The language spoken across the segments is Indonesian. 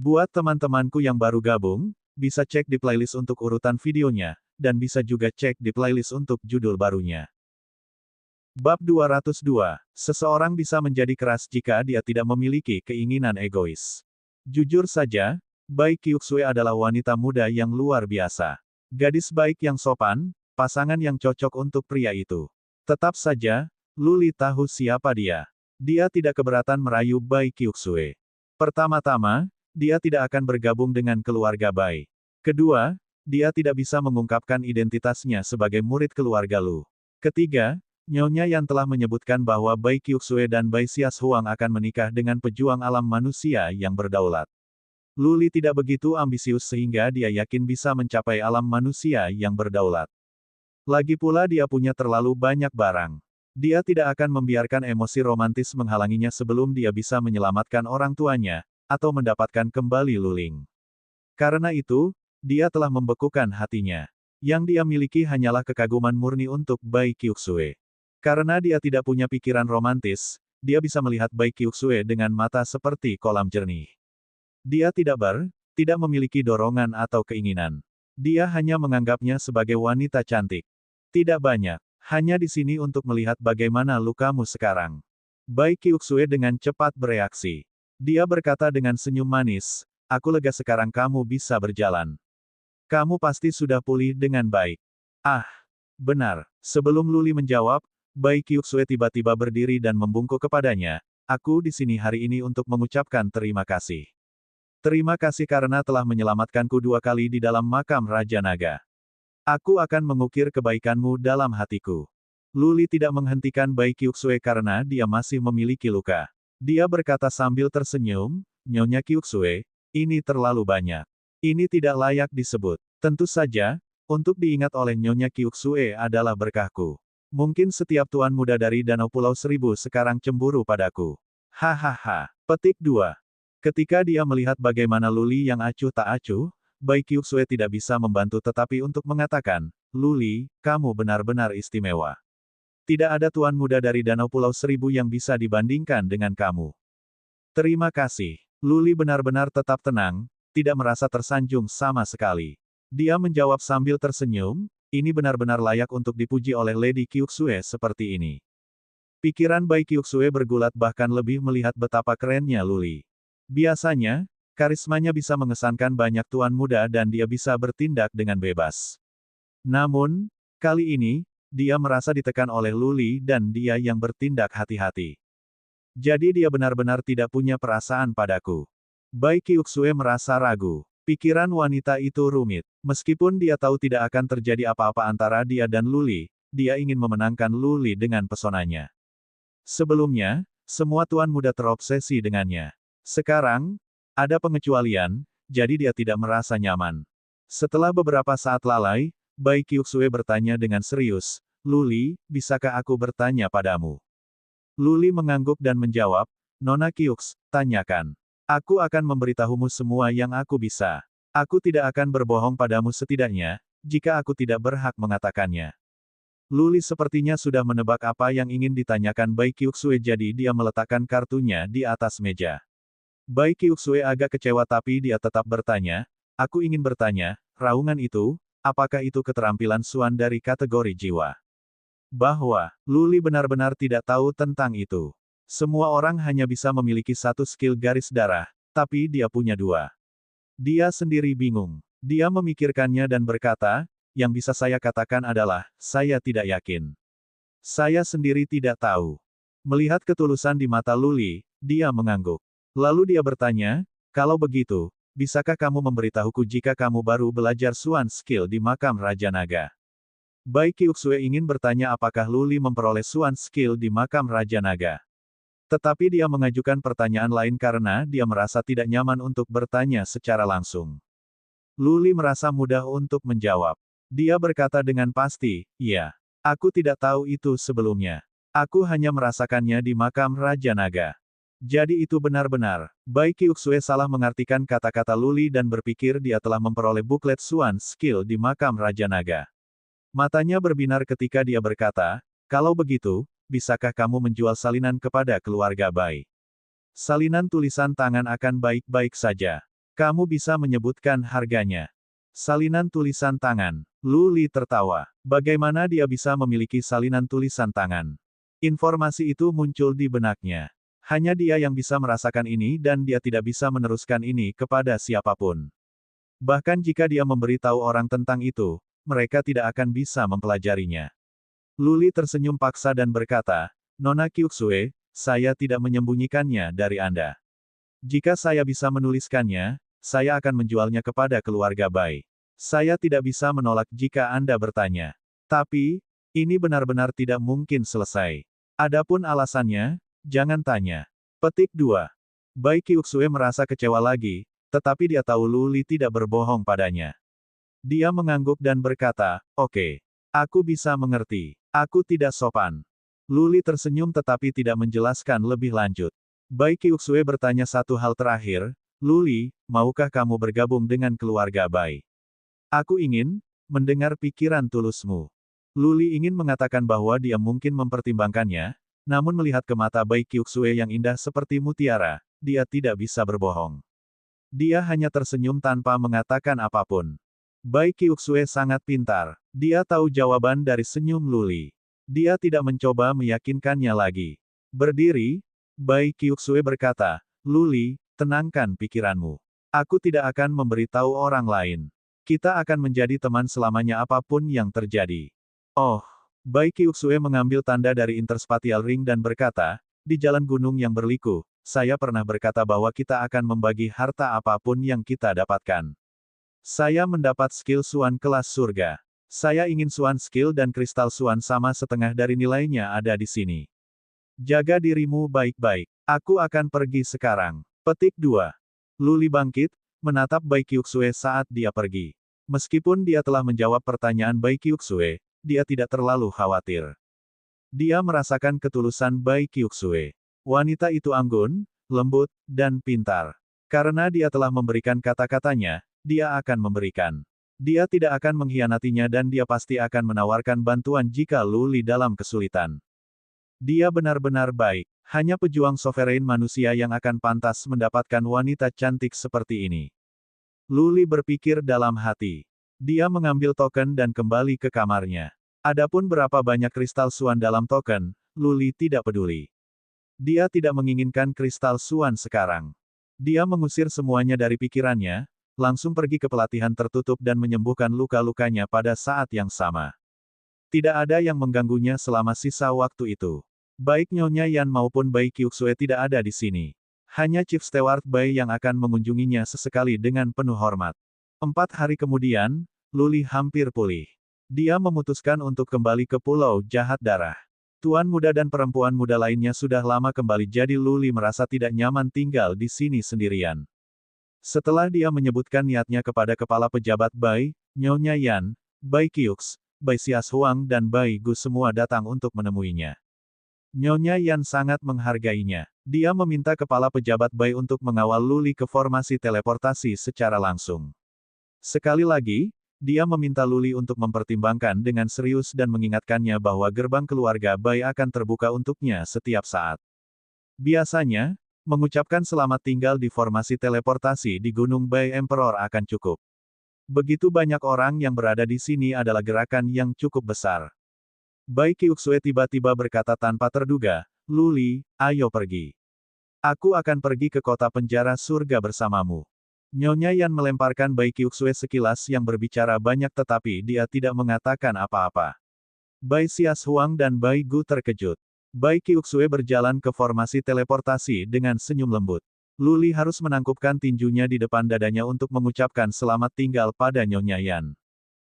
Buat teman-temanku yang baru gabung, bisa cek di playlist untuk urutan videonya, dan bisa juga cek di playlist untuk judul barunya. Bab 202. Seseorang bisa menjadi keras jika dia tidak memiliki keinginan egois. Jujur saja, Bai Qiuxue adalah wanita muda yang luar biasa. Gadis baik yang sopan, pasangan yang cocok untuk pria itu. Tetap saja, Luli tahu siapa dia. Dia tidak keberatan merayu Bai Qiuxue. Pertama-tama, dia tidak akan bergabung dengan keluarga Bai. Kedua, dia tidak bisa mengungkapkan identitasnya sebagai murid keluarga Lu. Ketiga, Nyonya yang telah menyebutkan bahwa Bai Qiuxue dan Bai Xiashuang akan menikah dengan pejuang alam manusia yang berdaulat. Luli tidak begitu ambisius sehingga dia yakin bisa mencapai alam manusia yang berdaulat. Lagi pula dia punya terlalu banyak barang. Dia tidak akan membiarkan emosi romantis menghalanginya sebelum dia bisa menyelamatkan orang tuanya, atau mendapatkan kembali Luling. Karena itu, dia telah membekukan hatinya. Yang dia miliki hanyalah kekaguman murni untuk Bai Qiuxue. Karena dia tidak punya pikiran romantis, dia bisa melihat Bai Qiuxue dengan mata seperti kolam jernih. Dia tidak memiliki dorongan atau keinginan. Dia hanya menganggapnya sebagai wanita cantik. Tidak banyak, hanya di sini untuk melihat bagaimana lukamu sekarang. Bai Qiuxue dengan cepat bereaksi. Dia berkata dengan senyum manis, aku lega sekarang kamu bisa berjalan. Kamu pasti sudah pulih dengan baik. Ah, benar. Sebelum Luli menjawab, Bai Qiuxue tiba-tiba berdiri dan membungkuk kepadanya, aku di sini hari ini untuk mengucapkan terima kasih. Terima kasih karena telah menyelamatkanku 2 kali di dalam makam Raja Naga. Aku akan mengukir kebaikanmu dalam hatiku. Luli tidak menghentikan Bai Qiuxue karena dia masih memiliki luka. Dia berkata sambil tersenyum, Nyonya Qiuxue, ini terlalu banyak. Ini tidak layak disebut. Tentu saja, untuk diingat oleh Nyonya Qiuxue adalah berkahku. Mungkin setiap tuan muda dari Danau Pulau Seribu sekarang cemburu padaku. Hahaha. Petik 2. Ketika dia melihat bagaimana Luli yang acuh tak acuh, Bai Qiuxue tidak bisa membantu tetapi untuk mengatakan, Luli, kamu benar-benar istimewa. Tidak ada tuan muda dari Danau Pulau Seribu yang bisa dibandingkan dengan kamu. Terima kasih. Luli benar-benar tetap tenang, tidak merasa tersanjung sama sekali. Dia menjawab sambil tersenyum, ini benar-benar layak untuk dipuji oleh Lady Qiuxue seperti ini. Pikiran Bai Qiuxue bergulat bahkan lebih melihat betapa kerennya Luli. Biasanya, karismanya bisa mengesankan banyak tuan muda dan dia bisa bertindak dengan bebas. Namun, kali ini, dia merasa ditekan oleh Luli dan dia yang bertindak hati-hati. Jadi dia benar-benar tidak punya perasaan padaku. Bai Qiuxue merasa ragu. Pikiran wanita itu rumit. Meskipun dia tahu tidak akan terjadi apa-apa antara dia dan Luli, dia ingin memenangkan Luli dengan pesonanya. Sebelumnya, semua tuan muda terobsesi dengannya. Sekarang, ada pengecualian, jadi dia tidak merasa nyaman. Setelah beberapa saat lalai, Bai Qiuxue bertanya dengan serius, Luli, bisakah aku bertanya padamu? Luli mengangguk dan menjawab, Nona Qiux, tanyakan. Aku akan memberitahumu semua yang aku bisa. Aku tidak akan berbohong padamu setidaknya, jika aku tidak berhak mengatakannya. Luli sepertinya sudah menebak apa yang ingin ditanyakan Bai Qiuxue jadi dia meletakkan kartunya di atas meja. Bai Qiuxue agak kecewa tapi dia tetap bertanya, aku ingin bertanya, raungan itu, apakah itu keterampilan Suan dari kategori jiwa? Bahwa, Luli benar-benar tidak tahu tentang itu. Semua orang hanya bisa memiliki satu skill garis darah, tapi dia punya 2. Dia sendiri bingung. Dia memikirkannya dan berkata, yang bisa saya katakan adalah, saya tidak yakin. Saya sendiri tidak tahu. Melihat ketulusan di mata Luli, dia mengangguk. Lalu dia bertanya, kalau begitu, bisakah kamu memberitahuku jika kamu baru belajar Suan skill di makam Raja Naga? Bai Qiuxue ingin bertanya apakah Luli memperoleh Suan skill di makam Raja Naga. Tetapi dia mengajukan pertanyaan lain karena dia merasa tidak nyaman untuk bertanya secara langsung. Luli merasa mudah untuk menjawab. Dia berkata dengan pasti, iya. Aku tidak tahu itu sebelumnya. Aku hanya merasakannya di makam Raja Naga. Jadi itu benar-benar. Bai Qiuxue salah mengartikan kata-kata Luli dan berpikir dia telah memperoleh buklet Suan skill di makam Raja Naga. Matanya berbinar ketika dia berkata, kalau begitu, bisakah kamu menjual salinan kepada keluarga Bai? Salinan tulisan tangan akan baik-baik saja. Kamu bisa menyebutkan harganya. Salinan tulisan tangan. Lu Li tertawa. Bagaimana dia bisa memiliki salinan tulisan tangan? Informasi itu muncul di benaknya. Hanya dia yang bisa merasakan ini dan dia tidak bisa meneruskan ini kepada siapapun. Bahkan jika dia memberitahu orang tentang itu, mereka tidak akan bisa mempelajarinya. Lu Li tersenyum paksa dan berkata, Nona Kyuxue, saya tidak menyembunyikannya dari Anda. Jika saya bisa menuliskannya, saya akan menjualnya kepada keluarga Bai. Saya tidak bisa menolak jika Anda bertanya. Tapi, ini benar-benar tidak mungkin selesai. Adapun alasannya, jangan tanya. Petik 2. Bai Kyuxue merasa kecewa lagi, tetapi dia tahu Lu Li tidak berbohong padanya. Dia mengangguk dan berkata, oke. Aku bisa mengerti. Aku tidak sopan. Lu Li tersenyum tetapi tidak menjelaskan lebih lanjut. Bai Kyuxue bertanya satu hal terakhir, Lu Li, maukah kamu bergabung dengan keluarga Bai? Aku ingin mendengar pikiran tulusmu. Lu Li ingin mengatakan bahwa dia mungkin mempertimbangkannya, namun melihat ke mata Bai Kyuxue yang indah seperti mutiara, dia tidak bisa berbohong. Dia hanya tersenyum tanpa mengatakan apapun. Bai Kyuxue sangat pintar. Dia tahu jawaban dari senyum Lu Li. Dia tidak mencoba meyakinkannya lagi. Berdiri, Bai Kyuxue berkata, Lu Li, tenangkan pikiranmu. Aku tidak akan memberitahu orang lain. Kita akan menjadi teman selamanya apapun yang terjadi. Oh, Bai Kyuxue mengambil tanda dari Interspatial Ring dan berkata, di jalan gunung yang berliku, saya pernah berkata bahwa kita akan membagi harta apapun yang kita dapatkan. Saya mendapat skill Suan kelas surga. Saya ingin Suan skill dan kristal Suan sama setengah dari nilainya ada di sini. Jaga dirimu baik-baik. Aku akan pergi sekarang. Petik 2. Lu Li bangkit, menatap Bai Kyuxue saat dia pergi. Meskipun dia telah menjawab pertanyaan Bai Kyuxue, dia tidak terlalu khawatir. Dia merasakan ketulusan Bai Kyuxue. Wanita itu anggun, lembut, dan pintar. Karena dia telah memberikan kata-katanya, dia akan memberikan. Dia tidak akan mengkhianatinya dan dia pasti akan menawarkan bantuan jika Lu Li dalam kesulitan. Dia benar-benar baik. Hanya pejuang sovereign manusia yang akan pantas mendapatkan wanita cantik seperti ini. Lu Li berpikir dalam hati. Dia mengambil token dan kembali ke kamarnya. Adapun berapa banyak kristal Suan dalam token, Lu Li tidak peduli. Dia tidak menginginkan kristal Suan sekarang. Dia mengusir semuanya dari pikirannya, langsung pergi ke pelatihan tertutup dan menyembuhkan luka-lukanya pada saat yang sama. Tidak ada yang mengganggunya selama sisa waktu itu. Baik Nyonya Yan maupun Bai Kyuxue tidak ada di sini. Hanya Chief Steward Bai yang akan mengunjunginya sesekali dengan penuh hormat. 4 hari kemudian, Lu Li hampir pulih. Dia memutuskan untuk kembali ke Pulau Jahat Darah. Tuan muda dan perempuan muda lainnya sudah lama kembali jadi Lu Li merasa tidak nyaman tinggal di sini sendirian. Setelah dia menyebutkan niatnya kepada kepala pejabat Bai, Nyonya Yan, Bai Kyux, Bai Sias Huang dan Bai Gu semua datang untuk menemuinya. Nyonya Yan sangat menghargainya. Dia meminta kepala pejabat Bai untuk mengawal Lu Li ke formasi teleportasi secara langsung. Sekali lagi, dia meminta Lu Li untuk mempertimbangkan dengan serius dan mengingatkannya bahwa gerbang keluarga Bai akan terbuka untuknya setiap saat. Biasanya, mengucapkan selamat tinggal di formasi teleportasi di Gunung Bai Emperor akan cukup. Begitu banyak orang yang berada di sini adalah gerakan yang cukup besar. Bai Kyuxue tiba-tiba berkata tanpa terduga, Lu Li, ayo pergi. Aku akan pergi ke kota penjara surga bersamamu. Nyonya Yan melemparkan Bai Kyuxue sekilas yang berbicara banyak tetapi dia tidak mengatakan apa-apa. Bai Sias Huang dan Bai Gu terkejut. Bai Kyuxue berjalan ke formasi teleportasi dengan senyum lembut. Lu Li harus menangkupkan tinjunya di depan dadanya untuk mengucapkan selamat tinggal pada Nyonya Yan.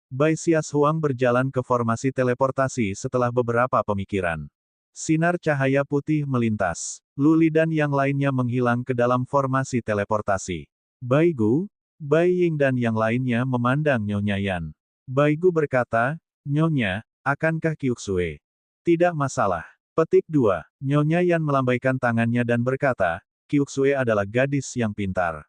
Bai Sias Huang berjalan ke formasi teleportasi setelah beberapa pemikiran. Sinar cahaya putih melintas. Lu Li dan yang lainnya menghilang ke dalam formasi teleportasi. Bai Gu, Bai Ying dan yang lainnya memandang Nyonya Yan. Bai Gu berkata, Nyonya, akankah Kyuxue? Tidak masalah. Petik 2. Nyonya Yan melambaikan tangannya dan berkata, Kyuxue adalah gadis yang pintar.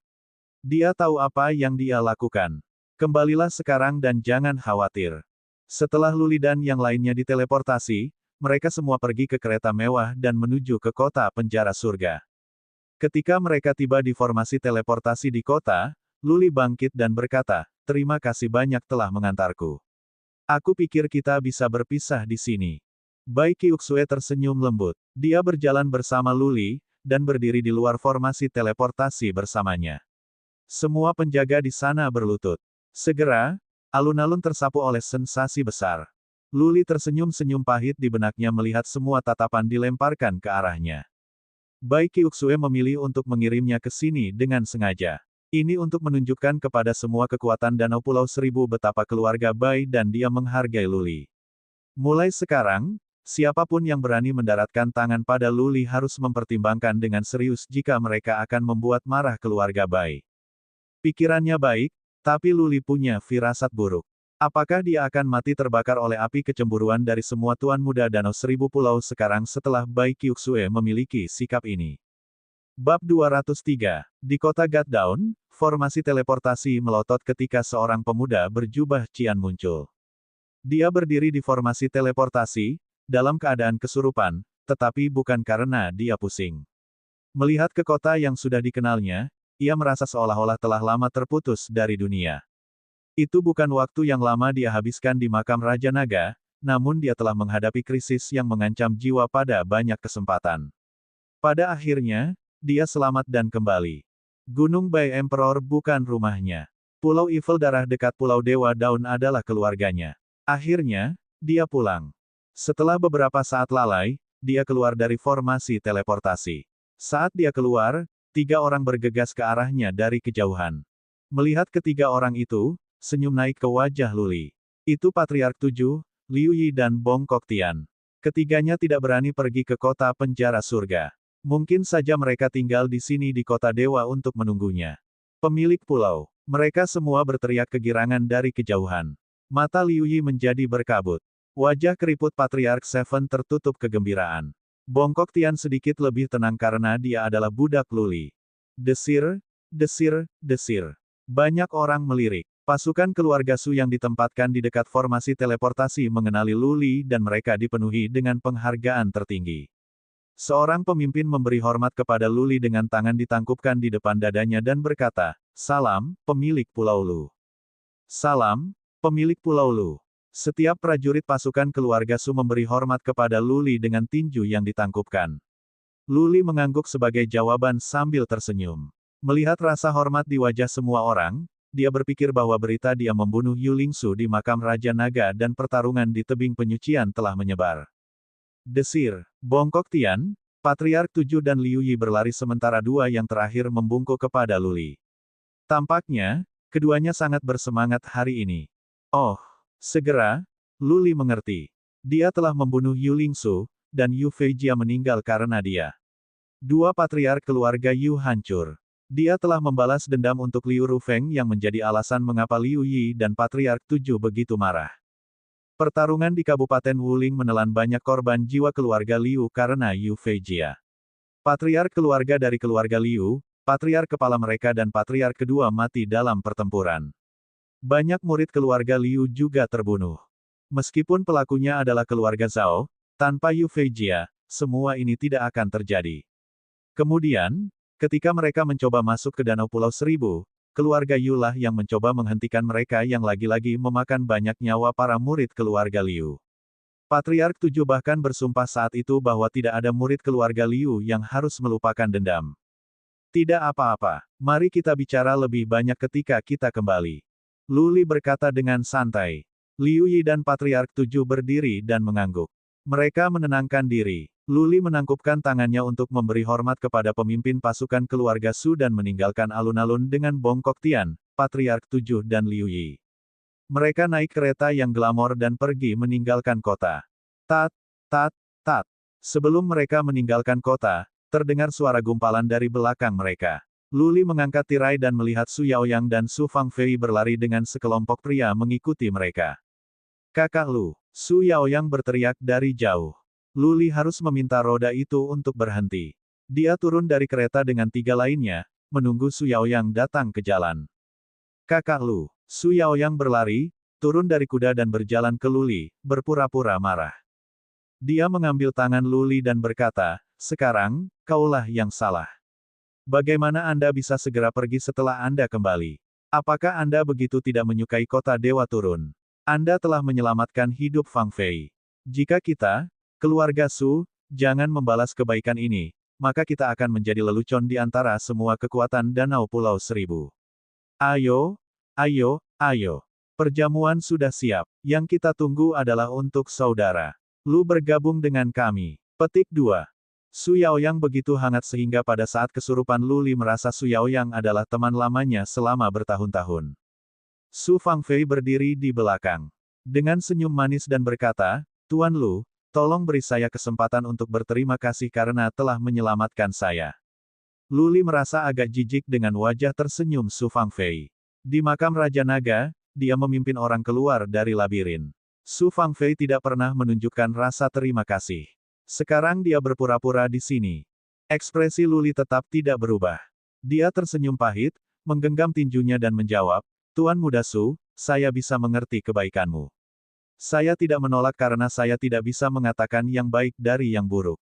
Dia tahu apa yang dia lakukan. Kembalilah sekarang dan jangan khawatir. Setelah Lu Li dan yang lainnya diteleportasi, mereka semua pergi ke kereta mewah dan menuju ke kota penjara surga. Ketika mereka tiba di formasi teleportasi di kota, Luli bangkit dan berkata, terima kasih banyak telah mengantarku. Aku pikir kita bisa berpisah di sini. Bai Qiuxue tersenyum lembut. Dia berjalan bersama Luli, dan berdiri di luar formasi teleportasi bersamanya. Semua penjaga di sana berlutut. Segera, alun-alun tersapu oleh sensasi besar. Luli tersenyum-senyum pahit di benaknya melihat semua tatapan dilemparkan ke arahnya. Bai Qiuxue memilih untuk mengirimnya ke sini dengan sengaja. Ini untuk menunjukkan kepada semua kekuatan Danau Pulau Seribu betapa keluarga Bai dan dia menghargai Luli. Mulai sekarang, siapapun yang berani mendaratkan tangan pada Luli harus mempertimbangkan dengan serius jika mereka akan membuat marah keluarga Bai. Pikirannya baik, tapi Luli punya firasat buruk. Apakah dia akan mati terbakar oleh api kecemburuan dari semua tuan muda Danau Seribu Pulau sekarang setelah Bai Qiuxue memiliki sikap ini? Bab 203. Di kota Gutdown, formasi teleportasi melotot ketika seorang pemuda berjubah cian muncul. Dia berdiri di formasi teleportasi, dalam keadaan kesurupan, tetapi bukan karena dia pusing. Melihat ke kota yang sudah dikenalnya, ia merasa seolah-olah telah lama terputus dari dunia. Itu bukan waktu yang lama dia habiskan di makam Raja Naga, namun dia telah menghadapi krisis yang mengancam jiwa pada banyak kesempatan. Pada akhirnya, dia selamat dan kembali. Gunung Bai Emperor bukan rumahnya. Pulau Evil Darah dekat Pulau Dewa Daun adalah keluarganya. Akhirnya, dia pulang. Setelah beberapa saat lalai, dia keluar dari formasi teleportasi. Saat dia keluar, 3 orang bergegas ke arahnya dari kejauhan. Melihat ketiga orang itu, senyum naik ke wajah Luli. Itu Patriark 7, Liu Yi dan Bong Kok Tian. Ketiganya tidak berani pergi ke kota penjara surga. Mungkin saja mereka tinggal di sini di kota dewa untuk menunggunya. Pemilik pulau. Mereka semua berteriak kegirangan dari kejauhan. Mata Liu Yi menjadi berkabut. Wajah keriput Patriark Seven tertutup kegembiraan. Bongkok Tian sedikit lebih tenang karena dia adalah budak Luli. Desir, desir, desir. Banyak orang melirik. Pasukan keluarga Su yang ditempatkan di dekat formasi teleportasi mengenali Luli dan mereka dipenuhi dengan penghargaan tertinggi. Seorang pemimpin memberi hormat kepada Luli dengan tangan ditangkupkan di depan dadanya dan berkata, "Salam, pemilik Pulau Lu." Salam, pemilik Pulau Lu. Setiap prajurit pasukan keluarga Su memberi hormat kepada Luli dengan tinju yang ditangkupkan. Luli mengangguk sebagai jawaban sambil tersenyum. Melihat rasa hormat di wajah semua orang, dia berpikir bahwa berita dia membunuh Yu Lingsu di makam Raja Naga dan pertarungan di tebing penyucian telah menyebar. Desir, Bongkok Tian, Patriark 7 dan Liu Yi berlari sementara 2 yang terakhir membungkuk kepada Luli. Tampaknya, keduanya sangat bersemangat hari ini. Oh, segera, Luli mengerti. Dia telah membunuh Yu Lingsu, dan Yu Feijia meninggal karena dia. 2 patriark keluarga Yu hancur. Dia telah membalas dendam untuk Liu Rufeng yang menjadi alasan mengapa Liu Yi dan Patriark 7 begitu marah. Pertarungan di Kabupaten Wuling menelan banyak korban jiwa keluarga Liu karena Yu Feijia. Patriark keluarga dari keluarga Liu, patriark kepala mereka dan patriark kedua mati dalam pertempuran. Banyak murid keluarga Liu juga terbunuh. Meskipun pelakunya adalah keluarga Zhao, tanpa Yu Feijia, semua ini tidak akan terjadi. Kemudian, ketika mereka mencoba masuk ke Danau Pulau Seribu, keluarga Yu lah yang mencoba menghentikan mereka yang lagi-lagi memakan banyak nyawa para murid keluarga Liu. Patriark 7 bahkan bersumpah saat itu bahwa tidak ada murid keluarga Liu yang harus melupakan dendam. Tidak apa-apa, mari kita bicara lebih banyak ketika kita kembali. Luli berkata dengan santai. Liu Yi dan Patriark 7 berdiri dan mengangguk. Mereka menenangkan diri. Luli menangkupkan tangannya untuk memberi hormat kepada pemimpin pasukan keluarga Su dan meninggalkan alun-alun dengan Bongkok Tian, Patriark 7 dan Liu Yi. Mereka naik kereta yang glamor dan pergi meninggalkan kota. Tat, tat, tat. Sebelum mereka meninggalkan kota, terdengar suara gumpalan dari belakang mereka. Luli mengangkat tirai dan melihat Su Yaoyang dan Su Fangfei berlari dengan sekelompok pria mengikuti mereka. Kakak Lu, Su Yaoyang berteriak dari jauh. Luli harus meminta roda itu untuk berhenti. Dia turun dari kereta dengan 3 lainnya, menunggu Su Yaoyang datang ke jalan. Kakak Lu, Su Yaoyang berlari, turun dari kuda dan berjalan ke Luli, berpura-pura marah. Dia mengambil tangan Luli dan berkata, "Sekarang, kaulah yang salah. Bagaimana Anda bisa segera pergi setelah Anda kembali?" Apakah Anda begitu tidak menyukai kota Dewa Turun? Anda telah menyelamatkan hidup Fang Fei. Jika kita, keluarga Su, jangan membalas kebaikan ini, maka kita akan menjadi lelucon di antara semua kekuatan Danau Pulau Seribu. Ayo, ayo, ayo. Perjamuan sudah siap. Yang kita tunggu adalah untuk saudara Lu bergabung dengan kami. Petik 2. Su Yaoyang begitu hangat sehingga pada saat kesurupan Lu Li merasa Su Yaoyang adalah teman lamanya selama bertahun-tahun. Su Fangfei berdiri di belakang. Dengan senyum manis dan berkata, Tuan Lu, tolong beri saya kesempatan untuk berterima kasih karena telah menyelamatkan saya. Lu Li merasa agak jijik dengan wajah tersenyum Su Fangfei. Di makam Raja Naga, dia memimpin orang keluar dari labirin. Su Fangfei tidak pernah menunjukkan rasa terima kasih. Sekarang dia berpura-pura di sini. Ekspresi Lu Li tetap tidak berubah. Dia tersenyum pahit, menggenggam tinjunya dan menjawab, Tuan Muda Su, saya bisa mengerti kebaikanmu. Saya tidak menolak karena saya tidak bisa mengatakan yang baik dari yang buruk.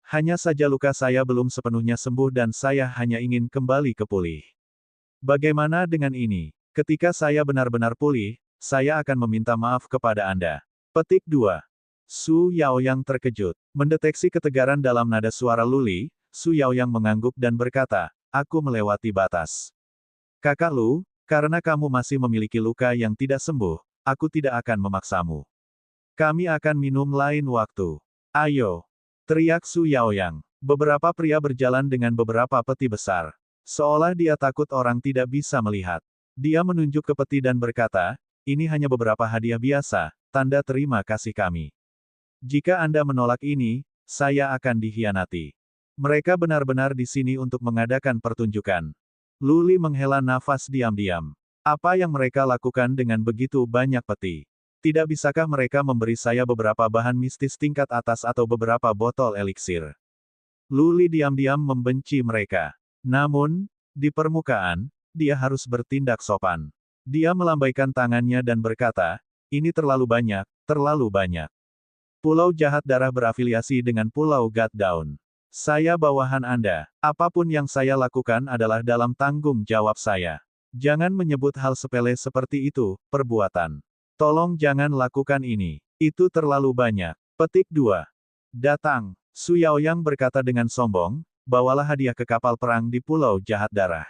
Hanya saja luka saya belum sepenuhnya sembuh dan saya hanya ingin kembali ke pulih. Bagaimana dengan ini? Ketika saya benar-benar pulih, saya akan meminta maaf kepada Anda. Petik 2. Su Yaoyang terkejut. Mendeteksi ketegaran dalam nada suara Lu Li, Su Yaoyang mengangguk dan berkata, aku melewati batas. Kakak Lu, karena kamu masih memiliki luka yang tidak sembuh, aku tidak akan memaksamu. Kami akan minum lain waktu. Ayo! Teriak Su Yaoyang. Beberapa pria berjalan dengan beberapa peti besar. Seolah dia takut orang tidak bisa melihat. Dia menunjuk ke peti dan berkata, ini hanya beberapa hadiah biasa, tanda terima kasih kami. Jika Anda menolak ini, saya akan dikhianati. Mereka benar-benar di sini untuk mengadakan pertunjukan. Lu Li menghela nafas diam-diam. Apa yang mereka lakukan dengan begitu banyak peti? Tidak bisakah mereka memberi saya beberapa bahan mistis tingkat atas atau beberapa botol eliksir? Lu Li diam-diam membenci mereka. Namun, di permukaan, dia harus bertindak sopan. Dia melambaikan tangannya dan berkata, ini terlalu banyak, terlalu banyak. Pulau Jahat Darah berafiliasi dengan Pulau God Down. Saya bawahan Anda. Apapun yang saya lakukan adalah dalam tanggung jawab saya. Jangan menyebut hal sepele seperti itu, perbuatan. Tolong jangan lakukan ini. Itu terlalu banyak. Petik 2. Datang. Su Yaoyang berkata dengan sombong, bawalah hadiah ke kapal perang di Pulau Jahat Darah.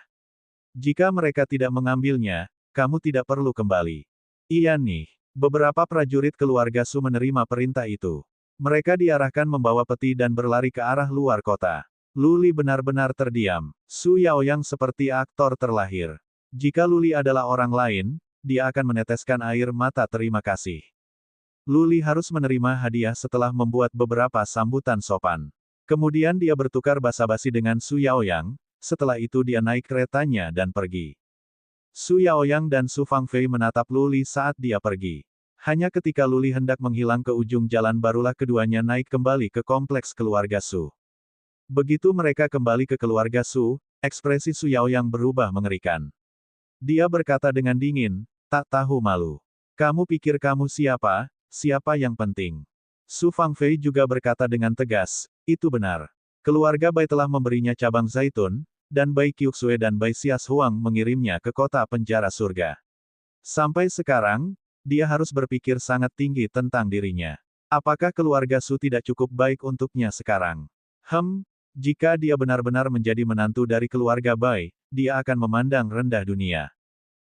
Jika mereka tidak mengambilnya, kamu tidak perlu kembali. Iya nih. Beberapa prajurit keluarga Su menerima perintah itu. Mereka diarahkan membawa peti dan berlari ke arah luar kota. Lu Li benar-benar terdiam. Su Yaoyang seperti aktor terlahir. Jika Lu Li adalah orang lain, dia akan meneteskan air mata terima kasih. Lu Li harus menerima hadiah setelah membuat beberapa sambutan sopan. Kemudian dia bertukar basa-basi dengan Su Yaoyang. Setelah itu dia naik keretanya dan pergi. Su Yaoyang dan Su Fangfei menatap Lu Li saat dia pergi. Hanya ketika Lu Li hendak menghilang ke ujung jalan barulah keduanya naik kembali ke kompleks keluarga Su. Begitu mereka kembali ke keluarga Su, ekspresi Su Yaoyang berubah mengerikan. Dia berkata dengan dingin, tak tahu malu. Kamu pikir kamu siapa? Siapa yang penting? Su Fangfei juga berkata dengan tegas, itu benar. Keluarga Bai telah memberinya cabang zaitun, dan Bai Qiuxue dan Bai Xias Huang mengirimnya ke kota penjara surga. Sampai sekarang, dia harus berpikir sangat tinggi tentang dirinya. Apakah keluarga Su tidak cukup baik untuknya sekarang? Jika dia benar-benar menjadi menantu dari keluarga Bai, dia akan memandang rendah dunia.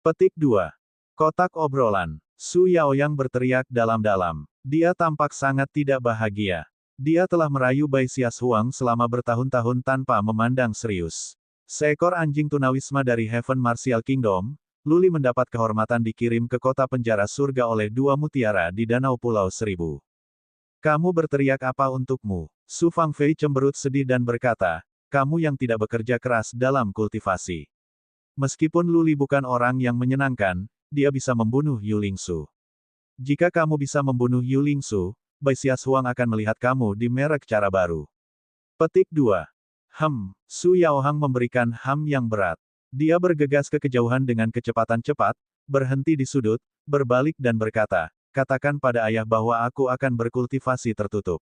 Petik 2. Kotak obrolan. Su Yaoyang berteriak dalam-dalam. Dia tampak sangat tidak bahagia. Dia telah merayu Bai Xias Huang selama bertahun-tahun tanpa memandang serius. Seekor anjing tunawisma dari Heaven Martial Kingdom, Lu Li mendapat kehormatan dikirim ke kota penjara surga oleh dua mutiara di Danau Pulau Seribu. Kamu berteriak apa untukmu? Su Fangfei cemberut sedih dan berkata, kamu yang tidak bekerja keras dalam kultivasi. Meskipun Lu Li bukan orang yang menyenangkan, dia bisa membunuh Yu Lingsu. Jika kamu bisa membunuh Yu Lingsu, Bai Xias Huang akan melihat kamu di merek cara baru. Petik 2. Su Yaohang memberikan yang berat. Dia bergegas ke kejauhan dengan kecepatan cepat, berhenti di sudut, berbalik dan berkata, katakan pada ayah bahwa aku akan berkultivasi tertutup.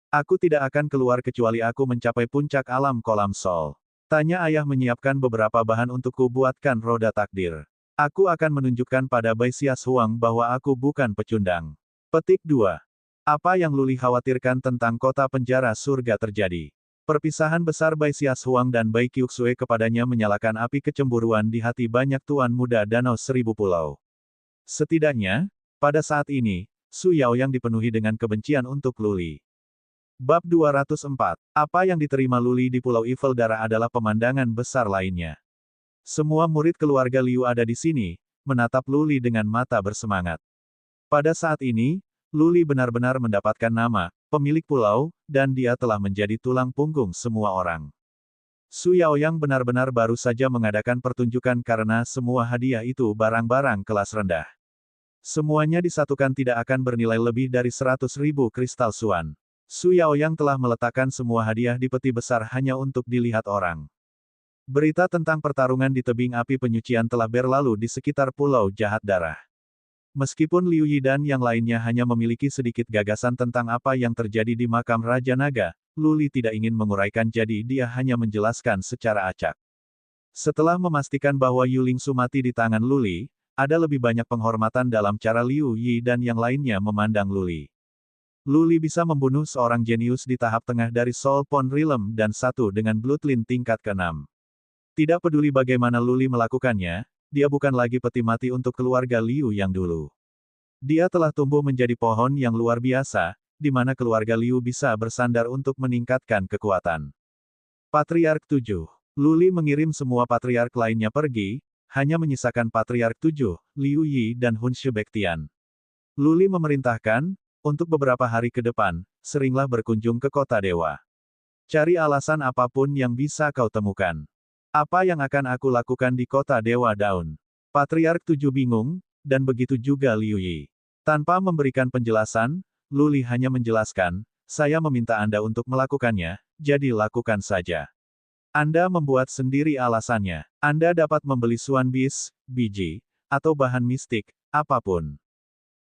Aku tidak akan keluar kecuali aku mencapai puncak alam kolam Sol. Tanya ayah menyiapkan beberapa bahan untukku buatkan roda takdir. Aku akan menunjukkan pada Bai Sias Huang bahwa aku bukan pecundang. Petik 2. Apa yang Luli khawatirkan tentang kota penjara surga terjadi. Perpisahan besar Bai Sias Huang dan Bai Qiuxue kepadanya menyalakan api kecemburuan di hati banyak tuan muda Danau Seribu Pulau. Setidaknya, pada saat ini, Su Yaoyang dipenuhi dengan kebencian untuk Luli. Bab 204. Apa yang diterima Luli di Pulau Eiffel Darah adalah pemandangan besar lainnya. Semua murid keluarga Liu ada di sini, menatap Luli dengan mata bersemangat. Pada saat ini, Luli benar-benar mendapatkan nama, pemilik pulau, dan dia telah menjadi tulang punggung semua orang. Su Yaoyang benar-benar baru saja mengadakan pertunjukan karena semua hadiah itu barang-barang kelas rendah. Semuanya disatukan tidak akan bernilai lebih dari 100.000 kristal suan. Su Yaoyang telah meletakkan semua hadiah di peti besar hanya untuk dilihat orang. Berita tentang pertarungan di tebing api penyucian telah berlalu di sekitar Pulau Jahat Darah. Meskipun Liu Yi dan yang lainnya hanya memiliki sedikit gagasan tentang apa yang terjadi di makam Raja Naga, Luli tidak ingin menguraikan jadi dia hanya menjelaskan secara acak. Setelah memastikan bahwa Yuling Su mati di tangan Luli, ada lebih banyak penghormatan dalam cara Liu Yi dan yang lainnya memandang Luli. Luli bisa membunuh seorang jenius di tahap tengah dari Soul Pond Realm dan satu dengan Bloodline tingkat ke-6. Tidak peduli bagaimana Luli melakukannya, dia bukan lagi peti mati untuk keluarga Liu yang dulu. Dia telah tumbuh menjadi pohon yang luar biasa, di mana keluarga Liu bisa bersandar untuk meningkatkan kekuatan. Patriark 7. Luli mengirim semua patriark lainnya pergi, hanya menyisakan Patriark 7, Liu Yi dan Hun Shibektian. Luli memerintahkan, untuk beberapa hari ke depan, seringlah berkunjung ke kota dewa. Cari alasan apapun yang bisa kau temukan. Apa yang akan aku lakukan di kota dewa daun? Patriark 7 bingung, dan begitu juga Liu Yi. Tanpa memberikan penjelasan, Luli hanya menjelaskan, saya meminta Anda untuk melakukannya, jadi lakukan saja. Anda membuat sendiri alasannya. Anda dapat membeli suan bis, biji, atau bahan mistik, apapun.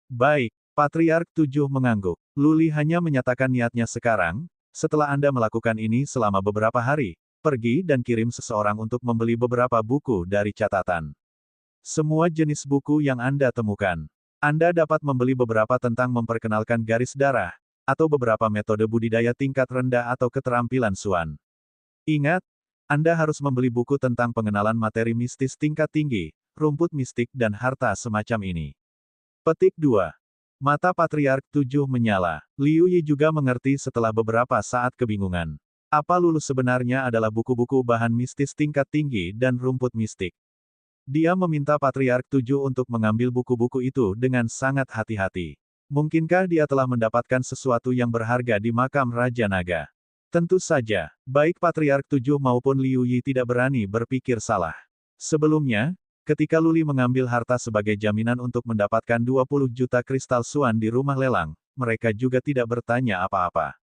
Baik, Patriark 7 mengangguk. Luli hanya menyatakan niatnya sekarang, setelah Anda melakukan ini selama beberapa hari, pergi dan kirim seseorang untuk membeli beberapa buku dari catatan. Semua jenis buku yang Anda temukan. Anda dapat membeli beberapa tentang memperkenalkan garis darah, atau beberapa metode budidaya tingkat rendah atau keterampilan suan. Ingat, Anda harus membeli buku tentang pengenalan materi mistis tingkat tinggi, rumput mistik dan harta semacam ini. Petik 2. Mata Patriark 7 menyala. Liu Yi juga mengerti setelah beberapa saat kebingungan. Apa lulus sebenarnya adalah buku-buku bahan mistis tingkat tinggi dan rumput mistik. Dia meminta Patriark 7 untuk mengambil buku-buku itu dengan sangat hati-hati. Mungkinkah dia telah mendapatkan sesuatu yang berharga di makam Raja Naga? Tentu saja, baik Patriark 7 maupun Liu Yi tidak berani berpikir salah. Sebelumnya, ketika Luli mengambil harta sebagai jaminan untuk mendapatkan 20 juta kristal suan di rumah lelang, mereka juga tidak bertanya apa-apa.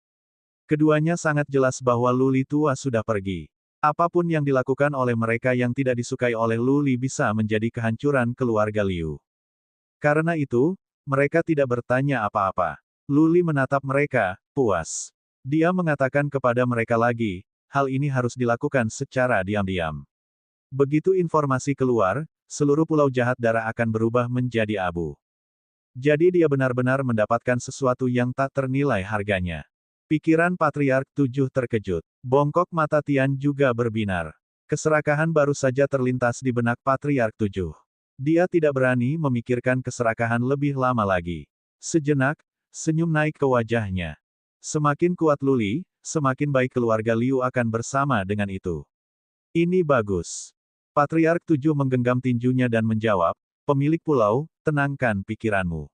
Keduanya sangat jelas bahwa Luli tua sudah pergi. Apapun yang dilakukan oleh mereka yang tidak disukai oleh Luli bisa menjadi kehancuran keluarga Liu. Karena itu, mereka tidak bertanya apa-apa. Luli menatap mereka, puas. Dia mengatakan kepada mereka lagi, hal ini harus dilakukan secara diam-diam. Begitu informasi keluar, seluruh Pulau Jahat Darah akan berubah menjadi abu. Jadi dia benar-benar mendapatkan sesuatu yang tak ternilai harganya. Pikiran Patriark 7 terkejut. Bongkok mata Tian juga berbinar. Keserakahan baru saja terlintas di benak Patriark 7. Dia tidak berani memikirkan keserakahan lebih lama lagi. Sejenak, senyum naik ke wajahnya. Semakin kuat Luli, semakin baik keluarga Liu akan bersama dengan itu. Ini bagus. Patriark 7 menggenggam tinjunya dan menjawab, pemilik pulau, tenangkan pikiranmu.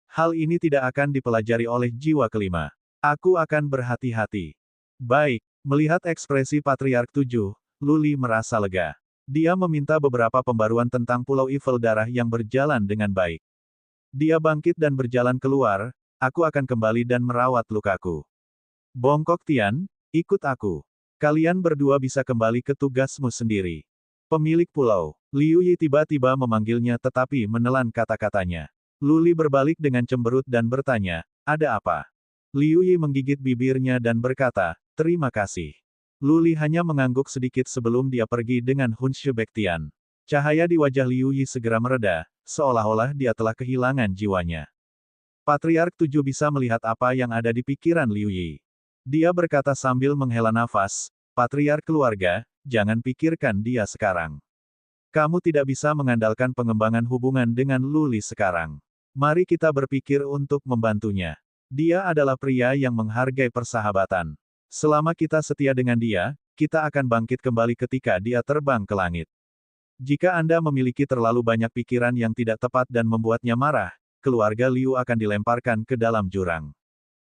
Hal ini tidak akan dipelajari oleh jiwa kelima. Aku akan berhati-hati. Baik, melihat ekspresi Patriark 7, Luli merasa lega. Dia meminta beberapa pembaruan tentang Pulau Eiffel Darah yang berjalan dengan baik. Dia bangkit dan berjalan keluar, aku akan kembali dan merawat lukaku. Bongkok Tian, ikut aku. Kalian berdua bisa kembali ke tugasmu sendiri. Pemilik pulau, Liu Yi tiba-tiba memanggilnya tetapi menelan kata-katanya. Luli berbalik dengan cemberut dan bertanya, ada apa? Liu Yi menggigit bibirnya dan berkata, terima kasih. Luli hanya mengangguk sedikit sebelum dia pergi dengan Hun Shibektian. Cahaya di wajah Liu Yi segera mereda, seolah-olah dia telah kehilangan jiwanya. Patriark 7 bisa melihat apa yang ada di pikiran Liu Yi. Dia berkata sambil menghela nafas, Patriark keluarga, jangan pikirkan dia sekarang. Kamu tidak bisa mengandalkan pengembangan hubungan dengan Luli sekarang. Mari kita berpikir untuk membantunya. Dia adalah pria yang menghargai persahabatan. Selama kita setia dengan dia, kita akan bangkit kembali ketika dia terbang ke langit. Jika Anda memiliki terlalu banyak pikiran yang tidak tepat dan membuatnya marah, keluarga Liu akan dilemparkan ke dalam jurang.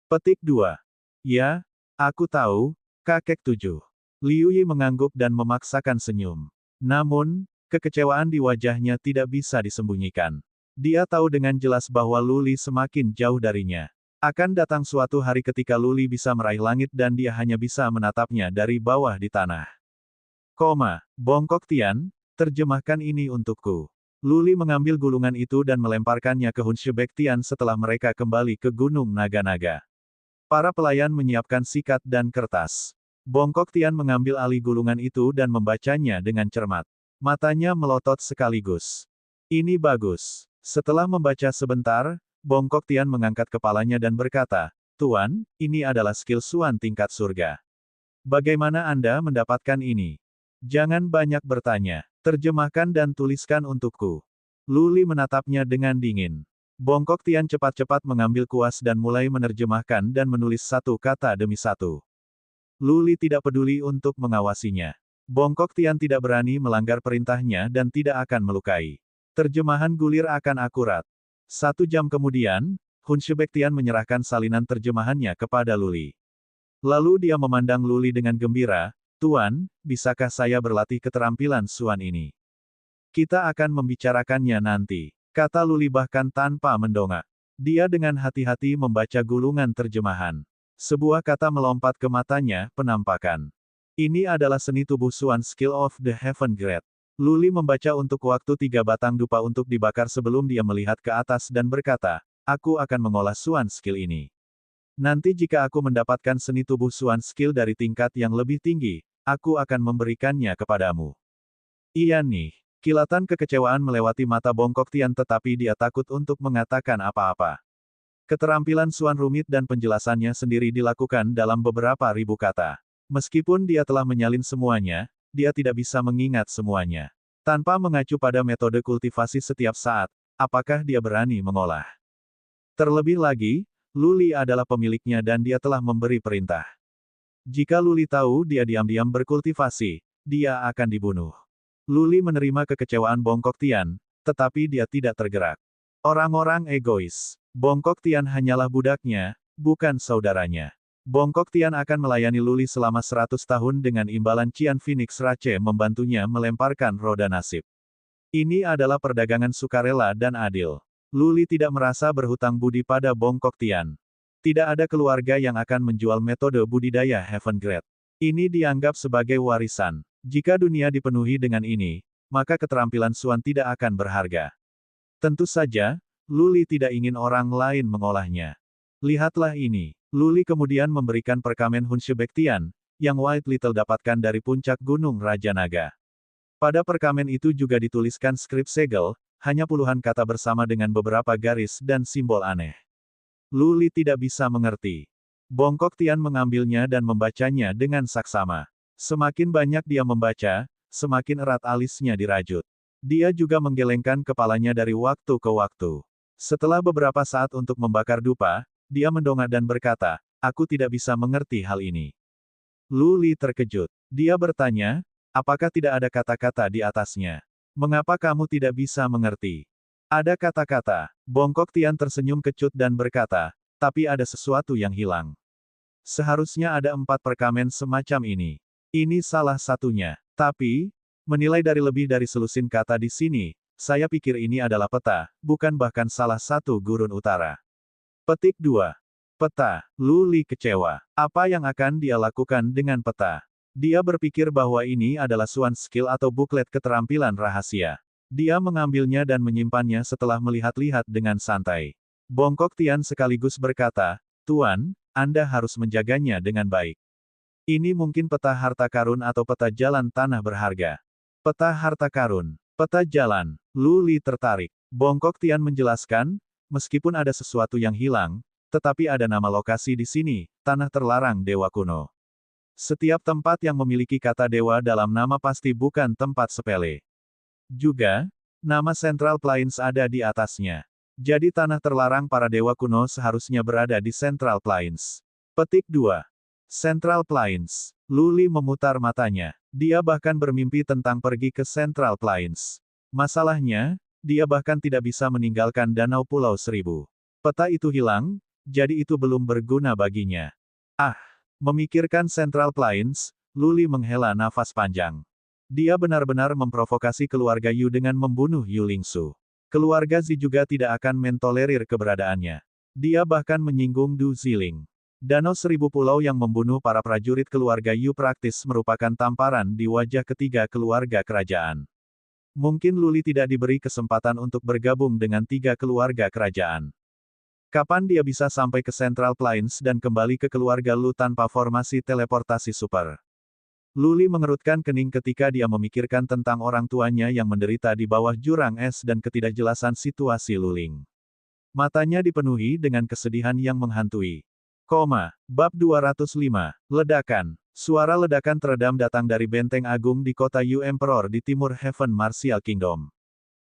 Petik 2. Ya, aku tahu, kakek 7. Liu Yi mengangguk dan memaksakan senyum. Namun, kekecewaan di wajahnya tidak bisa disembunyikan. Dia tahu dengan jelas bahwa Luli semakin jauh darinya. Akan datang suatu hari ketika Luli bisa meraih langit dan dia hanya bisa menatapnya dari bawah di tanah. Bongkok Tian, terjemahkan ini untukku. Luli mengambil gulungan itu dan melemparkannya ke Hun Shibektian setelah mereka kembali ke Gunung Naga-Naga. Para pelayan menyiapkan sikat dan kertas. Bongkok Tian mengambil alih gulungan itu dan membacanya dengan cermat. Matanya melotot sekaligus. Ini bagus. Setelah membaca sebentar, Bongkok Tian mengangkat kepalanya dan berkata, Tuan, ini adalah skill Suan tingkat surga. Bagaimana Anda mendapatkan ini? Jangan banyak bertanya. Terjemahkan dan tuliskan untukku. Luli menatapnya dengan dingin. Bongkok Tian cepat-cepat mengambil kuas dan mulai menerjemahkan dan menulis satu kata demi satu. Luli tidak peduli untuk mengawasinya. Bongkok Tian tidak berani melanggar perintahnya dan tidak akan melukai. Terjemahan gulir akan akurat. 1 jam kemudian, Hun Shibektian menyerahkan salinan terjemahannya kepada Luli. Lalu dia memandang Luli dengan gembira, Tuan, bisakah saya berlatih keterampilan Suan ini? Kita akan membicarakannya nanti, kata Luli bahkan tanpa mendongak. Dia dengan hati-hati membaca gulungan terjemahan. Sebuah kata melompat ke matanya, penampakan. Ini adalah seni tubuh Suan Skill of the Heaven Grade. Luli membaca untuk waktu 3 batang dupa untuk dibakar sebelum dia melihat ke atas dan berkata, aku akan mengolah Suan Skill ini. Nanti jika aku mendapatkan seni tubuh Suan Skill dari tingkat yang lebih tinggi, aku akan memberikannya kepadamu. Iya nih. Kilatan kekecewaan melewati mata Bongkok Tian tetapi dia takut untuk mengatakan apa-apa. Keterampilan Suan rumit dan penjelasannya sendiri dilakukan dalam beberapa ribu kata. Meskipun dia telah menyalin semuanya, dia tidak bisa mengingat semuanya. Tanpa mengacu pada metode kultivasi setiap saat, apakah dia berani mengolah? Terlebih lagi, Luli adalah pemiliknya dan dia telah memberi perintah. Jika Luli tahu dia diam-diam berkultivasi, dia akan dibunuh. Luli menerima kekecewaan Bongkok Tian, tetapi dia tidak tergerak. Orang-orang egois. Bongkok Tian hanyalah budaknya, bukan saudaranya. Bongkok Tian akan melayani Luli selama 100 tahun dengan imbalan Qian Phoenix Rache membantunya melemparkan roda nasib. Ini adalah perdagangan sukarela dan adil. Luli tidak merasa berhutang budi pada Bongkok Tian. Tidak ada keluarga yang akan menjual metode budidaya Heaven Grade. Ini dianggap sebagai warisan. Jika dunia dipenuhi dengan ini, maka keterampilan Suan tidak akan berharga. Tentu saja, Luli tidak ingin orang lain mengolahnya. Lihatlah ini. Luli kemudian memberikan perkamen Hun Shibektian, yang White Little dapatkan dari puncak Gunung Raja Naga. Pada perkamen itu juga dituliskan skrip segel, hanya puluhan kata bersama dengan beberapa garis dan simbol aneh. Luli tidak bisa mengerti. Bongkok Tian mengambilnya dan membacanya dengan saksama. Semakin banyak dia membaca, semakin erat alisnya dirajut. Dia juga menggelengkan kepalanya dari waktu ke waktu. Setelah beberapa saat untuk membakar dupa, dia mendongak dan berkata, aku tidak bisa mengerti hal ini. Luli terkejut. Dia bertanya, apakah tidak ada kata-kata di atasnya? Mengapa kamu tidak bisa mengerti? Ada kata-kata. Bongkok Tian tersenyum kecut dan berkata, tapi ada sesuatu yang hilang. Seharusnya ada 4 perkamen semacam ini. Ini salah satunya. Tapi, menilai dari lebih dari selusin kata di sini, saya pikir ini adalah peta, bukan bahkan salah satu gurun utara. Petik 2. Peta. Luli kecewa. Apa yang akan dia lakukan dengan peta? Dia berpikir bahwa ini adalah Suan Skill atau buklet keterampilan rahasia. Dia mengambilnya dan menyimpannya setelah melihat-lihat dengan santai. Bongkok Tian sekaligus berkata, Tuan, Anda harus menjaganya dengan baik. Ini mungkin peta harta karun atau peta jalan tanah berharga. Peta harta karun. Peta jalan. Lu Li tertarik. Bongkok Tian menjelaskan, meskipun ada sesuatu yang hilang, tetapi ada nama lokasi di sini, tanah terlarang dewa kuno. Setiap tempat yang memiliki kata dewa dalam nama pasti bukan tempat sepele. Juga, nama Central Plains ada di atasnya. Jadi tanah terlarang para dewa kuno seharusnya berada di Central Plains. Petik 2. Central Plains. Lu Li memutar matanya. Dia bahkan bermimpi tentang pergi ke Central Plains. Masalahnya, dia bahkan tidak bisa meninggalkan Danau Pulau Seribu. Peta itu hilang, jadi itu belum berguna baginya. Ah, memikirkan Central Plains, Lu Li menghela nafas panjang. Dia benar-benar memprovokasi keluarga Yu dengan membunuh Yu Lingsu. Keluarga Zi juga tidak akan mentolerir keberadaannya. Dia bahkan menyinggung Du Ziling. Danau Seribu Pulau yang membunuh para prajurit keluarga Yu praktis merupakan tamparan di wajah ketiga keluarga kerajaan. Mungkin Lu Li tidak diberi kesempatan untuk bergabung dengan tiga keluarga kerajaan. Kapan dia bisa sampai ke Central Plains dan kembali ke keluarga Lu tanpa formasi teleportasi super? Lu Li mengerutkan kening ketika dia memikirkan tentang orang tuanya yang menderita di bawah jurang es dan ketidakjelasan situasi Lu Ling. Matanya dipenuhi dengan kesedihan yang menghantui. Bab 205, Ledakan. Suara ledakan teredam datang dari benteng agung di kota Yu Emperor di timur Heaven Martial Kingdom.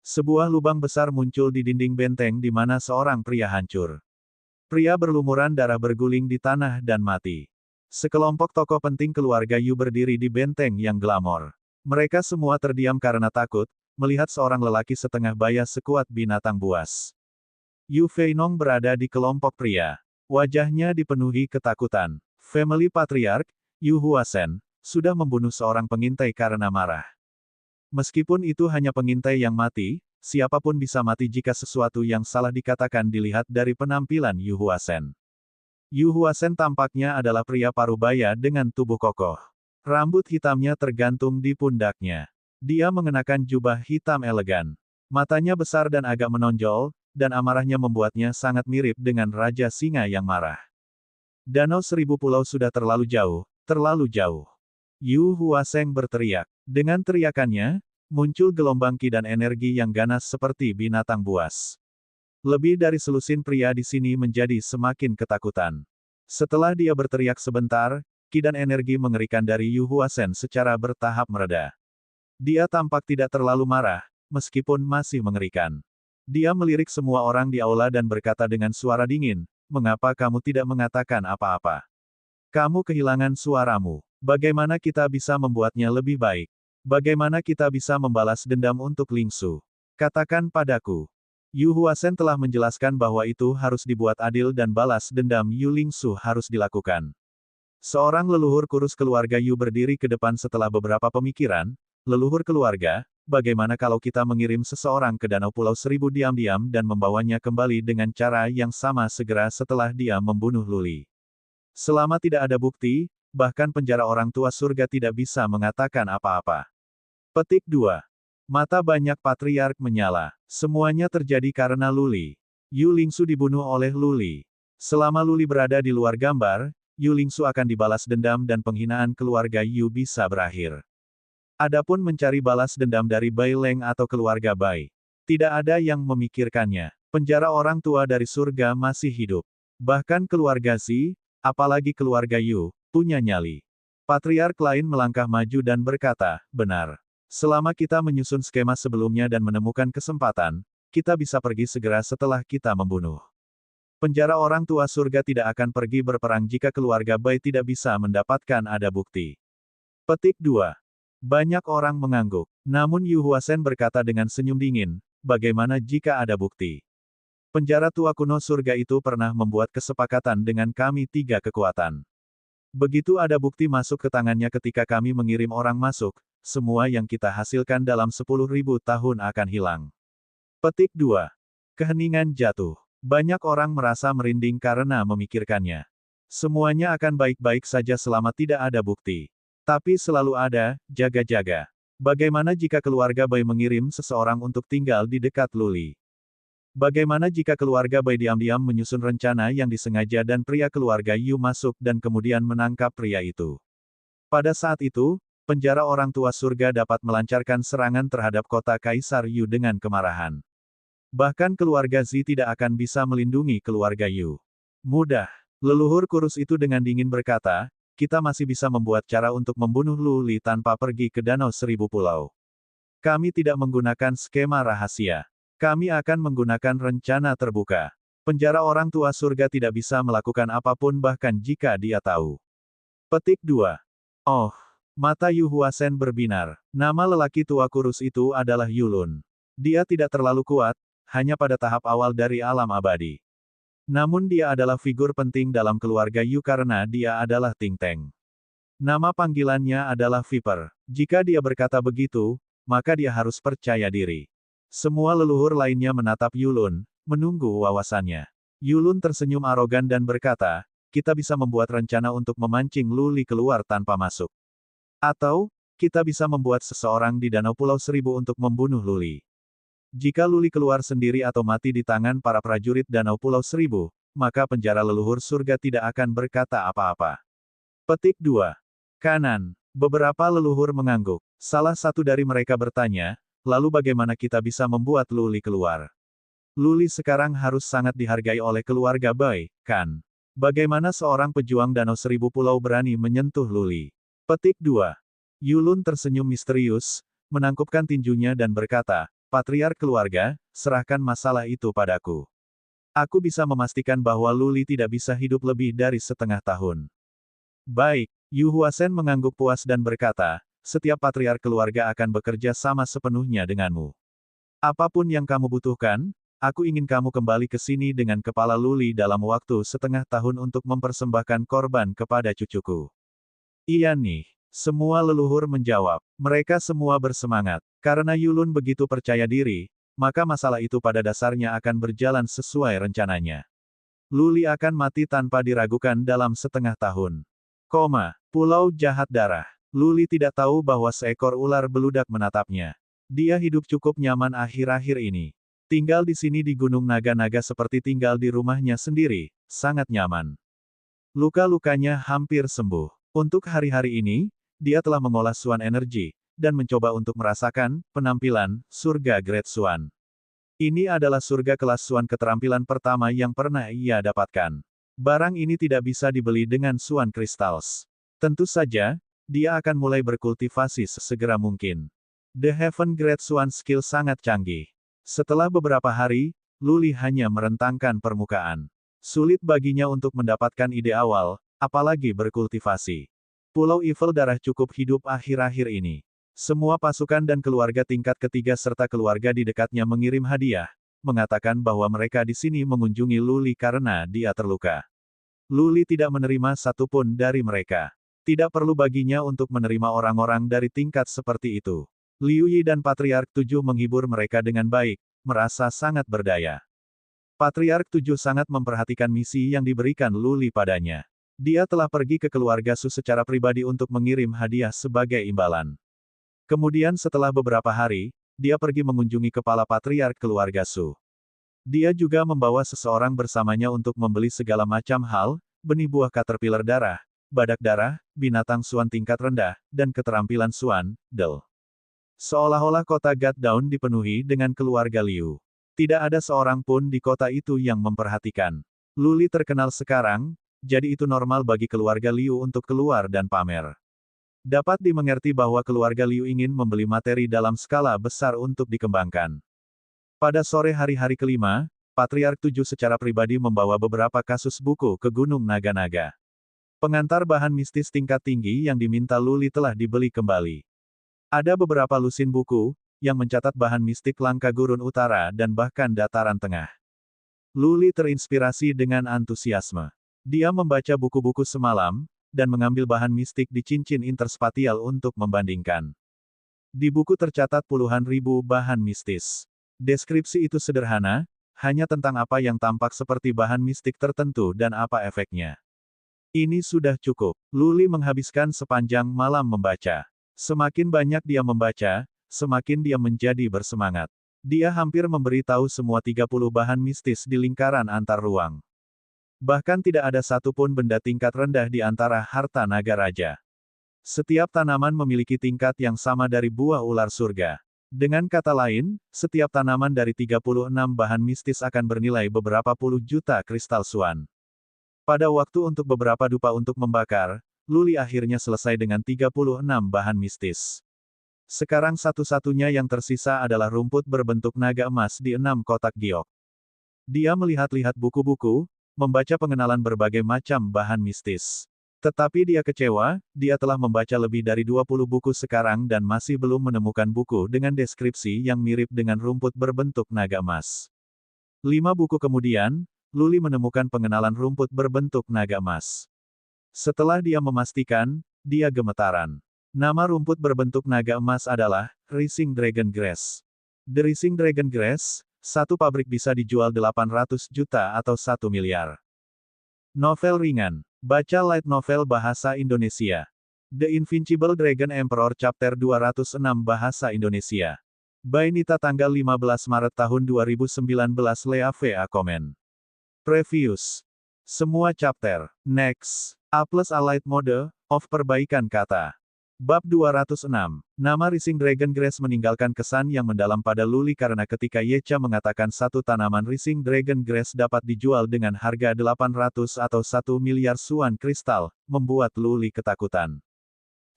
Sebuah lubang besar muncul di dinding benteng di mana seorang pria hancur. Pria berlumuran darah berguling di tanah dan mati. Sekelompok tokoh penting keluarga Yu berdiri di benteng yang glamor. Mereka semua terdiam karena takut, melihat seorang lelaki setengah baya sekuat binatang buas. Yu Feinong berada di kelompok pria. Wajahnya dipenuhi ketakutan. Family Patriarch, Yu Huasen, sudah membunuh seorang pengintai karena marah. Meskipun itu hanya pengintai yang mati, siapapun bisa mati jika sesuatu yang salah dikatakan dilihat dari penampilan Yu Huasen. Yu Huasen tampaknya adalah pria parubaya dengan tubuh kokoh. Rambut hitamnya tergantung di pundaknya. Dia mengenakan jubah hitam elegan. Matanya besar dan agak menonjol, dan amarahnya membuatnya sangat mirip dengan Raja Singa yang marah. Danau Seribu Pulau sudah terlalu jauh, terlalu jauh. Yu Huaseng berteriak. Dengan teriakannya, muncul gelombang ki dan energi yang ganas seperti binatang buas. Lebih dari selusin pria di sini menjadi semakin ketakutan. Setelah dia berteriak sebentar, ki dan energi mengerikan dari Yu Huasen secara bertahap mereda. Dia tampak tidak terlalu marah, meskipun masih mengerikan. Dia melirik semua orang di aula dan berkata dengan suara dingin, "Mengapa kamu tidak mengatakan apa-apa? Kamu kehilangan suaramu. Bagaimana kita bisa membuatnya lebih baik? Bagaimana kita bisa membalas dendam untuk Lingsu? Katakan padaku." Yu Huasen telah menjelaskan bahwa itu harus dibuat adil dan balas dendam Yu Lingsu harus dilakukan. Seorang leluhur kurus keluarga Yu berdiri ke depan setelah beberapa pemikiran. Leluhur keluarga, bagaimana kalau kita mengirim seseorang ke Danau Pulau Seribu diam-diam dan membawanya kembali dengan cara yang sama segera setelah dia membunuh Lu Li? Selama tidak ada bukti, bahkan penjara orang tua surga tidak bisa mengatakan apa-apa. Petik 2. Mata banyak patriark menyala. Semuanya terjadi karena Lu Li. Yu Lingsu dibunuh oleh Lu Li. Selama Lu Li berada di luar gambar, Yu Lingsu akan dibalas dendam dan penghinaan keluarga Yu bisa berakhir. Adapun mencari balas dendam dari Bai Leng atau keluarga Bai, tidak ada yang memikirkannya. Penjara orang tua dari surga masih hidup. Bahkan keluarga Zi, apalagi keluarga Yu, punya nyali. Patriark lain melangkah maju dan berkata, "Benar. Selama kita menyusun skema sebelumnya dan menemukan kesempatan, kita bisa pergi segera setelah kita membunuh. Penjara orang tua surga tidak akan pergi berperang jika keluarga Bai tidak bisa mendapatkan ada bukti." Petik 2. Banyak orang mengangguk. Namun Yu Huasen berkata dengan senyum dingin, "Bagaimana jika ada bukti? Penjara tua kuno surga itu pernah membuat kesepakatan dengan kami tiga kekuatan. Begitu ada bukti masuk ke tangannya ketika kami mengirim orang masuk, semua yang kita hasilkan dalam 10.000 tahun akan hilang." Petik 2. Keheningan jatuh. Banyak orang merasa merinding karena memikirkannya. Semuanya akan baik-baik saja selama tidak ada bukti. Tapi selalu ada, jaga-jaga. Bagaimana jika keluarga Bai mengirim seseorang untuk tinggal di dekat Lu Li? Bagaimana jika keluarga Bai diam-diam menyusun rencana yang disengaja dan pria keluarga Yu masuk dan kemudian menangkap pria itu? Pada saat itu, penjara orang tua surga dapat melancarkan serangan terhadap kota Kaisar Yu dengan kemarahan. Bahkan keluarga Zi tidak akan bisa melindungi keluarga Yu. Mudah. Leluhur kurus itu dengan dingin berkata, kita masih bisa membuat cara untuk membunuh Lu Li tanpa pergi ke Danau Seribu Pulau. Kami tidak menggunakan skema rahasia. Kami akan menggunakan rencana terbuka. Penjara orang tua surga tidak bisa melakukan apapun bahkan jika dia tahu. Petik 2. Oh, mata Yu Huasen berbinar. Nama lelaki tua kurus itu adalah Yulun. Dia tidak terlalu kuat, hanya pada tahap awal dari alam abadi. Namun dia adalah figur penting dalam keluarga Yu karena dia adalah Ting Teng. Nama panggilannya adalah Viper. Jika dia berkata begitu, maka dia harus percaya diri. Semua leluhur lainnya menatap Yulun, menunggu wawasannya. Yulun tersenyum arogan dan berkata, kita bisa membuat rencana untuk memancing Lu Li keluar tanpa masuk. Atau, kita bisa membuat seseorang di Danau Pulau Seribu untuk membunuh Lu Li. Jika Lu Li keluar sendiri atau mati di tangan para prajurit Danau Pulau Seribu, maka penjara leluhur surga tidak akan berkata apa-apa. Petik 2. Kanan. Beberapa leluhur mengangguk. Salah satu dari mereka bertanya, lalu bagaimana kita bisa membuat Lu Li keluar? Lu Li sekarang harus sangat dihargai oleh keluarga Bai, kan? Bagaimana seorang pejuang Danau Seribu Pulau berani menyentuh Lu Li? Petik 2. Yulun tersenyum misterius, menangkupkan tinjunya dan berkata, Patriark keluarga, serahkan masalah itu padaku. Aku bisa memastikan bahwa Lu Li tidak bisa hidup lebih dari setengah tahun. Baik, Yu Huasen mengangguk puas dan berkata, setiap patriark keluarga akan bekerja sama sepenuhnya denganmu. Apapun yang kamu butuhkan, aku ingin kamu kembali ke sini dengan kepala Lu Li dalam waktu setengah tahun untuk mempersembahkan korban kepada cucuku. Iya nih. Semua leluhur menjawab. Mereka semua bersemangat. Karena Yulun begitu percaya diri, maka masalah itu pada dasarnya akan berjalan sesuai rencananya. Lu Li akan mati tanpa diragukan dalam setengah tahun. Pulau Jahat Darah. Lu Li tidak tahu bahwa seekor ular beludak menatapnya. Dia hidup cukup nyaman akhir-akhir ini. Tinggal di sini di Gunung Naga-Naga seperti tinggal di rumahnya sendiri, sangat nyaman. Luka-lukanya hampir sembuh. Untuk hari-hari ini, dia telah mengolah Suan Energy, dan mencoba untuk merasakan penampilan surga Great Suan. Ini adalah surga kelas Suan keterampilan pertama yang pernah ia dapatkan. Barang ini tidak bisa dibeli dengan Suan Crystals. Tentu saja, dia akan mulai berkultivasi sesegera mungkin. The Heaven Great Suan skill sangat canggih. Setelah beberapa hari, Lu Li hanya merentangkan permukaan. Sulit baginya untuk mendapatkan ide awal, apalagi berkultivasi. Pulau Evil Darah cukup hidup akhir-akhir ini. Semua pasukan dan keluarga tingkat ketiga serta keluarga di dekatnya mengirim hadiah, mengatakan bahwa mereka di sini mengunjungi Lu Li karena dia terluka. Lu Li tidak menerima satupun dari mereka. Tidak perlu baginya untuk menerima orang-orang dari tingkat seperti itu. Liu Yi dan Patriark 7 menghibur mereka dengan baik, merasa sangat berdaya. Patriark 7 sangat memperhatikan misi yang diberikan Lu Li padanya. Dia telah pergi ke keluarga Su secara pribadi untuk mengirim hadiah sebagai imbalan. Kemudian setelah beberapa hari, dia pergi mengunjungi kepala Patriark keluarga Su. Dia juga membawa seseorang bersamanya untuk membeli segala macam hal, benih buah caterpillar darah, badak darah, binatang Suan tingkat rendah, dan keterampilan Suan, Del. Seolah-olah kota God Dawn dipenuhi dengan keluarga Liu. Tidak ada seorang pun di kota itu yang memperhatikan. Lu Li terkenal sekarang, jadi itu normal bagi keluarga Liu untuk keluar dan pamer. Dapat dimengerti bahwa keluarga Liu ingin membeli materi dalam skala besar untuk dikembangkan. Pada sore hari-hari kelima, Patriark 7 secara pribadi membawa beberapa kasus buku ke Gunung Naga-Naga. Pengantar bahan mistis tingkat tinggi yang diminta Lu Li telah dibeli kembali. Ada beberapa lusin buku, yang mencatat bahan mistik langka gurun utara dan bahkan dataran tengah. Lu Li terinspirasi dengan antusiasme. Dia membaca buku-buku semalam, dan mengambil bahan mistik di cincin interspatial untuk membandingkan. Di buku tercatat puluhan ribu bahan mistis. Deskripsi itu sederhana, hanya tentang apa yang tampak seperti bahan mistik tertentu dan apa efeknya. Ini sudah cukup. Lu Li menghabiskan sepanjang malam membaca. Semakin banyak dia membaca, semakin dia menjadi bersemangat. Dia hampir memberi tahu semua 30 bahan mistis di lingkaran antar ruang. Bahkan tidak ada satupun benda tingkat rendah di antara harta naga raja. Setiap tanaman memiliki tingkat yang sama dari buah ular surga. Dengan kata lain, setiap tanaman dari 36 bahan mistis akan bernilai beberapa puluh juta kristal suan. Pada waktu untuk beberapa dupa untuk membakar, Luli akhirnya selesai dengan 36 bahan mistis. Sekarang satu-satunya yang tersisa adalah rumput berbentuk naga emas di 6 kotak giok. Dia melihat-lihat buku-buku, membaca pengenalan berbagai macam bahan mistis. Tetapi dia kecewa, dia telah membaca lebih dari 20 buku sekarang dan masih belum menemukan buku dengan deskripsi yang mirip dengan rumput berbentuk naga emas. 5 buku kemudian, Luli menemukan pengenalan rumput berbentuk naga emas. Setelah dia memastikan, dia gemetaran. Nama rumput berbentuk naga emas adalah Rising Dragon Grass. The Rising Dragon Grass, satu pabrik bisa dijual 800 juta atau 1 miliar. Novel ringan. Baca light novel bahasa Indonesia. The Invincible Dragon Emperor Chapter 206 bahasa Indonesia. By Nita tanggal 15 Maret tahun 2019 Lea VA komen. Previews. Semua chapter. Next. A+ Light Mode, of perbaikan kata. Bab 206. Nama Rising Dragon Grass meninggalkan kesan yang mendalam pada Luli karena ketika Yecha mengatakan satu tanaman Rising Dragon Grass dapat dijual dengan harga 800 atau 1 miliar suan kristal, membuat Luli ketakutan.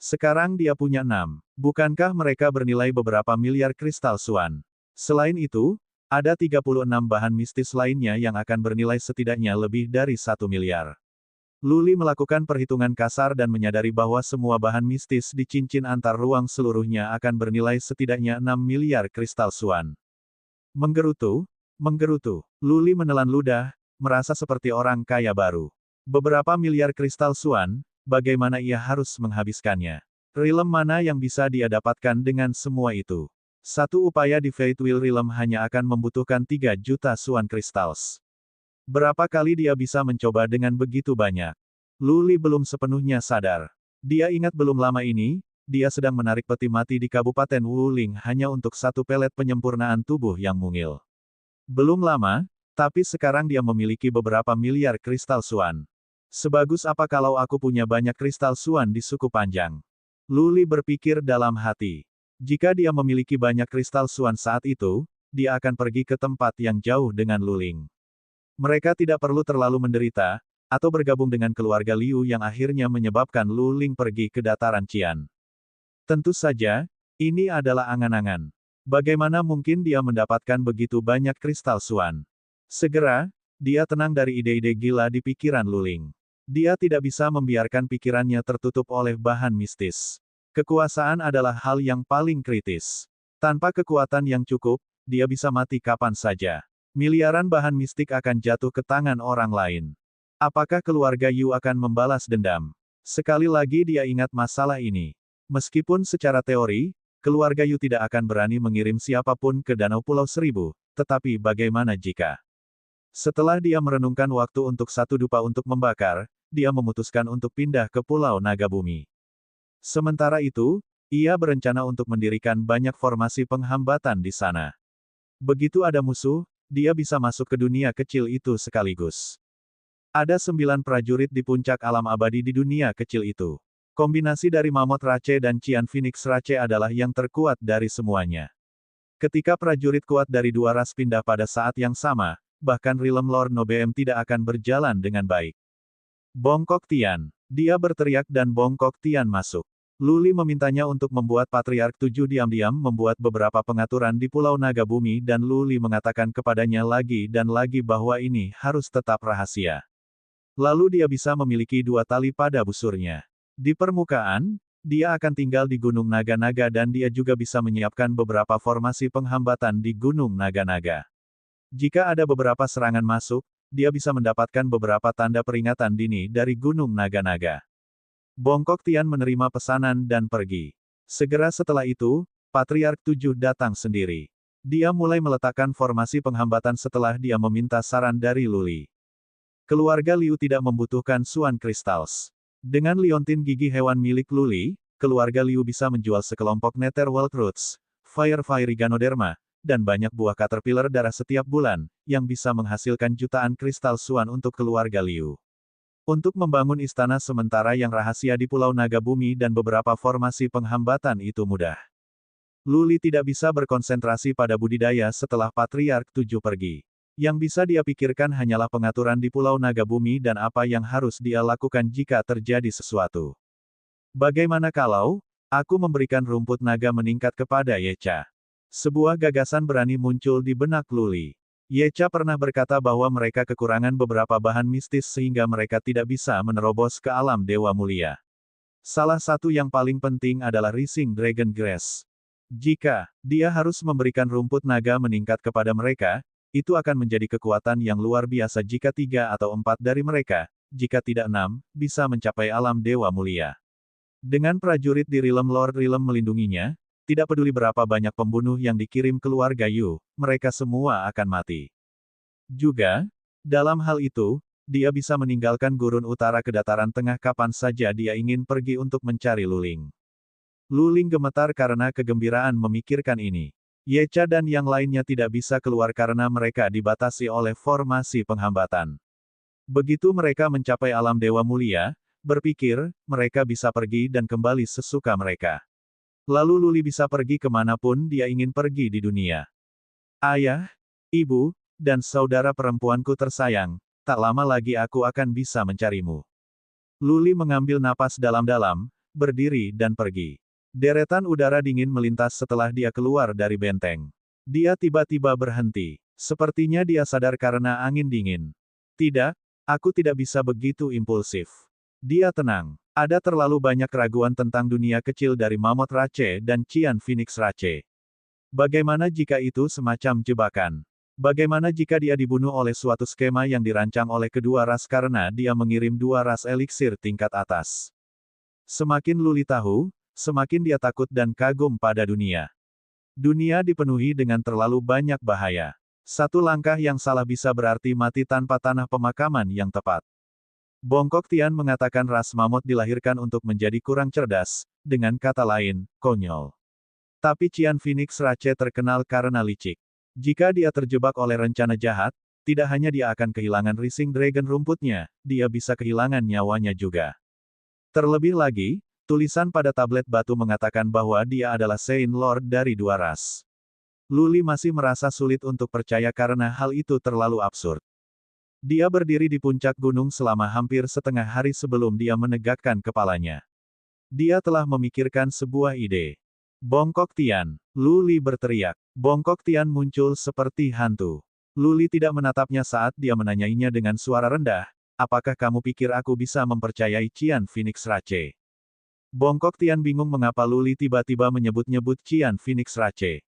Sekarang dia punya 6. Bukankah mereka bernilai beberapa miliar kristal suan? Selain itu, ada 36 bahan mistis lainnya yang akan bernilai setidaknya lebih dari 1 miliar. Luli melakukan perhitungan kasar dan menyadari bahwa semua bahan mistis di cincin antar ruang seluruhnya akan bernilai setidaknya 6 miliar kristal suan. Menggerutu, Luli menelan ludah, merasa seperti orang kaya baru. Beberapa miliar kristal suan, bagaimana ia harus menghabiskannya? Realm mana yang bisa dia dapatkan dengan semua itu? Satu upaya di Fate Wheel Realm hanya akan membutuhkan 3 juta suan crystals. Berapa kali dia bisa mencoba dengan begitu banyak? Luli belum sepenuhnya sadar. Dia ingat belum lama ini, dia sedang menarik peti mati di Kabupaten Wuling hanya untuk satu pelet penyempurnaan tubuh yang mungil. Belum lama, tapi sekarang dia memiliki beberapa miliar kristal suan. Sebagus apa kalau aku punya banyak kristal suan di suku panjang? Luli berpikir dalam hati. Jika dia memiliki banyak kristal suan saat itu, dia akan pergi ke tempat yang jauh dengan Luling. Mereka tidak perlu terlalu menderita, atau bergabung dengan keluarga Liu yang akhirnya menyebabkan Lu Ling pergi ke dataran Qian. Tentu saja, ini adalah angan-angan. Bagaimana mungkin dia mendapatkan begitu banyak kristal suan? Segera, dia tenang dari ide-ide gila di pikiran Lu Ling. Dia tidak bisa membiarkan pikirannya tertutup oleh bahan mistis. Kekuasaan adalah hal yang paling kritis. Tanpa kekuatan yang cukup, dia bisa mati kapan saja. Miliaran bahan mistik akan jatuh ke tangan orang lain. Apakah keluarga Yu akan membalas dendam? Sekali lagi dia ingat masalah ini. Meskipun secara teori, keluarga Yu tidak akan berani mengirim siapapun ke Danau Pulau Seribu, tetapi bagaimana jika? Setelah dia merenungkan waktu untuk satu dupa untuk membakar, dia memutuskan untuk pindah ke Pulau Naga Bumi. Sementara itu, ia berencana untuk mendirikan banyak formasi penghambatan di sana. Begitu ada musuh, dia bisa masuk ke dunia kecil itu sekaligus. Ada 9 prajurit di puncak alam abadi di dunia kecil itu. Kombinasi dari Mammoth Rache dan Qian Phoenix Rache adalah yang terkuat dari semuanya. Ketika prajurit kuat dari dua ras pindah pada saat yang sama, bahkan Realm Lord Nobeem tidak akan berjalan dengan baik. Bongkok Tian. Dia berteriak dan Bongkok Tian masuk. Luli memintanya untuk membuat Patriark 7 diam-diam membuat beberapa pengaturan di Pulau Naga Bumi dan Luli mengatakan kepadanya lagi dan lagi bahwa ini harus tetap rahasia. Lalu dia bisa memiliki 2 tali pada busurnya. Di permukaan, dia akan tinggal di Gunung Naga-Naga dan dia juga bisa menyiapkan beberapa formasi penghambatan di Gunung Naga-Naga. Jika ada beberapa serangan masuk, dia bisa mendapatkan beberapa tanda peringatan dini dari Gunung Naga-Naga. Bongkok Tian menerima pesanan dan pergi. Segera setelah itu, Patriark 7 datang sendiri. Dia mulai meletakkan formasi penghambatan setelah dia meminta saran dari Luli. Keluarga Liu tidak membutuhkan Suan Crystals. Dengan liontin gigi hewan milik Luli, keluarga Liu bisa menjual sekelompok Netherworld Roots, Fiery Ganoderma, dan banyak buah caterpillar darah setiap bulan, yang bisa menghasilkan jutaan kristal Suan untuk keluarga Liu. Untuk membangun istana sementara yang rahasia di Pulau Naga Bumi dan beberapa formasi penghambatan itu mudah. Luli tidak bisa berkonsentrasi pada budidaya setelah Patriark 7 pergi. Yang bisa dia pikirkan hanyalah pengaturan di Pulau Naga Bumi dan apa yang harus dia lakukan jika terjadi sesuatu. Bagaimana kalau aku memberikan rumput naga meningkat kepada Yecha? Sebuah gagasan berani muncul di benak Luli. Yecha pernah berkata bahwa mereka kekurangan beberapa bahan mistis sehingga mereka tidak bisa menerobos ke alam dewa mulia. Salah satu yang paling penting adalah Rising Dragon Grass. Jika dia harus memberikan rumput naga meningkat kepada mereka, itu akan menjadi kekuatan yang luar biasa jika 3 atau 4 dari mereka, jika tidak 6, bisa mencapai alam dewa mulia. Dengan prajurit di Realm Lord Realm melindunginya, tidak peduli berapa banyak pembunuh yang dikirim keluarga Yu, mereka semua akan mati. Juga, dalam hal itu, dia bisa meninggalkan gurun utara ke dataran tengah kapan saja dia ingin pergi untuk mencari Luling. Luling gemetar karena kegembiraan memikirkan ini. Yecha dan yang lainnya tidak bisa keluar karena mereka dibatasi oleh formasi penghambatan. Begitu mereka mencapai alam dewa mulia, berpikir, mereka bisa pergi dan kembali sesuka mereka. Lalu Luli bisa pergi kemanapun dia ingin pergi di dunia. Ayah, ibu, dan saudara perempuanku tersayang, tak lama lagi aku akan bisa mencarimu. Luli mengambil napas dalam-dalam, berdiri dan pergi. Deretan udara dingin melintas setelah dia keluar dari benteng. Dia tiba-tiba berhenti. Sepertinya dia sadar karena angin dingin. Tidak, aku tidak bisa begitu impulsif. Dia tenang. Ada terlalu banyak keraguan tentang dunia kecil dari Mammoth Rache dan Qian Phoenix Rache. Bagaimana jika itu semacam jebakan? Bagaimana jika dia dibunuh oleh suatu skema yang dirancang oleh kedua ras karena dia mengirim 2 ras eliksir tingkat atas? Semakin Luli tahu, semakin dia takut dan kagum pada dunia. Dunia dipenuhi dengan terlalu banyak bahaya. Satu langkah yang salah bisa berarti mati tanpa tanah pemakaman yang tepat. Bongkok Tian mengatakan ras mamut dilahirkan untuk menjadi kurang cerdas, dengan kata lain, konyol. Tapi Qian Phoenix Rache terkenal karena licik. Jika dia terjebak oleh rencana jahat, tidak hanya dia akan kehilangan Rising Dragon rumputnya, dia bisa kehilangan nyawanya juga. Terlebih lagi, tulisan pada tablet batu mengatakan bahwa dia adalah Saint Lord dari 2 ras. Luli masih merasa sulit untuk percaya karena hal itu terlalu absurd. Dia berdiri di puncak gunung selama hampir setengah hari sebelum dia menegakkan kepalanya. Dia telah memikirkan sebuah ide. Bongkok Tian, Luli berteriak. Bongkok Tian muncul seperti hantu. Luli tidak menatapnya saat dia menanyainya dengan suara rendah, apakah kamu pikir aku bisa mempercayai Qian Phoenix Rache? Bongkok Tian bingung mengapa Luli tiba-tiba menyebut-nyebut Qian Phoenix Rache.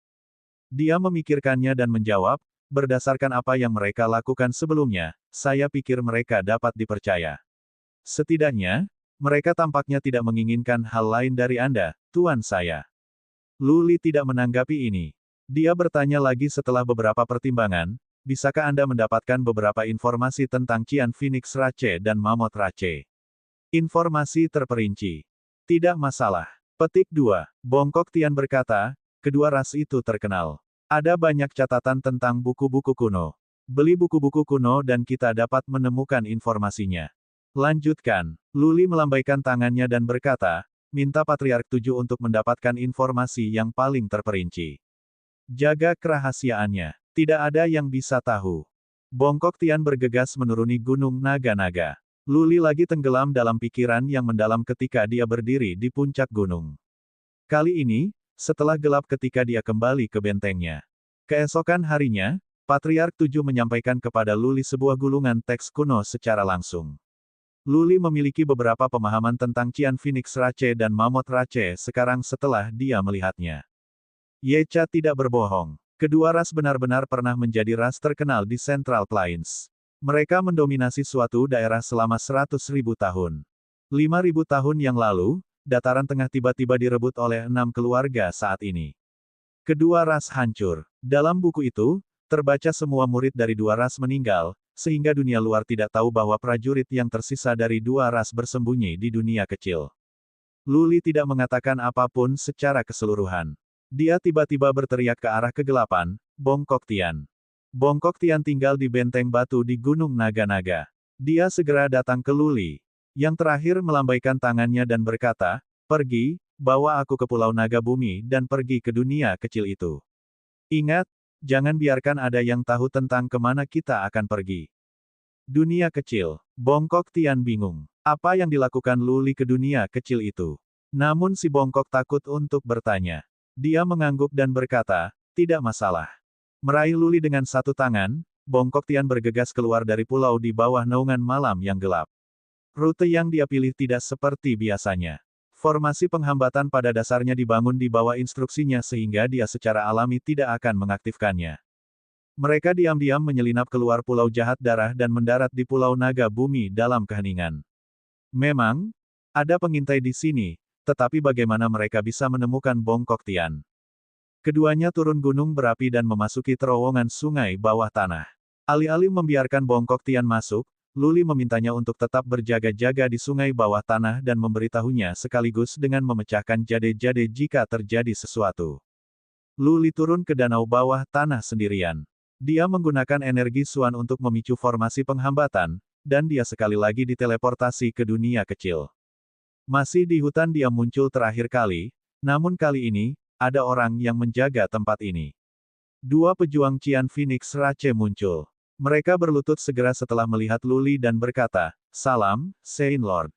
Dia memikirkannya dan menjawab, berdasarkan apa yang mereka lakukan sebelumnya, saya pikir mereka dapat dipercaya. Setidaknya, mereka tampaknya tidak menginginkan hal lain dari Anda, tuan saya. Luli tidak menanggapi ini. Dia bertanya lagi setelah beberapa pertimbangan, bisakah Anda mendapatkan beberapa informasi tentang Qian Phoenix Rache dan Mammoth Rache? Informasi terperinci. Tidak masalah. Petik 2. Bongkok Tian berkata, kedua ras itu terkenal. Ada banyak catatan tentang buku-buku kuno. Beli buku-buku kuno dan kita dapat menemukan informasinya. Lanjutkan. Luli melambaikan tangannya dan berkata, minta Patriark 7 untuk mendapatkan informasi yang paling terperinci. Jaga kerahasiaannya. Tidak ada yang bisa tahu. Bongkok Tian bergegas menuruni gunung naga-naga. Luli lagi tenggelam dalam pikiran yang mendalam ketika dia berdiri di puncak gunung. Kali ini, setelah gelap ketika dia kembali ke bentengnya. Keesokan harinya, Patriark 7 menyampaikan kepada Luli sebuah gulungan teks kuno secara langsung. Luli memiliki beberapa pemahaman tentang Qian Phoenix Rache dan Mammoth Rache sekarang setelah dia melihatnya. Yecha tidak berbohong. Kedua ras benar-benar pernah menjadi ras terkenal di Central Plains. Mereka mendominasi suatu daerah selama 100.000 tahun. 5.000 tahun yang lalu, dataran tengah tiba-tiba direbut oleh 6 keluarga saat ini. Kedua ras hancur. Dalam buku itu, terbaca semua murid dari 2 ras meninggal, sehingga dunia luar tidak tahu bahwa prajurit yang tersisa dari 2 ras bersembunyi di dunia kecil. Luli tidak mengatakan apapun secara keseluruhan. Dia tiba-tiba berteriak ke arah kegelapan, Bongkok Tian. Bongkok Tian tinggal di benteng batu di Gunung Naga-Naga. Dia segera datang ke Luli. Yang terakhir melambaikan tangannya dan berkata, "Pergi, bawa aku ke Pulau Naga Bumi dan pergi ke dunia kecil itu. Ingat, jangan biarkan ada yang tahu tentang kemana kita akan pergi." Dunia kecil. Bongkok Tian bingung. Apa yang dilakukan Luli ke dunia kecil itu? Namun si Bongkok takut untuk bertanya. Dia mengangguk dan berkata, "Tidak masalah." Meraih Luli dengan satu tangan, Bongkok Tian bergegas keluar dari pulau di bawah naungan malam yang gelap. Rute yang dia pilih tidak seperti biasanya. Formasi penghambatan pada dasarnya dibangun di bawah instruksinya sehingga dia secara alami tidak akan mengaktifkannya. Mereka diam-diam menyelinap keluar Pulau Jahat Darah dan mendarat di Pulau Naga Bumi dalam keheningan. Memang, ada pengintai di sini, tetapi bagaimana mereka bisa menemukan Bongkok Tian? Keduanya turun gunung berapi dan memasuki terowongan sungai bawah tanah. Alih-alih membiarkan Bongkok Tian masuk, Luli memintanya untuk tetap berjaga-jaga di sungai bawah tanah dan memberitahunya sekaligus dengan memecahkan jade-jade jika terjadi sesuatu. Luli turun ke danau bawah tanah sendirian. Dia menggunakan energi Suan untuk memicu formasi penghambatan, dan dia sekali lagi diteleportasi ke dunia kecil. Masih di hutan dia muncul terakhir kali, namun kali ini, ada orang yang menjaga tempat ini. Dua pejuang Qian Phoenix Rache muncul. Mereka berlutut segera setelah melihat Luli dan berkata, "Salam, Saint Lord."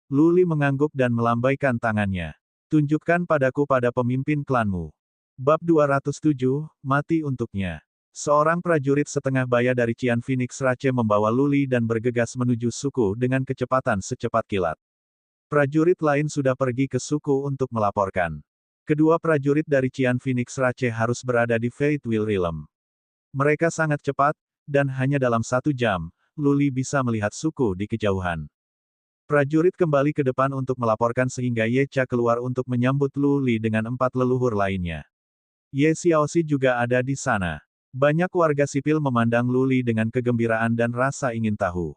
Luli mengangguk dan melambaikan tangannya. "Tunjukkan padaku pada pemimpin klanmu." Bab 207, Mati Untuknya. Seorang prajurit setengah baya dari Qian Phoenix Rache membawa Luli dan bergegas menuju suku dengan kecepatan secepat kilat. Prajurit lain sudah pergi ke suku untuk melaporkan. Kedua prajurit dari Qian Phoenix Rache harus berada di Fatewheel Realm. Mereka sangat cepat, dan hanya dalam 1 jam, Luli bisa melihat suku di kejauhan. Prajurit kembali ke depan untuk melaporkan sehingga Ye Cha keluar untuk menyambut Luli dengan 4 leluhur lainnya. Ye Xiaoxi juga ada di sana. Banyak warga sipil memandang Luli dengan kegembiraan dan rasa ingin tahu.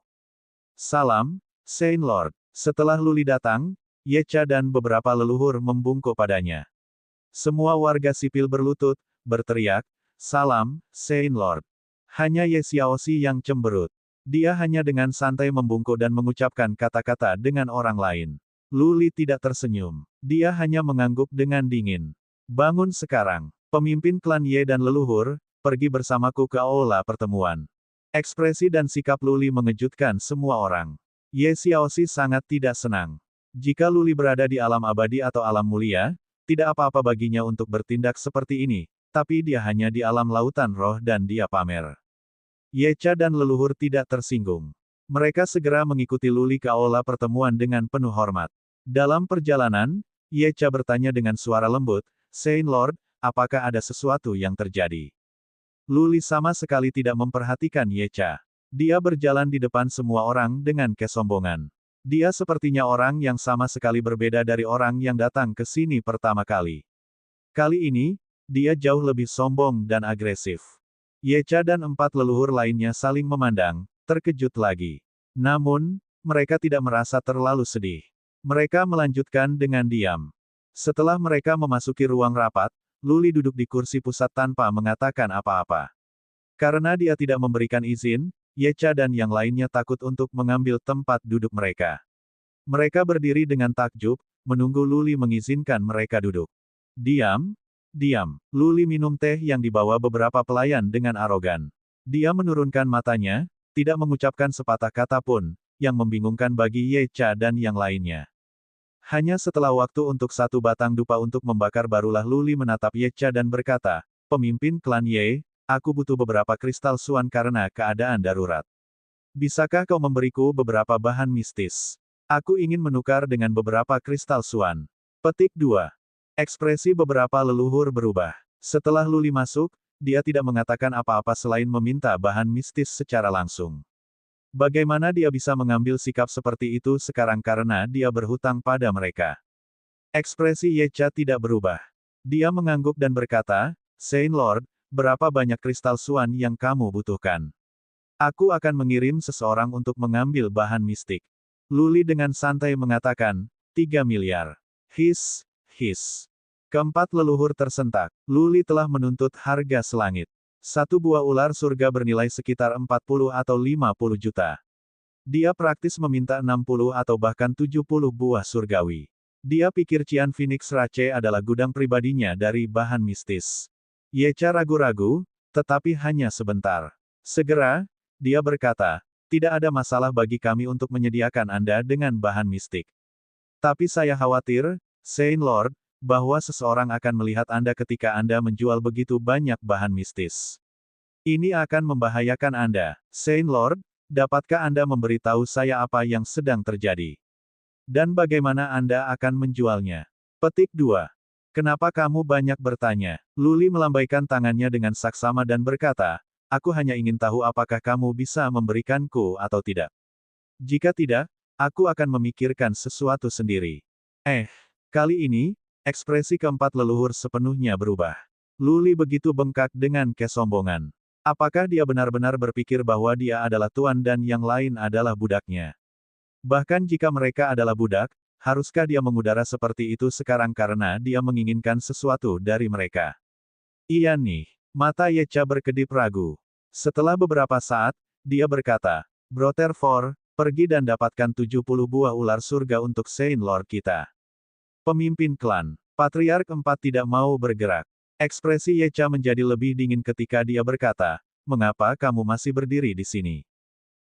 "Salam, Saint Lord." Setelah Luli datang, Ye Cha dan beberapa leluhur membungkuk padanya. Semua warga sipil berlutut, berteriak, "Salam, Saint Lord." Hanya Ye Xiaoxi yang cemberut. Dia hanya dengan santai membungkuk dan mengucapkan kata-kata dengan orang lain. Luli tidak tersenyum. Dia hanya mengangguk dengan dingin. "Bangun sekarang. Pemimpin klan Ye dan leluhur, pergi bersamaku ke aula pertemuan." Ekspresi dan sikap Luli mengejutkan semua orang. Ye Xiaoxi sangat tidak senang. Jika Luli berada di alam abadi atau alam mulia, tidak apa-apa baginya untuk bertindak seperti ini, tapi dia hanya di alam lautan roh dan dia pamer. Ye Cha dan leluhur tidak tersinggung. Mereka segera mengikuti Luli ke aula pertemuan dengan penuh hormat. Dalam perjalanan, Ye Cha bertanya dengan suara lembut, "Saint Lord, apakah ada sesuatu yang terjadi?" Luli sama sekali tidak memperhatikan Ye Cha. Dia berjalan di depan semua orang dengan kesombongan. Dia sepertinya orang yang sama sekali berbeda dari orang yang datang ke sini pertama kali. Kali ini, dia jauh lebih sombong dan agresif. Ye Cha dan 4 leluhur lainnya saling memandang, terkejut lagi. Namun, mereka tidak merasa terlalu sedih. Mereka melanjutkan dengan diam. Setelah mereka memasuki ruang rapat, Luli duduk di kursi pusat tanpa mengatakan apa-apa. Karena dia tidak memberikan izin, Ye Cha dan yang lainnya takut untuk mengambil tempat duduk mereka. Mereka berdiri dengan takjub, menunggu Luli mengizinkan mereka duduk. "Diam, diam." Luli minum teh yang dibawa beberapa pelayan dengan arogan. Dia menurunkan matanya, tidak mengucapkan sepatah kata pun, yang membingungkan bagi Ye Cha dan yang lainnya. Hanya setelah waktu untuk 1 batang dupa untuk membakar barulah Luli menatap Ye Cha dan berkata, "Pemimpin klan Ye, aku butuh beberapa kristal Suan karena keadaan darurat. Bisakah kau memberiku beberapa bahan mistis? Aku ingin menukar dengan beberapa kristal Suan." Petik 2. Ekspresi beberapa leluhur berubah. Setelah Luli masuk, dia tidak mengatakan apa-apa selain meminta bahan mistis secara langsung. Bagaimana dia bisa mengambil sikap seperti itu sekarang karena dia berhutang pada mereka? Ekspresi Ye Cha tidak berubah. Dia mengangguk dan berkata, "Saint Lord, berapa banyak kristal Suan yang kamu butuhkan? Aku akan mengirim seseorang untuk mengambil bahan mistik." Luli dengan santai mengatakan, 3 miliar. His, his. Keempat leluhur tersentak. Luli telah menuntut harga selangit. 1 buah ular surga bernilai sekitar 40 atau 50 juta. Dia praktis meminta 60 atau bahkan 70 buah surgawi. Dia pikir Qian Phoenix Rache adalah gudang pribadinya dari bahan mistis. Yecha ragu-ragu, tetapi hanya sebentar. Segera, dia berkata, tidak ada masalah bagi kami untuk menyediakan Anda dengan bahan mistik. Tapi saya khawatir, Saint Lord, bahwa seseorang akan melihat Anda ketika Anda menjual begitu banyak bahan mistis. Ini akan membahayakan Anda, Saint Lord. Dapatkah Anda memberitahu saya apa yang sedang terjadi? Dan bagaimana Anda akan menjualnya? Petik 2. Kenapa kamu banyak bertanya? Luli melambaikan tangannya dengan saksama dan berkata, aku hanya ingin tahu apakah kamu bisa memberikanku atau tidak. Jika tidak, aku akan memikirkan sesuatu sendiri. Kali ini, ekspresi keempat leluhur sepenuhnya berubah. Luli begitu bengkak dengan kesombongan. Apakah dia benar-benar berpikir bahwa dia adalah tuan dan yang lain adalah budaknya? Bahkan jika mereka adalah budak, haruskah dia mengudara seperti itu sekarang karena dia menginginkan sesuatu dari mereka? Iya nih, mata Yecha berkedip ragu. Setelah beberapa saat, dia berkata, Brother For, pergi dan dapatkan 70 buah ular surga untuk Saint Lord kita. Pemimpin klan, Patriark 4 tidak mau bergerak. Ekspresi Yecha menjadi lebih dingin ketika dia berkata, mengapa kamu masih berdiri di sini?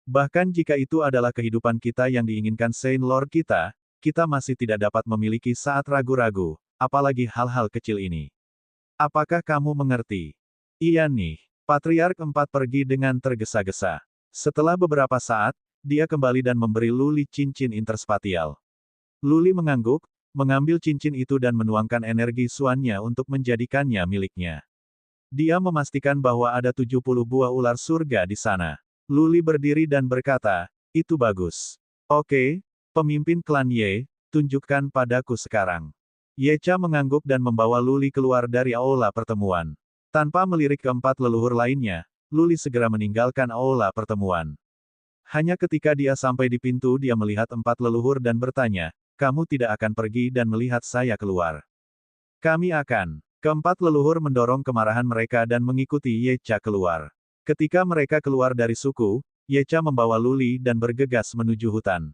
Bahkan jika itu adalah kehidupan kita yang diinginkan Saint Lord kita, kita masih tidak dapat memiliki saat ragu-ragu, apalagi hal-hal kecil ini. Apakah kamu mengerti? Iya nih, Patriark 4 pergi dengan tergesa-gesa. Setelah beberapa saat, dia kembali dan memberi Luli cincin interspatial. Luli mengangguk, mengambil cincin itu dan menuangkan energi suannya untuk menjadikannya miliknya. Dia memastikan bahwa ada 70 buah ular surga di sana. Luli berdiri dan berkata, itu bagus. Oke, pemimpin klan Ye, tunjukkan padaku sekarang. Yecha mengangguk dan membawa Luli keluar dari aula pertemuan. Tanpa melirik keempat leluhur lainnya, Luli segera meninggalkan aula pertemuan. Hanya ketika dia sampai di pintu dia melihat empat leluhur dan bertanya, kamu tidak akan pergi dan melihat saya keluar. Kami akan. Keempat leluhur mendorong kemarahan mereka dan mengikuti Yecha keluar. Ketika mereka keluar dari suku, Yecha membawa Luli dan bergegas menuju hutan.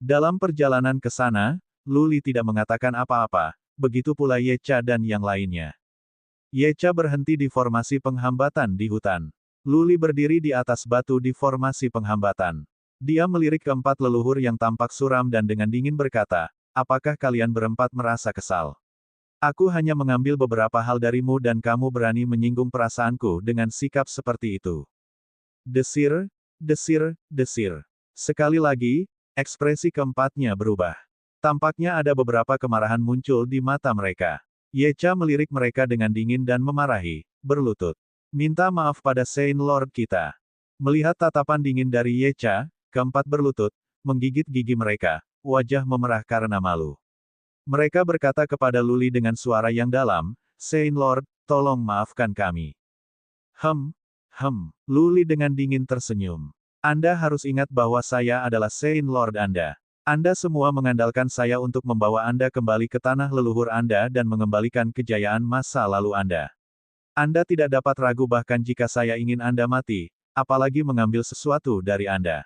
Dalam perjalanan ke sana, Luli tidak mengatakan apa-apa, begitu pula Yecha dan yang lainnya. Yecha berhenti di formasi penghambatan di hutan. Luli berdiri di atas batu di formasi penghambatan. Dia melirik keempat leluhur yang tampak suram dan dengan dingin berkata, apakah kalian berempat merasa kesal? Aku hanya mengambil beberapa hal darimu dan kamu berani menyinggung perasaanku dengan sikap seperti itu. Desir, desir, desir. Sekali lagi, ekspresi keempatnya berubah. Tampaknya ada beberapa kemarahan muncul di mata mereka. Yecha melirik mereka dengan dingin dan memarahi, berlutut. Minta maaf pada Saint Lord kita. Melihat tatapan dingin dari Yecha, keempat berlutut, menggigit gigi mereka, wajah memerah karena malu. Mereka berkata kepada Luli dengan suara yang dalam, Saint Lord, tolong maafkan kami. Luli dengan dingin tersenyum. Anda harus ingat bahwa saya adalah Saint Lord Anda. Anda semua mengandalkan saya untuk membawa Anda kembali ke tanah leluhur Anda dan mengembalikan kejayaan masa lalu Anda. Anda tidak dapat ragu bahkan jika saya ingin Anda mati, apalagi mengambil sesuatu dari Anda.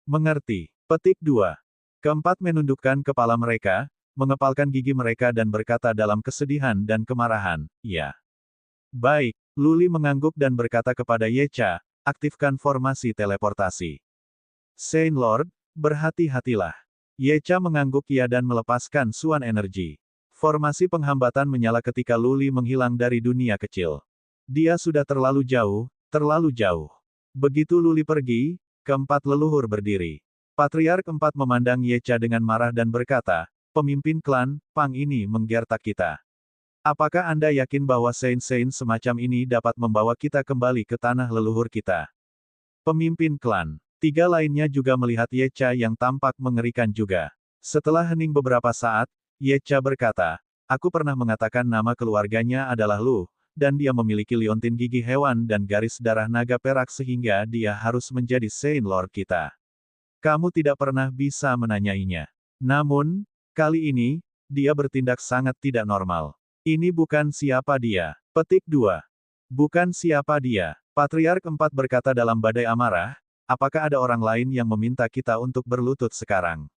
Mengerti. Petik 2. Keempat menundukkan kepala mereka, mengepalkan gigi mereka dan berkata dalam kesedihan dan kemarahan, ya. Baik, Luli mengangguk dan berkata kepada Yecha, aktifkan formasi teleportasi. Saint Lord, berhati-hatilah. Yecha mengangguk ya dan melepaskan suan energi. Formasi penghambatan menyala ketika Luli menghilang dari dunia kecil. Dia sudah terlalu jauh, terlalu jauh. Begitu Luli pergi, keempat leluhur berdiri. Patriark 4 memandang Yecha dengan marah dan berkata, pemimpin klan, Pang ini menggertak kita. Apakah Anda yakin bahwa Saint-Saint semacam ini dapat membawa kita kembali ke tanah leluhur kita? Pemimpin klan. Tiga lainnya juga melihat Yecha yang tampak mengerikan juga. Setelah hening beberapa saat, Yecha berkata, aku pernah mengatakan nama keluarganya adalah Lu, dan dia memiliki liontin gigi hewan dan garis darah naga perak sehingga dia harus menjadi Saint Lord kita. Kamu tidak pernah bisa menanyainya. Namun, kali ini, dia bertindak sangat tidak normal. Ini bukan siapa dia. Petik 2. Bukan siapa dia. Patriark 4 berkata dalam badai amarah, apakah ada orang lain yang meminta kita untuk berlutut sekarang?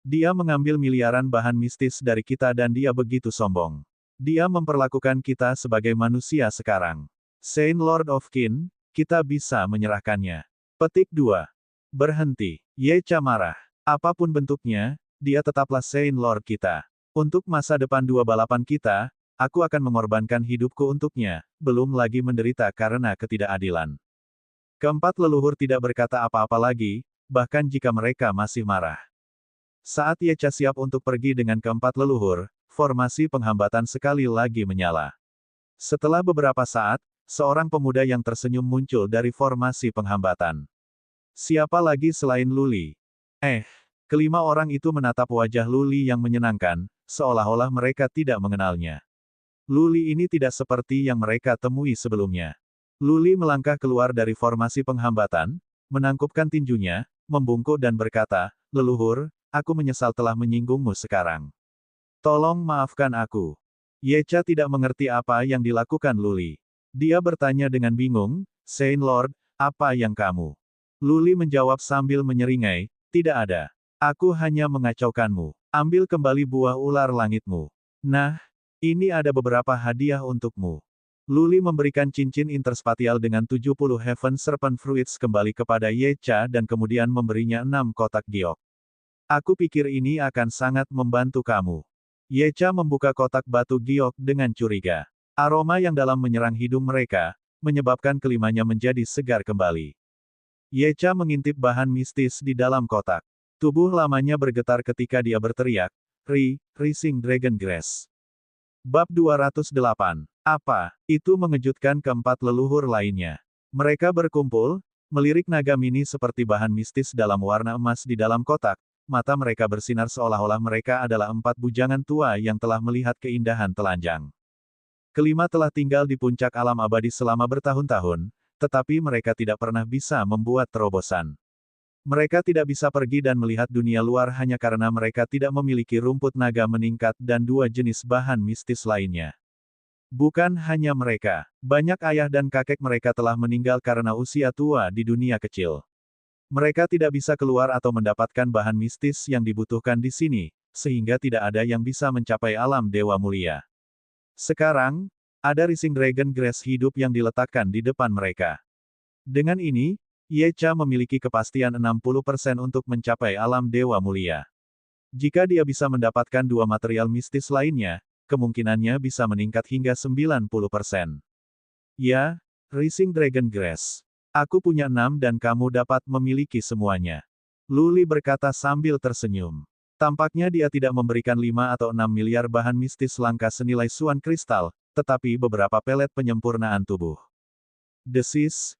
Dia mengambil miliaran bahan mistis dari kita dan dia begitu sombong. Dia memperlakukan kita sebagai manusia sekarang. Saint Lord of Qin, kita bisa menyerahkannya. Petik 2. Berhenti. Yecha marah. Apapun bentuknya, dia tetaplah Saint Lord kita. Untuk masa depan dua balapan kita, aku akan mengorbankan hidupku untuknya, belum lagi menderita karena ketidakadilan. Keempat leluhur tidak berkata apa-apa lagi, bahkan jika mereka masih marah. Saat Yecha siap untuk pergi dengan keempat leluhur, formasi penghambatan sekali lagi menyala. Setelah beberapa saat, seorang pemuda yang tersenyum muncul dari formasi penghambatan. Siapa lagi selain Luli? Kelima orang itu menatap wajah Luli yang menyenangkan, seolah-olah mereka tidak mengenalnya. Luli ini tidak seperti yang mereka temui sebelumnya. Luli melangkah keluar dari formasi penghambatan, menangkupkan tinjunya, membungkuk dan berkata, "Leluhur, aku menyesal telah menyinggungmu sekarang. Tolong maafkan aku." Yecha tidak mengerti apa yang dilakukan Luli. Dia bertanya dengan bingung, "Saint Lord, apa yang kamu?" Luli menjawab sambil menyeringai, "Tidak ada. Aku hanya mengacaukanmu. Ambil kembali buah ular langitmu. Nah, ini ada beberapa hadiah untukmu." Luli memberikan cincin interspatial dengan 70 Heaven Serpent Fruits kembali kepada Yecha dan kemudian memberinya 6 kotak giok. "Aku pikir ini akan sangat membantu kamu." Yecha membuka kotak batu giok dengan curiga. Aroma yang dalam menyerang hidung mereka, menyebabkan kelimanya menjadi segar kembali. Yecha mengintip bahan mistis di dalam kotak. Tubuh lamanya bergetar ketika dia berteriak, Rising Dragon Grass." Bab 208. Apa? Itu mengejutkan keempat leluhur lainnya. Mereka berkumpul, melirik naga mini seperti bahan mistis dalam warna emas di dalam kotak, mata mereka bersinar seolah-olah mereka adalah 4 bujangan tua yang telah melihat keindahan telanjang. Kelima telah tinggal di puncak alam abadi selama bertahun-tahun, tetapi mereka tidak pernah bisa membuat terobosan. Mereka tidak bisa pergi dan melihat dunia luar hanya karena mereka tidak memiliki rumput naga meningkat dan 2 jenis bahan mistis lainnya. Bukan hanya mereka, banyak ayah dan kakek mereka telah meninggal karena usia tua di dunia kecil. Mereka tidak bisa keluar atau mendapatkan bahan mistis yang dibutuhkan di sini, sehingga tidak ada yang bisa mencapai alam dewa mulia. Sekarang, ada Rising Dragon Grass hidup yang diletakkan di depan mereka. Dengan ini, Yecha memiliki kepastian 60% untuk mencapai alam dewa mulia. Jika dia bisa mendapatkan 2 material mistis lainnya, kemungkinannya bisa meningkat hingga 90%. Ya, Rising Dragon Grass. Aku punya 6 dan kamu dapat memiliki semuanya. Luli berkata sambil tersenyum. Tampaknya dia tidak memberikan 5 atau 6 miliar bahan mistis langka senilai suan kristal, tetapi beberapa pelet penyempurnaan tubuh. Desis.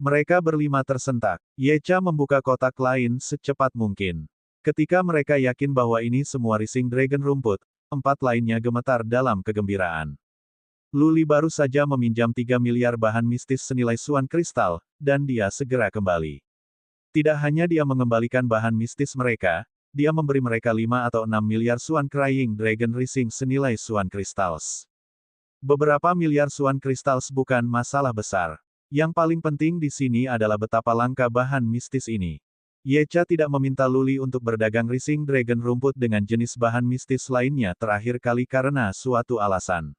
Mereka berlima tersentak. Yecha membuka kotak lain secepat mungkin. Ketika mereka yakin bahwa ini semua Rising Dragon rumput, 4 lainnya gemetar dalam kegembiraan. Luli baru saja meminjam 3 miliar bahan mistis senilai suan kristal, dan dia segera kembali. Tidak hanya dia mengembalikan bahan mistis mereka, dia memberi mereka 5 atau 6 miliar suan Crying Dragon Rising senilai suan crystals. Beberapa miliar suan crystals bukan masalah besar. Yang paling penting di sini adalah betapa langka bahan mistis ini. Yecha tidak meminta Luli untuk berdagang Rising Dragon rumput dengan jenis bahan mistis lainnya terakhir kali karena suatu alasan.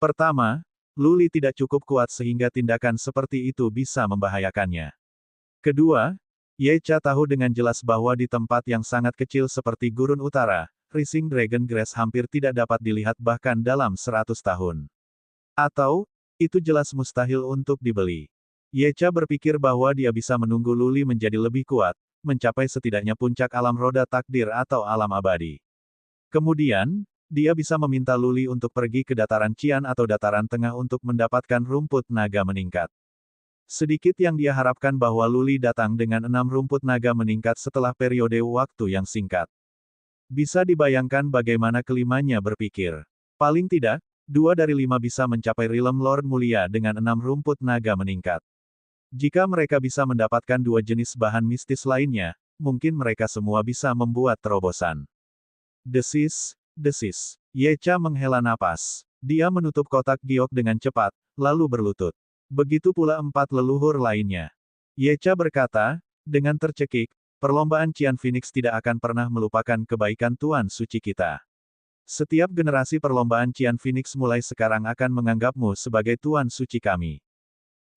Pertama, Luli tidak cukup kuat sehingga tindakan seperti itu bisa membahayakannya. Kedua, Yecha tahu dengan jelas bahwa di tempat yang sangat kecil seperti Gurun Utara, Rising Dragon Grass hampir tidak dapat dilihat bahkan dalam 100 tahun. Atau, itu jelas mustahil untuk dibeli. Yecha berpikir bahwa dia bisa menunggu Luli menjadi lebih kuat, mencapai setidaknya puncak alam roda takdir atau alam abadi. Kemudian, dia bisa meminta Luli untuk pergi ke dataran Qian atau dataran tengah untuk mendapatkan rumput naga meningkat. Sedikit yang dia harapkan bahwa Luli datang dengan 6 rumput naga meningkat setelah periode waktu yang singkat. Bisa dibayangkan bagaimana kelimanya berpikir. Paling tidak, 2 dari 5 bisa mencapai Realm Lord Mulia dengan 6 rumput naga meningkat. Jika mereka bisa mendapatkan 2 jenis bahan mistis lainnya, mungkin mereka semua bisa membuat terobosan. Desis. Yecha menghela napas. Dia menutup kotak giok dengan cepat, lalu berlutut. Begitu pula 4 leluhur lainnya. Yecha berkata, dengan tercekik, perlombaan Qian Phoenix tidak akan pernah melupakan kebaikan Tuan Suci kita. Setiap generasi perlombaan Qian Phoenix mulai sekarang akan menganggapmu sebagai Tuan Suci kami.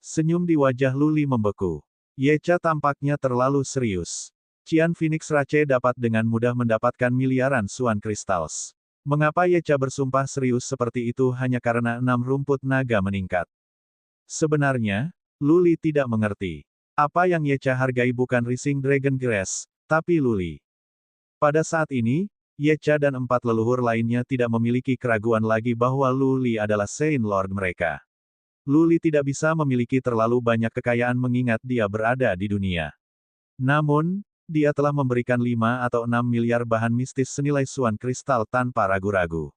Senyum di wajah Luli membeku. Yecha tampaknya terlalu serius. Qian Phoenix Rache dapat dengan mudah mendapatkan miliaran Suan Crystals. Mengapa Yecha bersumpah serius seperti itu hanya karena 6 rumput naga meningkat? Sebenarnya, Luli tidak mengerti. Apa yang Yecha hargai bukan Rising Dragon Grass, tapi Luli. Pada saat ini, Yecha dan 4 leluhur lainnya tidak memiliki keraguan lagi bahwa Luli adalah Saint Lord mereka. Luli tidak bisa memiliki terlalu banyak kekayaan mengingat dia berada di dunia. Namun, dia telah memberikan 5 atau 6 miliar bahan mistis senilai Suan Kristal tanpa ragu-ragu.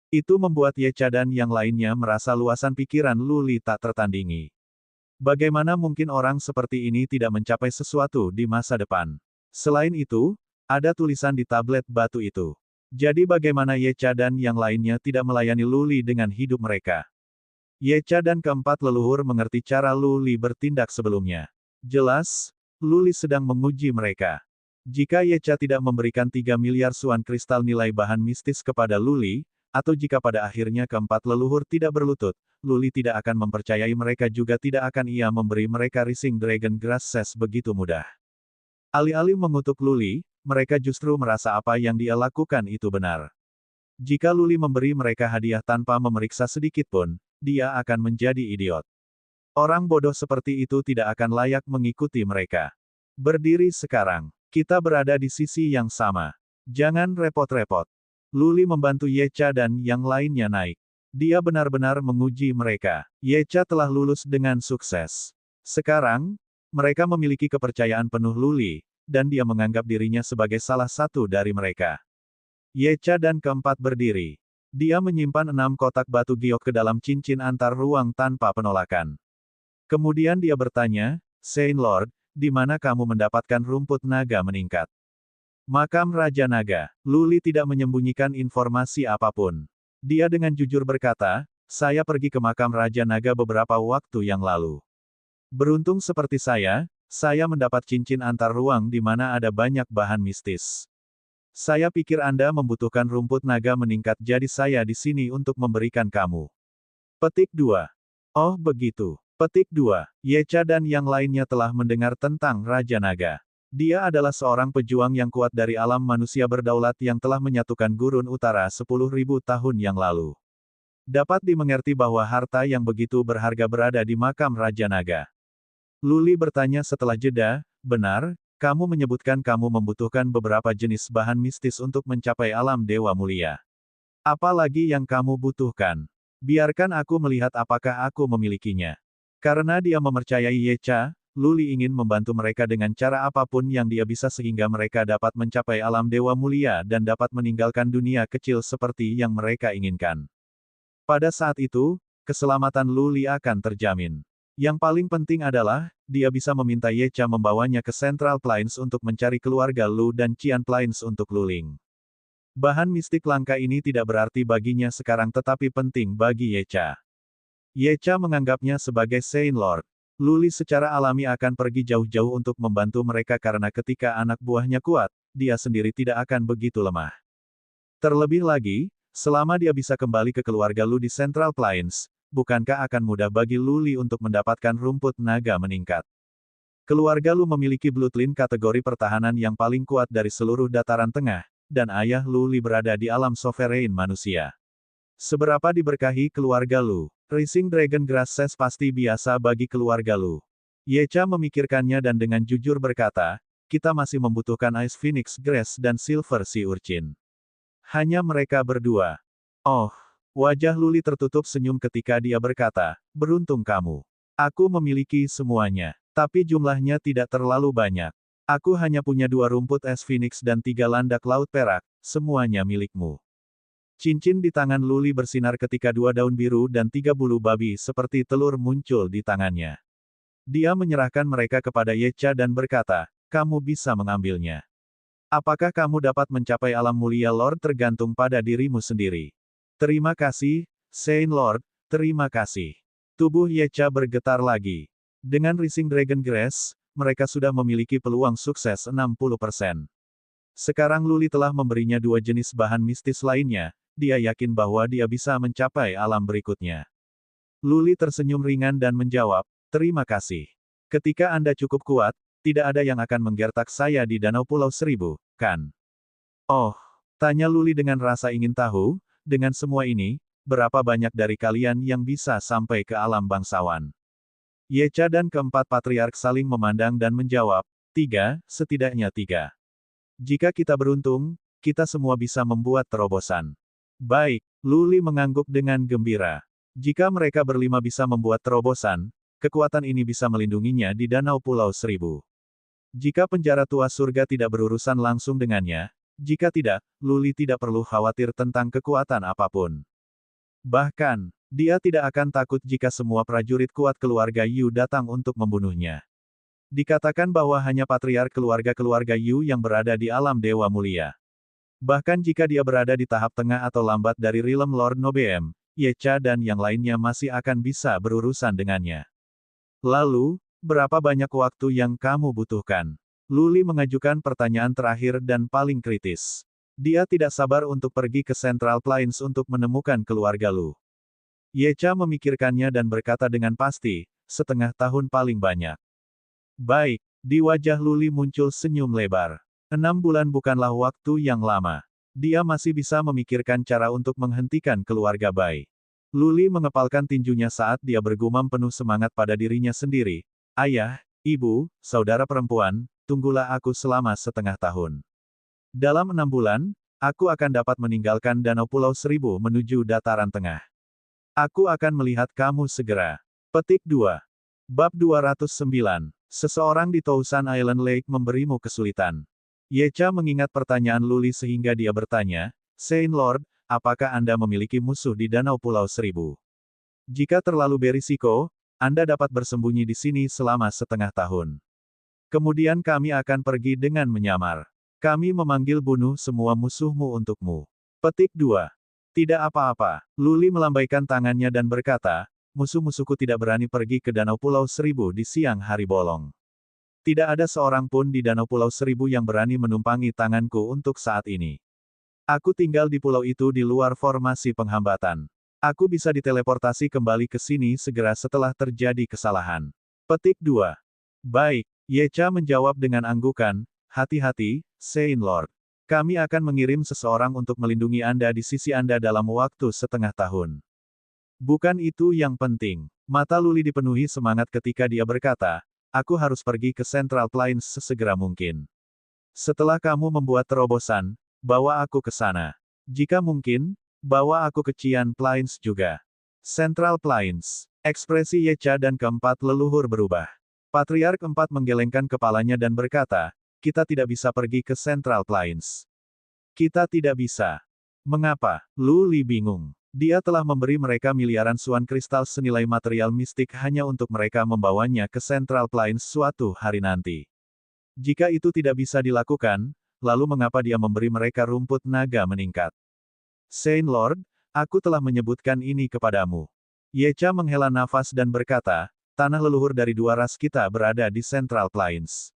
Itu membuat Yecha dan yang lainnya merasa luasan pikiran Luli tak tertandingi. Bagaimana mungkin orang seperti ini tidak mencapai sesuatu di masa depan? Selain itu, ada tulisan di tablet batu itu. Jadi bagaimana Yecha dan yang lainnya tidak melayani Luli dengan hidup mereka? Yecha dan keempat leluhur mengerti cara Luli bertindak sebelumnya. Jelas, Luli sedang menguji mereka. Jika Yecha tidak memberikan 3 miliar Suan Kristal nilai bahan mistis kepada Luli, atau jika pada akhirnya keempat leluhur tidak berlutut, Luli tidak akan mempercayai mereka juga tidak akan ia memberi mereka Rising Dragon Grass Ses begitu mudah. Alih-alih mengutuk Luli, mereka justru merasa apa yang dia lakukan itu benar. Jika Luli memberi mereka hadiah tanpa memeriksa sedikit pun, dia akan menjadi idiot. Orang bodoh seperti itu tidak akan layak mengikuti mereka. Berdiri sekarang, kita berada di sisi yang sama. Jangan repot-repot. Luli membantu Yecha dan yang lainnya naik. Dia benar-benar menguji mereka. Yecha telah lulus dengan sukses. Sekarang, mereka memiliki kepercayaan penuh Luli, dan dia menganggap dirinya sebagai salah satu dari mereka. Yecha dan keempat berdiri. Dia menyimpan 6 kotak batu giok ke dalam cincin antar ruang tanpa penolakan. Kemudian dia bertanya, Saint Lord, di mana kamu mendapatkan rumput naga meningkat? Makam Raja Naga. Luli tidak menyembunyikan informasi apapun. Dia dengan jujur berkata, saya pergi ke makam Raja Naga beberapa waktu yang lalu. Beruntung seperti saya mendapat cincin antar ruang di mana ada banyak bahan mistis. Saya pikir Anda membutuhkan rumput naga meningkat jadi saya di sini untuk memberikan kamu. Petik 2. Oh begitu. Petik 2. Yecha dan yang lainnya telah mendengar tentang Raja Naga. Dia adalah seorang pejuang yang kuat dari alam manusia berdaulat yang telah menyatukan gurun utara 10.000 tahun yang lalu. Dapat dimengerti bahwa harta yang begitu berharga berada di makam Raja Naga. Luli bertanya setelah jeda, benar, kamu menyebutkan kamu membutuhkan beberapa jenis bahan mistis untuk mencapai alam dewa mulia. Apa lagi yang kamu butuhkan? Biarkan aku melihat apakah aku memilikinya. Karena dia mempercayai Yecha, Luli ingin membantu mereka dengan cara apapun yang dia bisa sehingga mereka dapat mencapai alam dewa mulia dan dapat meninggalkan dunia kecil seperti yang mereka inginkan. Pada saat itu, keselamatan Luli akan terjamin. Yang paling penting adalah, dia bisa meminta Yecha membawanya ke Central Plains untuk mencari keluarga Lu dan Qian Plains untuk Luling. Bahan mistik langka ini tidak berarti baginya sekarang tetapi penting bagi Yecha. Yecha menganggapnya sebagai Saint Lord. Luli secara alami akan pergi jauh-jauh untuk membantu mereka karena ketika anak buahnya kuat, dia sendiri tidak akan begitu lemah. Terlebih lagi, selama dia bisa kembali ke keluarga Lu di Central Plains, bukankah akan mudah bagi Luli untuk mendapatkan rumput naga meningkat? Keluarga Lu memiliki bloodline kategori pertahanan yang paling kuat dari seluruh dataran tengah, dan ayah Luli berada di alam sovereign manusia. Seberapa diberkahi keluarga Lu? Rising Dragon Grass Ses pasti biasa bagi keluarga Lu. Yecha memikirkannya dan dengan jujur berkata, kita masih membutuhkan Ice Phoenix Grass dan Silver Sea Urchin. Hanya mereka berdua. Oh, wajah Luli tertutup senyum ketika dia berkata, beruntung kamu. Aku memiliki semuanya, tapi jumlahnya tidak terlalu banyak. Aku hanya punya 2 rumput es Phoenix dan 3 landak laut perak, semuanya milikmu. Cincin di tangan Luli bersinar ketika 2 daun biru dan 3 bulu babi seperti telur muncul di tangannya. Dia menyerahkan mereka kepada Yecha dan berkata, kamu bisa mengambilnya. Apakah kamu dapat mencapai alam mulia Lord tergantung pada dirimu sendiri. Terima kasih, Saint Lord, terima kasih. Tubuh Yecha bergetar lagi. Dengan Rising Dragon Grass, mereka sudah memiliki peluang sukses 60%. Sekarang Luli telah memberinya dua jenis bahan mistis lainnya, dia yakin bahwa dia bisa mencapai alam berikutnya. Luli tersenyum ringan dan menjawab, terima kasih. Ketika Anda cukup kuat, tidak ada yang akan menggertak saya di Danau Pulau Seribu, kan? Oh, tanya Luli dengan rasa ingin tahu, dengan semua ini, berapa banyak dari kalian yang bisa sampai ke alam bangsawan? Yecha dan keempat patriark saling memandang dan menjawab, 3, setidaknya 3. Jika kita beruntung, kita semua bisa membuat terobosan. Baik, Luli mengangguk dengan gembira. Jika mereka berlima bisa membuat terobosan, kekuatan ini bisa melindunginya di Danau Pulau Seribu. Jika penjara tua surga tidak berurusan langsung dengannya, jika tidak, Luli tidak perlu khawatir tentang kekuatan apapun. Bahkan, dia tidak akan takut jika semua prajurit kuat keluarga Yu datang untuk membunuhnya. Dikatakan bahwa hanya patriark keluarga-keluarga Yu yang berada di alam Dewa Mulia. Bahkan jika dia berada di tahap tengah atau lambat dari Realm Lord Nobeem, Yecha dan yang lainnya masih akan bisa berurusan dengannya. Lalu, berapa banyak waktu yang kamu butuhkan? Luli mengajukan pertanyaan terakhir dan paling kritis. Dia tidak sabar untuk pergi ke Central Plains untuk menemukan keluarga Lu. Yecha memikirkannya dan berkata dengan pasti, setengah tahun paling banyak. Baik, di wajah Luli muncul senyum lebar. 6 bulan bukanlah waktu yang lama. Dia masih bisa memikirkan cara untuk menghentikan keluarga Bai. Luli mengepalkan tinjunya saat dia bergumam penuh semangat pada dirinya sendiri. Ayah, ibu, saudara perempuan, tunggulah aku selama setengah tahun. Dalam 6 bulan, aku akan dapat meninggalkan Danau Pulau Seribu menuju dataran tengah. Aku akan melihat kamu segera. Petik 2. Bab 209. Seseorang di Tousan Island Lake memberimu kesulitan. Yecha mengingat pertanyaan Luli sehingga dia bertanya, Saint Lord, apakah Anda memiliki musuh di Danau Pulau Seribu? Jika terlalu berisiko, Anda dapat bersembunyi di sini selama setengah tahun. Kemudian kami akan pergi dengan menyamar. Kami memanggil bunuh semua musuhmu untukmu. Petik 2. Tidak apa-apa. Luli melambaikan tangannya dan berkata, musuh-musuhku tidak berani pergi ke Danau Pulau Seribu di siang hari bolong. Tidak ada seorang pun di Danau Pulau Seribu yang berani menumpangi tanganku untuk saat ini. Aku tinggal di pulau itu di luar formasi penghambatan. Aku bisa diteleportasi kembali ke sini segera setelah terjadi kesalahan. Petik 2. Baik, Yecha menjawab dengan anggukan, hati-hati, Saint Lord. Kami akan mengirim seseorang untuk melindungi Anda di sisi Anda dalam waktu setengah tahun. Bukan itu yang penting. Mata Luli dipenuhi semangat ketika dia berkata, aku harus pergi ke Central Plains sesegera mungkin. Setelah kamu membuat terobosan, bawa aku ke sana. Jika mungkin, bawa aku ke Qian Plains juga. Central Plains. Ekspresi Yecha dan keempat leluhur berubah. Patriark 4 menggelengkan kepalanya dan berkata, kita tidak bisa pergi ke Central Plains. Kita tidak bisa. Mengapa? Luli bingung. Dia telah memberi mereka miliaran suan kristal senilai material mistik hanya untuk mereka membawanya ke Central Plains suatu hari nanti. Jika itu tidak bisa dilakukan, lalu mengapa dia memberi mereka rumput naga meningkat? Saint Lord, aku telah menyebutkan ini kepadamu. Yecha menghela nafas dan berkata, tanah leluhur dari dua ras kita berada di Central Plains.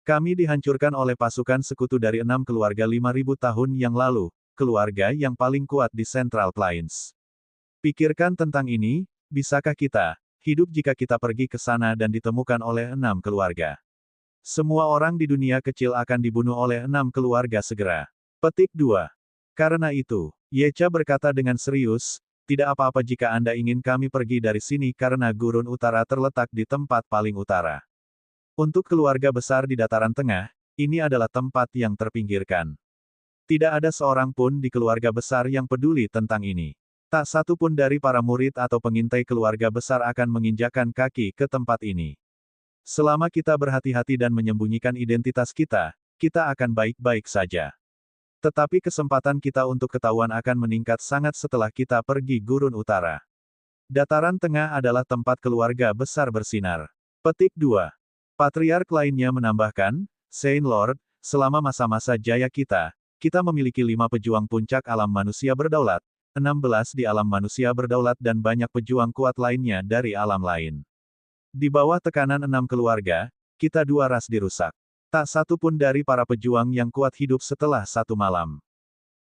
Kami dihancurkan oleh pasukan sekutu dari 6 keluarga 5.000 tahun yang lalu, keluarga yang paling kuat di Central Plains. Pikirkan tentang ini, bisakah kita hidup jika kita pergi ke sana dan ditemukan oleh 6 keluarga? Semua orang di dunia kecil akan dibunuh oleh 6 keluarga segera. Petik 2. Karena itu, Yecha berkata dengan serius, tidak apa-apa jika Anda ingin kami pergi dari sini karena gurun utara terletak di tempat paling utara. Untuk keluarga besar di dataran tengah, ini adalah tempat yang terpinggirkan. Tidak ada seorang pun di keluarga besar yang peduli tentang ini. Tak satu pun dari para murid atau pengintai keluarga besar akan menginjakkan kaki ke tempat ini. Selama kita berhati-hati dan menyembunyikan identitas kita, kita akan baik-baik saja. Tetapi kesempatan kita untuk ketahuan akan meningkat sangat setelah kita pergi gurun utara. Dataran tengah adalah tempat keluarga besar bersinar. Petik 2. Patriark lainnya menambahkan, Saint Lord, selama masa-masa jaya kita memiliki 5 pejuang puncak alam manusia berdaulat, 16 di alam manusia berdaulat dan banyak pejuang kuat lainnya dari alam lain. Di bawah tekanan 6 keluarga, kita 2 ras dirusak. Tak satu pun dari para pejuang yang kuat hidup setelah 1 malam.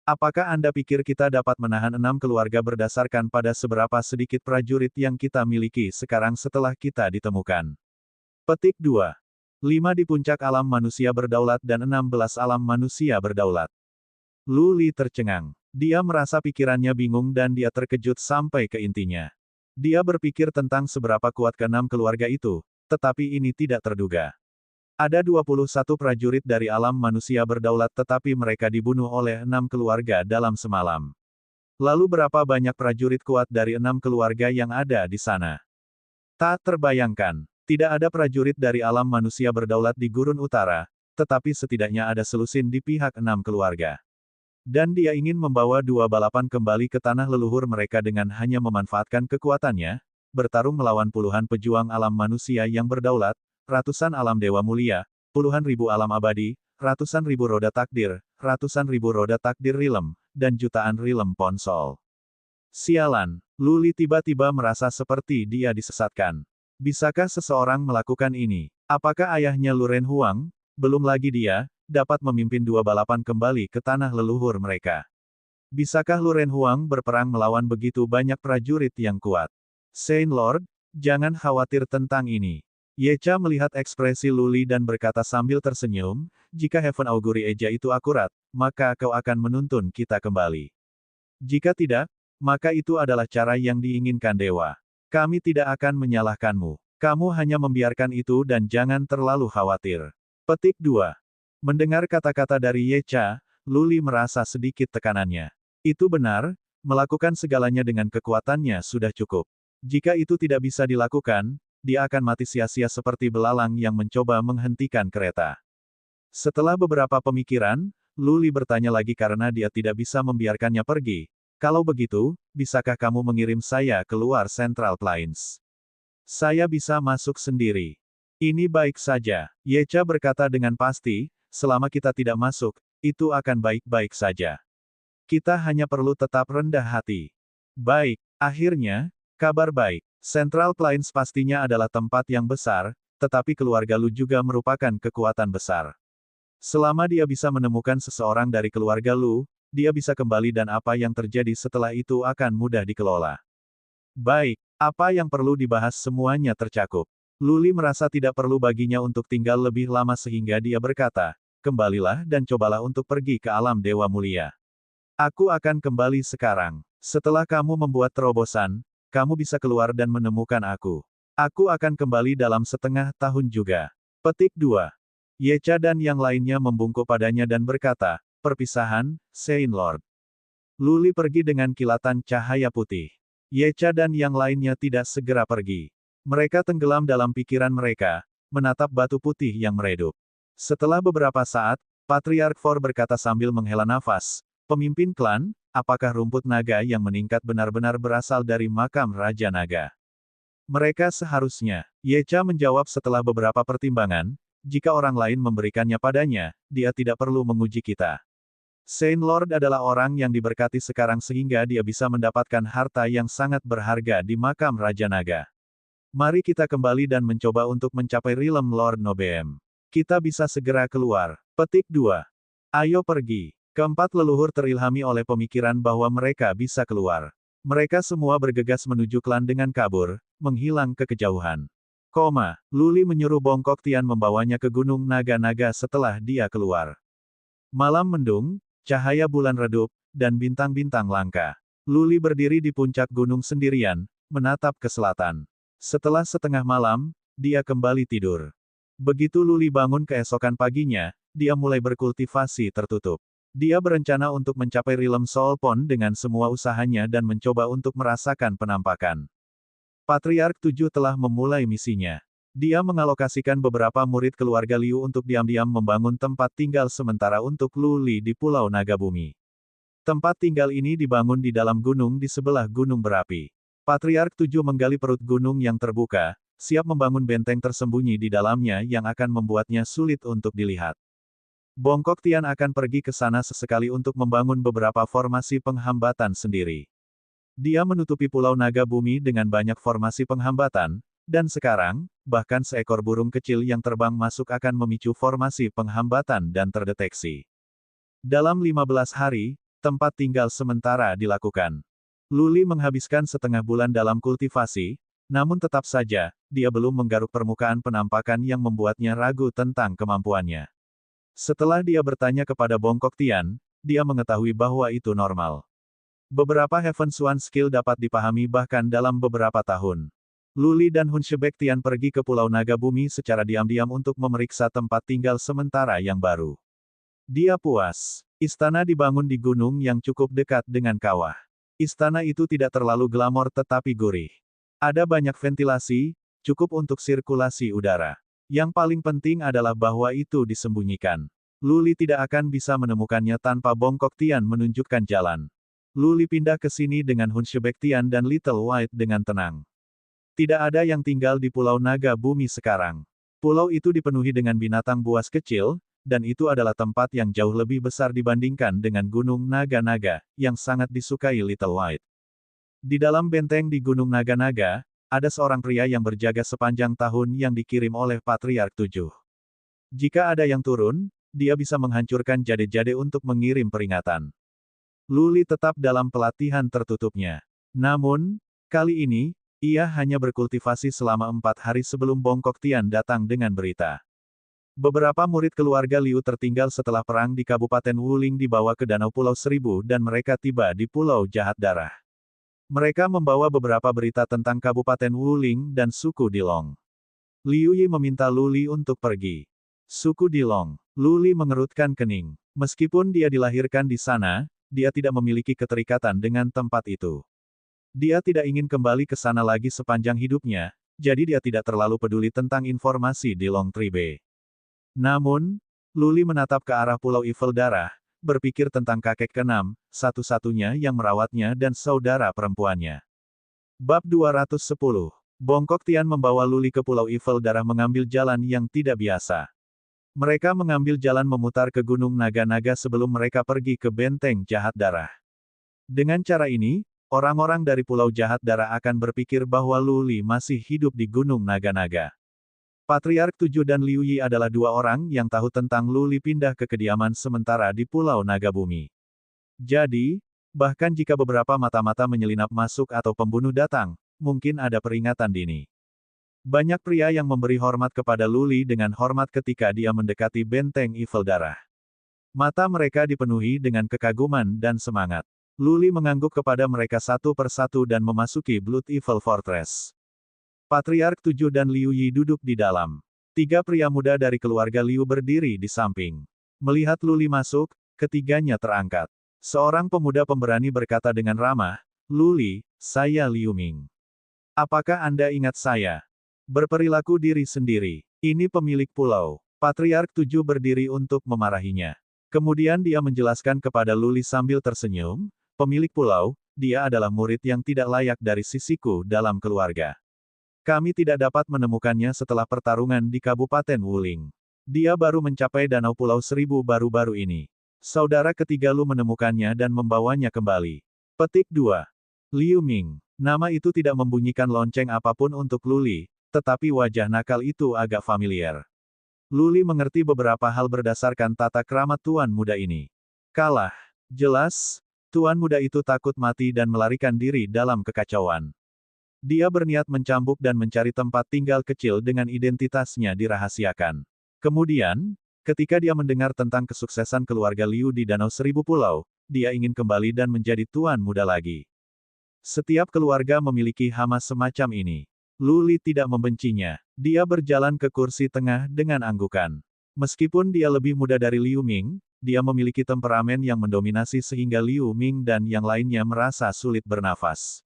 Apakah Anda pikir kita dapat menahan 6 keluarga berdasarkan pada seberapa sedikit prajurit yang kita miliki sekarang setelah kita ditemukan? Petik 2. 5 di puncak alam manusia berdaulat dan 16 alam manusia berdaulat. Lu Li tercengang. Dia merasa pikirannya bingung dan dia terkejut sampai ke intinya. Dia berpikir tentang seberapa kuat ke-6 keluarga itu, tetapi ini tidak terduga. Ada 21 prajurit dari alam manusia berdaulat tetapi mereka dibunuh oleh 6 keluarga dalam semalam. Lalu berapa banyak prajurit kuat dari 6 keluarga yang ada di sana? Tak terbayangkan. Tidak ada prajurit dari alam manusia berdaulat di Gurun Utara, tetapi setidaknya ada selusin di pihak 6 keluarga. Dan dia ingin membawa 2 balapan kembali ke tanah leluhur mereka dengan hanya memanfaatkan kekuatannya, bertarung melawan puluhan pejuang alam manusia yang berdaulat, ratusan alam dewa mulia, puluhan ribu alam abadi, ratusan ribu roda takdir rilem, dan jutaan rilem ponsol. Sialan, Lu Li tiba-tiba merasa seperti dia disesatkan. Bisakah seseorang melakukan ini? Apakah ayahnya Lu Ren Huang, belum lagi dia, dapat memimpin 2 balapan kembali ke tanah leluhur mereka? Bisakah Lu Ren Huang berperang melawan begitu banyak prajurit yang kuat? Saint Lord, jangan khawatir tentang ini. Ye Cha melihat ekspresi Lu Li dan berkata sambil tersenyum, jika Heaven Augury Eja itu akurat, maka kau akan menuntun kita kembali. Jika tidak, maka itu adalah cara yang diinginkan dewa. Kami tidak akan menyalahkanmu. Kamu hanya membiarkan itu dan jangan terlalu khawatir. Petik 2. Mendengar kata-kata dari Ye Cha, Lu Li merasa sedikit tekanannya. Itu benar, melakukan segalanya dengan kekuatannya sudah cukup. Jika itu tidak bisa dilakukan, dia akan mati sia-sia seperti belalang yang mencoba menghentikan kereta. Setelah beberapa pemikiran, Lu Li bertanya lagi karena dia tidak bisa membiarkannya pergi. Kalau begitu, bisakah kamu mengirim saya keluar Central Plains? Saya bisa masuk sendiri. Ini baik saja, Ye Cha berkata dengan pasti, selama kita tidak masuk, itu akan baik-baik saja. Kita hanya perlu tetap rendah hati. Baik, akhirnya, kabar baik. Central Plains pastinya adalah tempat yang besar, tetapi keluarga Lu juga merupakan kekuatan besar. Selama dia bisa menemukan seseorang dari keluarga Lu, dia bisa kembali dan apa yang terjadi setelah itu akan mudah dikelola. Baik, apa yang perlu dibahas semuanya tercakup. Lu Li merasa tidak perlu baginya untuk tinggal lebih lama sehingga dia berkata, kembalilah dan cobalah untuk pergi ke alam dewa mulia. Aku akan kembali sekarang. Setelah kamu membuat terobosan, kamu bisa keluar dan menemukan aku. Aku akan kembali dalam setengah tahun juga. Petik 2. Ye Cha dan yang lainnya membungkuk padanya dan berkata, perpisahan, Saint Lord. Lu Li pergi dengan kilatan cahaya putih. Ye Cha dan yang lainnya tidak segera pergi. Mereka tenggelam dalam pikiran mereka, menatap batu putih yang meredup. Setelah beberapa saat, Patriark For berkata sambil menghela nafas, pemimpin klan, apakah rumput naga yang meningkat benar-benar berasal dari makam Raja Naga? Mereka seharusnya, Ye Cha menjawab setelah beberapa pertimbangan, jika orang lain memberikannya padanya, dia tidak perlu menguji kita. Saint Lord adalah orang yang diberkati sekarang sehingga dia bisa mendapatkan harta yang sangat berharga di makam Raja Naga. Mari kita kembali dan mencoba untuk mencapai Realm Lord Nobeem. Kita bisa segera keluar. Petik 2. Ayo pergi. Keempat leluhur terilhami oleh pemikiran bahwa mereka bisa keluar. Mereka semua bergegas menuju klan dengan kabur, menghilang ke kejauhan. Lu Li menyuruh Bongkok Tian membawanya ke Gunung Naga-Naga setelah dia keluar. Malam mendung, cahaya bulan redup, dan bintang-bintang langka. Lu Li berdiri di puncak gunung sendirian, menatap ke selatan. Setelah setengah malam, dia kembali tidur. Begitu Lu Li bangun keesokan paginya, dia mulai berkultivasi tertutup. Dia berencana untuk mencapai Realm Soul Pond dengan semua usahanya dan mencoba untuk merasakan penampakan. Patriark 7 telah memulai misinya. Dia mengalokasikan beberapa murid keluarga Liu untuk diam-diam membangun tempat tinggal sementara untuk Lu Li di Pulau Naga Bumi. Tempat tinggal ini dibangun di dalam gunung di sebelah gunung berapi. Patriark 7 menggali perut gunung yang terbuka, siap membangun benteng tersembunyi di dalamnya yang akan membuatnya sulit untuk dilihat. Bongkok Tian akan pergi ke sana sesekali untuk membangun beberapa formasi penghambatan sendiri. Dia menutupi Pulau Naga Bumi dengan banyak formasi penghambatan, Dan sekarang, bahkan seekor burung kecil yang terbang masuk akan memicu formasi penghambatan dan terdeteksi. Dalam 15 hari, tempat tinggal sementara dilakukan. Luli menghabiskan setengah bulan dalam kultivasi, namun tetap saja, dia belum menggaruk permukaan penampakan yang membuatnya ragu tentang kemampuannya. Setelah dia bertanya kepada Bongkok Tian, dia mengetahui bahwa itu normal. Beberapa Heaven Swan skill dapat dipahami bahkan dalam beberapa tahun. Luli dan Hun Shebek Tian pergi ke Pulau Naga Bumi secara diam-diam untuk memeriksa tempat tinggal sementara yang baru. Dia puas. Istana dibangun di gunung yang cukup dekat dengan kawah. Istana itu tidak terlalu glamor tetapi gurih. Ada banyak ventilasi, cukup untuk sirkulasi udara. Yang paling penting adalah bahwa itu disembunyikan. Luli tidak akan bisa menemukannya tanpa Bongkok Tian menunjukkan jalan. Luli pindah ke sini dengan Hun Shebek Tian dan Little White dengan tenang. Tidak ada yang tinggal di Pulau Naga Bumi sekarang. Pulau itu dipenuhi dengan binatang buas kecil, dan itu adalah tempat yang jauh lebih besar dibandingkan dengan Gunung Naga-Naga, yang sangat disukai Little White. Di dalam benteng di Gunung Naga-Naga, ada seorang pria yang berjaga sepanjang tahun yang dikirim oleh Patriark 7. Jika ada yang turun, dia bisa menghancurkan jade-jade untuk mengirim peringatan. Luli tetap dalam pelatihan tertutupnya. Namun, kali ini, ia hanya berkultivasi selama 4 hari sebelum Bongkok Tian datang dengan berita. Beberapa murid keluarga Liu tertinggal setelah perang di Kabupaten Wuling dibawa ke Danau Pulau Seribu dan mereka tiba di Pulau Jahat Darah. Mereka membawa beberapa berita tentang Kabupaten Wuling dan suku Dilong. Liu Yi meminta Luli untuk pergi. Suku Dilong. Luli mengerutkan kening. Meskipun dia dilahirkan di sana, dia tidak memiliki keterikatan dengan tempat itu. Dia tidak ingin kembali ke sana lagi sepanjang hidupnya, jadi dia tidak terlalu peduli tentang informasi di Long Tribe. Namun, Luli menatap ke arah Pulau Evil Darah, berpikir tentang kakek keenam, satu-satunya yang merawatnya dan saudara perempuannya. Bab 210. Bongkok Tian membawa Luli ke Pulau Evil Darah mengambil jalan yang tidak biasa. Mereka mengambil jalan memutar ke Gunung Naga-Naga sebelum mereka pergi ke Benteng Jahat Darah. Dengan cara ini, orang-orang dari Pulau Jahat Darah akan berpikir bahwa Luli masih hidup di Gunung Naga-Naga. Patriark 7 dan Liu Yi adalah dua orang yang tahu tentang Luli pindah ke kediaman sementara di Pulau Naga Bumi. Jadi, bahkan jika beberapa mata-mata menyelinap masuk atau pembunuh datang, mungkin ada peringatan dini. Banyak pria yang memberi hormat kepada Luli dengan hormat ketika dia mendekati Benteng Evil Darah. Mata mereka dipenuhi dengan kekaguman dan semangat. Luli mengangguk kepada mereka satu persatu dan memasuki Blood Evil Fortress. Patriark 7 dan Liu Yi duduk di dalam. 3 pria muda dari keluarga Liu berdiri di samping. Melihat Luli masuk, ketiganya terangkat. Seorang pemuda pemberani berkata dengan ramah, "Luli, saya Liu Ming. Apakah Anda ingat saya? Berperilaku diri sendiri. Ini pemilik pulau." Patriark 7 berdiri untuk memarahinya. Kemudian dia menjelaskan kepada Luli sambil tersenyum, "Pemilik pulau, dia adalah murid yang tidak layak dari sisiku dalam keluarga. Kami tidak dapat menemukannya setelah pertarungan di Kabupaten Wuling. Dia baru mencapai Danau Pulau Seribu baru-baru ini. Saudara ketiga Lu menemukannya dan membawanya kembali." Petik 2. Liu Ming. Nama itu tidak membunyikan lonceng apapun untuk Luli, tetapi wajah nakal itu agak familiar. Luli mengerti beberapa hal berdasarkan tata krama tuan muda ini. Kalah. Jelas, tuan muda itu takut mati dan melarikan diri dalam kekacauan. Dia berniat mencambuk dan mencari tempat tinggal kecil dengan identitasnya dirahasiakan. Kemudian, ketika dia mendengar tentang kesuksesan keluarga Liu di Danau Seribu Pulau, dia ingin kembali dan menjadi tuan muda lagi. Setiap keluarga memiliki hama semacam ini. Luli tidak membencinya. Dia berjalan ke kursi tengah dengan anggukan. Meskipun dia lebih muda dari Liu Ming, dia memiliki temperamen yang mendominasi sehingga Liu Ming dan yang lainnya merasa sulit bernafas.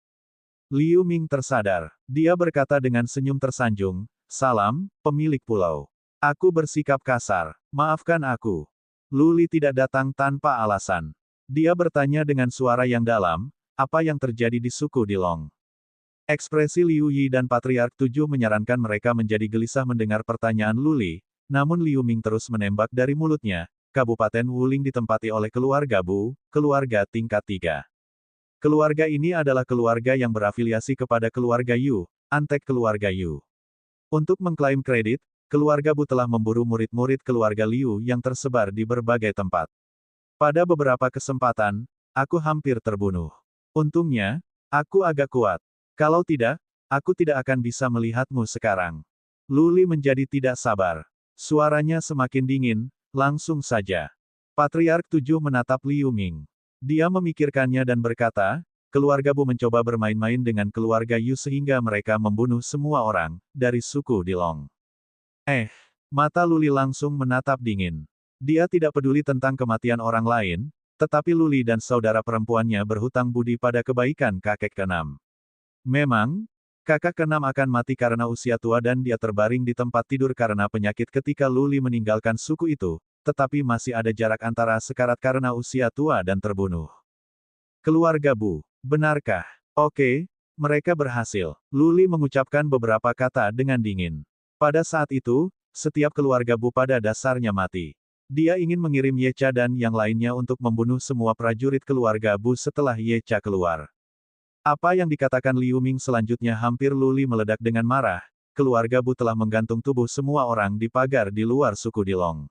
Liu Ming tersadar. Dia berkata dengan senyum tersanjung, "Salam, pemilik pulau. Aku bersikap kasar. Maafkan aku." Luli tidak datang tanpa alasan. Dia bertanya dengan suara yang dalam, "Apa yang terjadi di suku Dilong?" Ekspresi Liu Yi dan Patriark 7 menyarankan mereka menjadi gelisah mendengar pertanyaan Luli, namun Liu Ming terus menembak dari mulutnya, "Kabupaten Wuling ditempati oleh keluarga Bu, keluarga tingkat 3. Keluarga ini adalah keluarga yang berafiliasi kepada keluarga Yu, antek keluarga Yu. Untuk mengklaim kredit, keluarga Bu telah memburu murid-murid keluarga Liu yang tersebar di berbagai tempat. Pada beberapa kesempatan, aku hampir terbunuh. Untungnya, aku agak kuat. Kalau tidak, aku tidak akan bisa melihatmu sekarang. Luli menjadi tidak sabar. Suaranya semakin dingin, langsung saja. Patriark 7 menatap Liu Ming. Dia memikirkannya dan berkata, keluarga Bu mencoba bermain-main dengan keluarga Yu sehingga mereka membunuh semua orang, dari suku Dilong. Mata Luli langsung menatap dingin. Dia tidak peduli tentang kematian orang lain, tetapi Luli dan saudara perempuannya berhutang budi pada kebaikan kakek keenam. Memang, kakak keenam akan mati karena usia tua dan dia terbaring di tempat tidur karena penyakit ketika Luli meninggalkan suku itu, tetapi masih ada jarak antara sekarat karena usia tua dan terbunuh. Keluarga Bu, benarkah? Oke, mereka berhasil. Luli mengucapkan beberapa kata dengan dingin. Pada saat itu, setiap keluarga Bu pada dasarnya mati. Dia ingin mengirim Yecha dan yang lainnya untuk membunuh semua prajurit keluarga Bu setelah Yecha keluar. Apa yang dikatakan Liu Ming selanjutnya hampir Luli meledak dengan marah. Keluarga Bu telah menggantung tubuh semua orang di pagar di luar suku Dilong.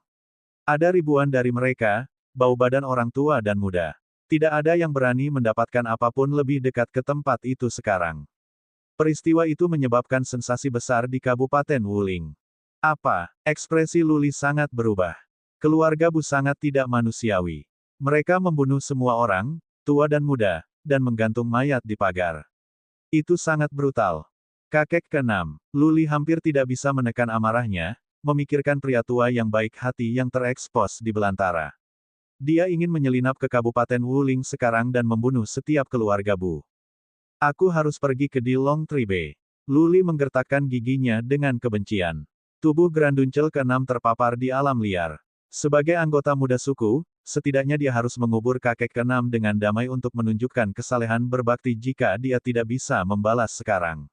Ada ribuan dari mereka, bau badan orang tua dan muda. Tidak ada yang berani mendapatkan apapun lebih dekat ke tempat itu sekarang. Peristiwa itu menyebabkan sensasi besar di Kabupaten Wuling. Apa? Ekspresi Luli sangat berubah. Keluarga Bu sangat tidak manusiawi. Mereka membunuh semua orang, tua dan muda, dan menggantung mayat di pagar. Itu sangat brutal. Kakek keenam, Luli hampir tidak bisa menekan amarahnya, memikirkan pria tua yang baik hati yang terekspos di belantara. Dia ingin menyelinap ke Kabupaten Wuling sekarang dan membunuh setiap keluarga Bu. Aku harus pergi ke Dilong Tribe. Luli menggertakkan giginya dengan kebencian. Tubuh Granduncel keenam terpapar di alam liar. Sebagai anggota muda suku, setidaknya dia harus mengubur kakek keenam dengan damai untuk menunjukkan kesalehan berbakti jika dia tidak bisa membalas sekarang.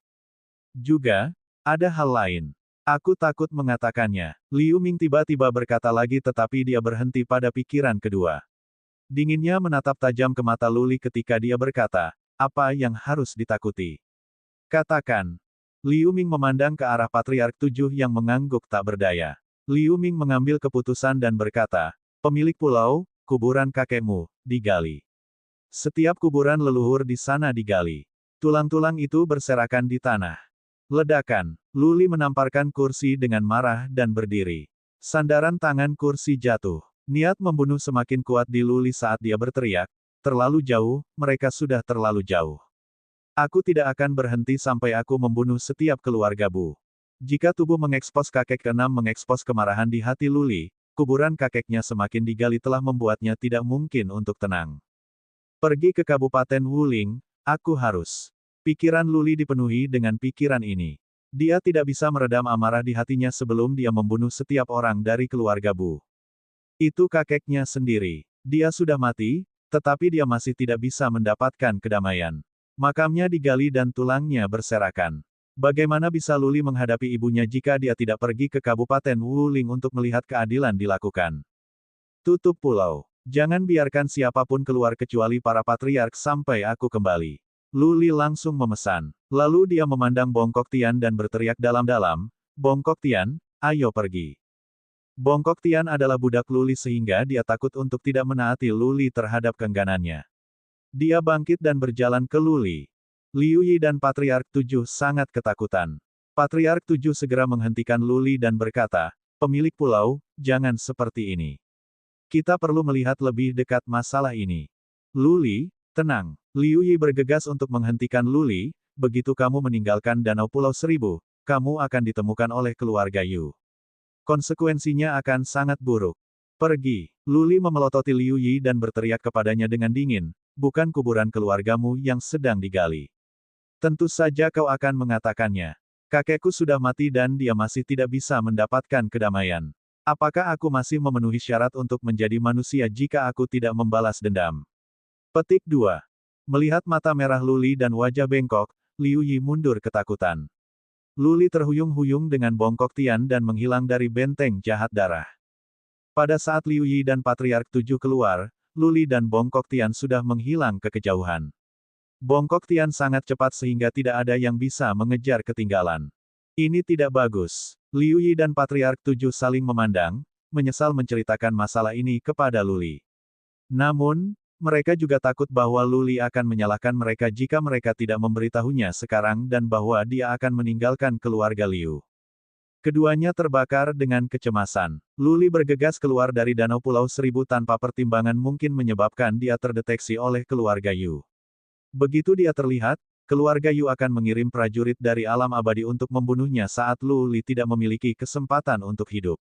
Juga, ada hal lain. Aku takut mengatakannya. Liu Ming tiba-tiba berkata lagi tetapi dia berhenti pada pikiran kedua. Dinginnya menatap tajam ke mata Luli ketika dia berkata, apa yang harus ditakuti? Katakan. Liu Ming memandang ke arah Patriark 7 yang mengangguk tak berdaya. Liu Ming mengambil keputusan dan berkata, pemilik pulau, kuburan kakekmu, digali. Setiap kuburan leluhur di sana digali. Tulang-tulang itu berserakan di tanah. Ledakan. Luli menamparkan kursi dengan marah dan berdiri. Sandaran tangan kursi jatuh. Niat membunuh semakin kuat di Luli saat dia berteriak, terlalu jauh, mereka sudah terlalu jauh. Aku tidak akan berhenti sampai aku membunuh setiap keluarga Bu. Jika tubuh mengekspos kakek keenam mengekspos kemarahan di hati Luli, kuburan kakeknya semakin digali telah membuatnya tidak mungkin untuk tenang. Pergi ke Kabupaten Wuling, aku harus. Pikiran Luli dipenuhi dengan pikiran ini. Dia tidak bisa meredam amarah di hatinya sebelum dia membunuh setiap orang dari keluarga Bu. Itu kakeknya sendiri. Dia sudah mati, tetapi dia masih tidak bisa mendapatkan kedamaian. Makamnya digali dan tulangnya berserakan. Bagaimana bisa Luli menghadapi ibunya jika dia tidak pergi ke Kabupaten Wuling untuk melihat keadilan dilakukan? Tutup pulau. Jangan biarkan siapapun keluar kecuali para patriark sampai aku kembali. Luli langsung memesan. Lalu dia memandang Bongkok Tian dan berteriak dalam-dalam, Bongkok Tian, ayo pergi. Bongkok Tian adalah budak Luli sehingga dia takut untuk tidak menaati Luli terhadap keengganannya. Dia bangkit dan berjalan ke Luli. Liu Yi dan Patriark 7 sangat ketakutan. Patriark 7 segera menghentikan Luli dan berkata, pemilik pulau, jangan seperti ini. Kita perlu melihat lebih dekat masalah ini. Luli, tenang. Liu Yi bergegas untuk menghentikan Luli, begitu kamu meninggalkan Danau Pulau Seribu, kamu akan ditemukan oleh keluarga Yu. Konsekuensinya akan sangat buruk. Pergi. Luli memelototi Liu Yi dan berteriak kepadanya dengan dingin, bukan kuburan keluargamu yang sedang digali. Tentu saja kau akan mengatakannya. Kakekku sudah mati dan dia masih tidak bisa mendapatkan kedamaian. Apakah aku masih memenuhi syarat untuk menjadi manusia jika aku tidak membalas dendam? Petik 2. Melihat mata merah Luli dan wajah bengkok, Liu Yi mundur ketakutan. Luli terhuyung-huyung dengan Bongkok Tian dan menghilang dari benteng jahat darah. Pada saat Liu Yi dan Patriark 7 keluar, Luli dan Bongkok Tian sudah menghilang ke kejauhan. Bongkok Tian sangat cepat sehingga tidak ada yang bisa mengejar ketinggalan. Ini tidak bagus. Liu Yi dan Patriark 7 saling memandang, menyesal menceritakan masalah ini kepada Luli. Namun, mereka juga takut bahwa Luli akan menyalahkan mereka jika mereka tidak memberitahunya sekarang dan bahwa dia akan meninggalkan keluarga Liu. Keduanya terbakar dengan kecemasan. Luli bergegas keluar dari Danau Pulau Seribu tanpa pertimbangan mungkin menyebabkan dia terdeteksi oleh keluarga Yu. Begitu dia terlihat, keluarga Yu akan mengirim prajurit dari alam abadi untuk membunuhnya saat Luli tidak memiliki kesempatan untuk hidup.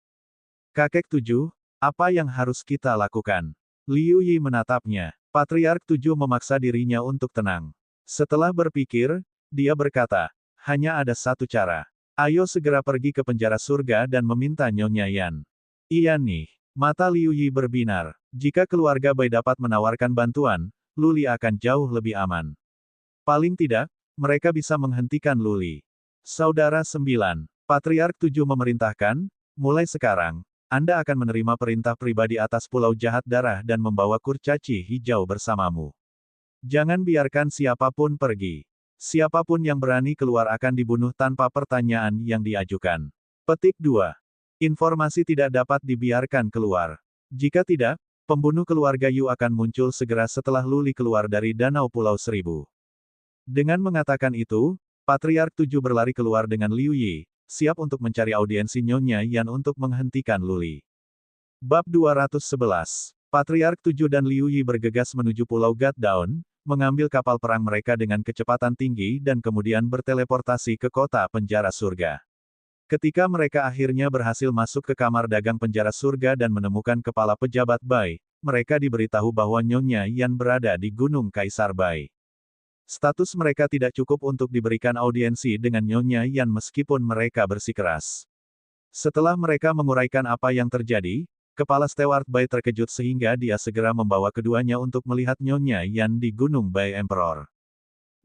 Kakek 7, apa yang harus kita lakukan? Liu Yi menatapnya. Patriark 7 memaksa dirinya untuk tenang. Setelah berpikir, dia berkata, hanya ada satu cara. Ayo segera pergi ke penjara surga dan meminta Nyonya Yan. Iya nih. Mata Liu Yi berbinar. Jika keluarga Bai dapat menawarkan bantuan, Luli akan jauh lebih aman. Paling tidak, mereka bisa menghentikan Luli. Saudara 9. Patriark 7 memerintahkan, mulai sekarang, Anda akan menerima perintah pribadi atas Pulau Jahat Darah dan membawa kurcaci hijau bersamamu. Jangan biarkan siapapun pergi. Siapapun yang berani keluar akan dibunuh tanpa pertanyaan yang diajukan. Petik 2. Informasi tidak dapat dibiarkan keluar. Jika tidak, pembunuh keluarga Yu akan muncul segera setelah Luli keluar dari Danau Pulau Seribu. Dengan mengatakan itu, Patriark 7 berlari keluar dengan Liu Yi, siap untuk mencari audiensi Nyonya Yan untuk menghentikan Luli. Bab 211. Patriark 7 dan Liu Yi bergegas menuju Pulau God Dawn, mengambil kapal perang mereka dengan kecepatan tinggi dan kemudian berteleportasi ke kota penjara surga. Ketika mereka akhirnya berhasil masuk ke kamar dagang penjara surga dan menemukan kepala pejabat Bai, mereka diberitahu bahwa Nyonya Yan berada di Gunung Kaisar Bai. Status mereka tidak cukup untuk diberikan audiensi dengan Nyonya Yan meskipun mereka bersikeras. Setelah mereka menguraikan apa yang terjadi, kepala Steward Bai terkejut sehingga dia segera membawa keduanya untuk melihat Nyonya Yan di Gunung Bai Emperor.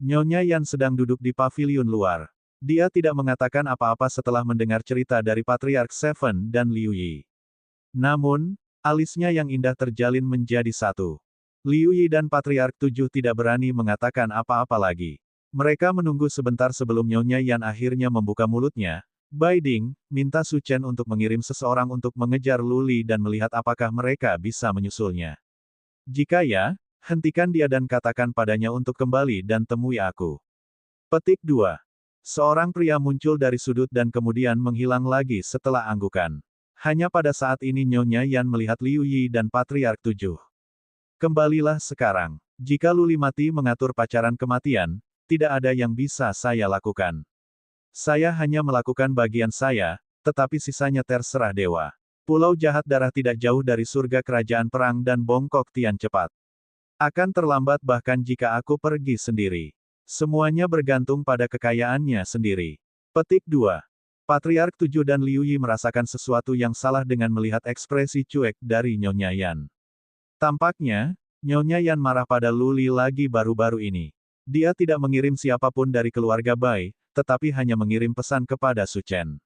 Nyonya Yan sedang duduk di paviliun luar. Dia tidak mengatakan apa-apa setelah mendengar cerita dari Patriark Seven dan Liu Yi. Namun, alisnya yang indah terjalin menjadi satu. Liu Yi dan Patriark 7 tidak berani mengatakan apa-apa lagi. Mereka menunggu sebentar sebelum Nyonya Yan akhirnya membuka mulutnya. Bai Ding, minta Su Chen untuk mengirim seseorang untuk mengejar Luli dan melihat apakah mereka bisa menyusulnya. Jika ya, hentikan dia dan katakan padanya untuk kembali dan temui aku. Petik 2. Seorang pria muncul dari sudut dan kemudian menghilang lagi setelah anggukan. Hanya pada saat ini Nyonya Yan melihat Liu Yi dan Patriark 7. Kembalilah sekarang. Jika Luli mati mengatur pacaran kematian, tidak ada yang bisa saya lakukan. Saya hanya melakukan bagian saya, tetapi sisanya terserah dewa. Pulau Jahat Darah tidak jauh dari surga kerajaan perang dan bongkok Tian cepat. Akan terlambat bahkan jika aku pergi sendiri. Semuanya bergantung pada kekayaannya sendiri. Petik 2. Patriark 7 dan Liu Yi merasakan sesuatu yang salah dengan melihat ekspresi cuek dari Nyonya Yan. Tampaknya, Nyonya Yan marah pada Luli lagi baru-baru ini. Dia tidak mengirim siapapun dari keluarga Bai, tetapi hanya mengirim pesan kepada Su Chen.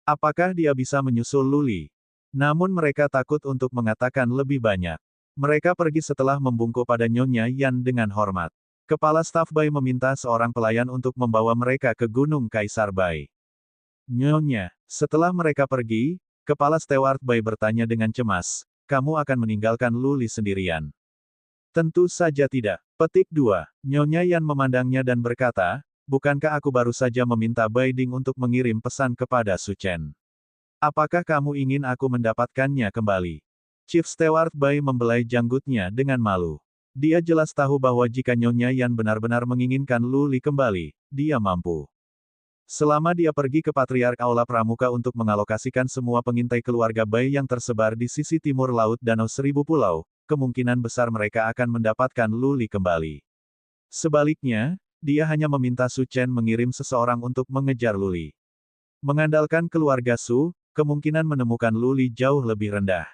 Apakah dia bisa menyusul Luli? Namun mereka takut untuk mengatakan lebih banyak. Mereka pergi setelah membungkuk pada Nyonya Yan dengan hormat. Kepala staf Bai meminta seorang pelayan untuk membawa mereka ke Gunung Kaisar Bai. Nyonya, setelah mereka pergi, Kepala Steward Bai bertanya dengan cemas, kamu akan meninggalkan Luli sendirian? Tentu saja tidak. Petik 2. Nyonya Yan memandangnya dan berkata, bukankah aku baru saja meminta Bai Ding untuk mengirim pesan kepada Su Chen? Apakah kamu ingin aku mendapatkannya kembali? Chief Steward Bai membelai janggutnya dengan malu. Dia jelas tahu bahwa jika Nyonya Yan benar-benar menginginkan Luli kembali, dia mampu. Selama dia pergi ke Patriark Aula Pramuka untuk mengalokasikan semua pengintai keluarga Bai yang tersebar di sisi timur laut Danau Seribu Pulau, kemungkinan besar mereka akan mendapatkan Luli kembali. Sebaliknya, dia hanya meminta Su Chen mengirim seseorang untuk mengejar Luli. Mengandalkan keluarga Su, kemungkinan menemukan Luli jauh lebih rendah.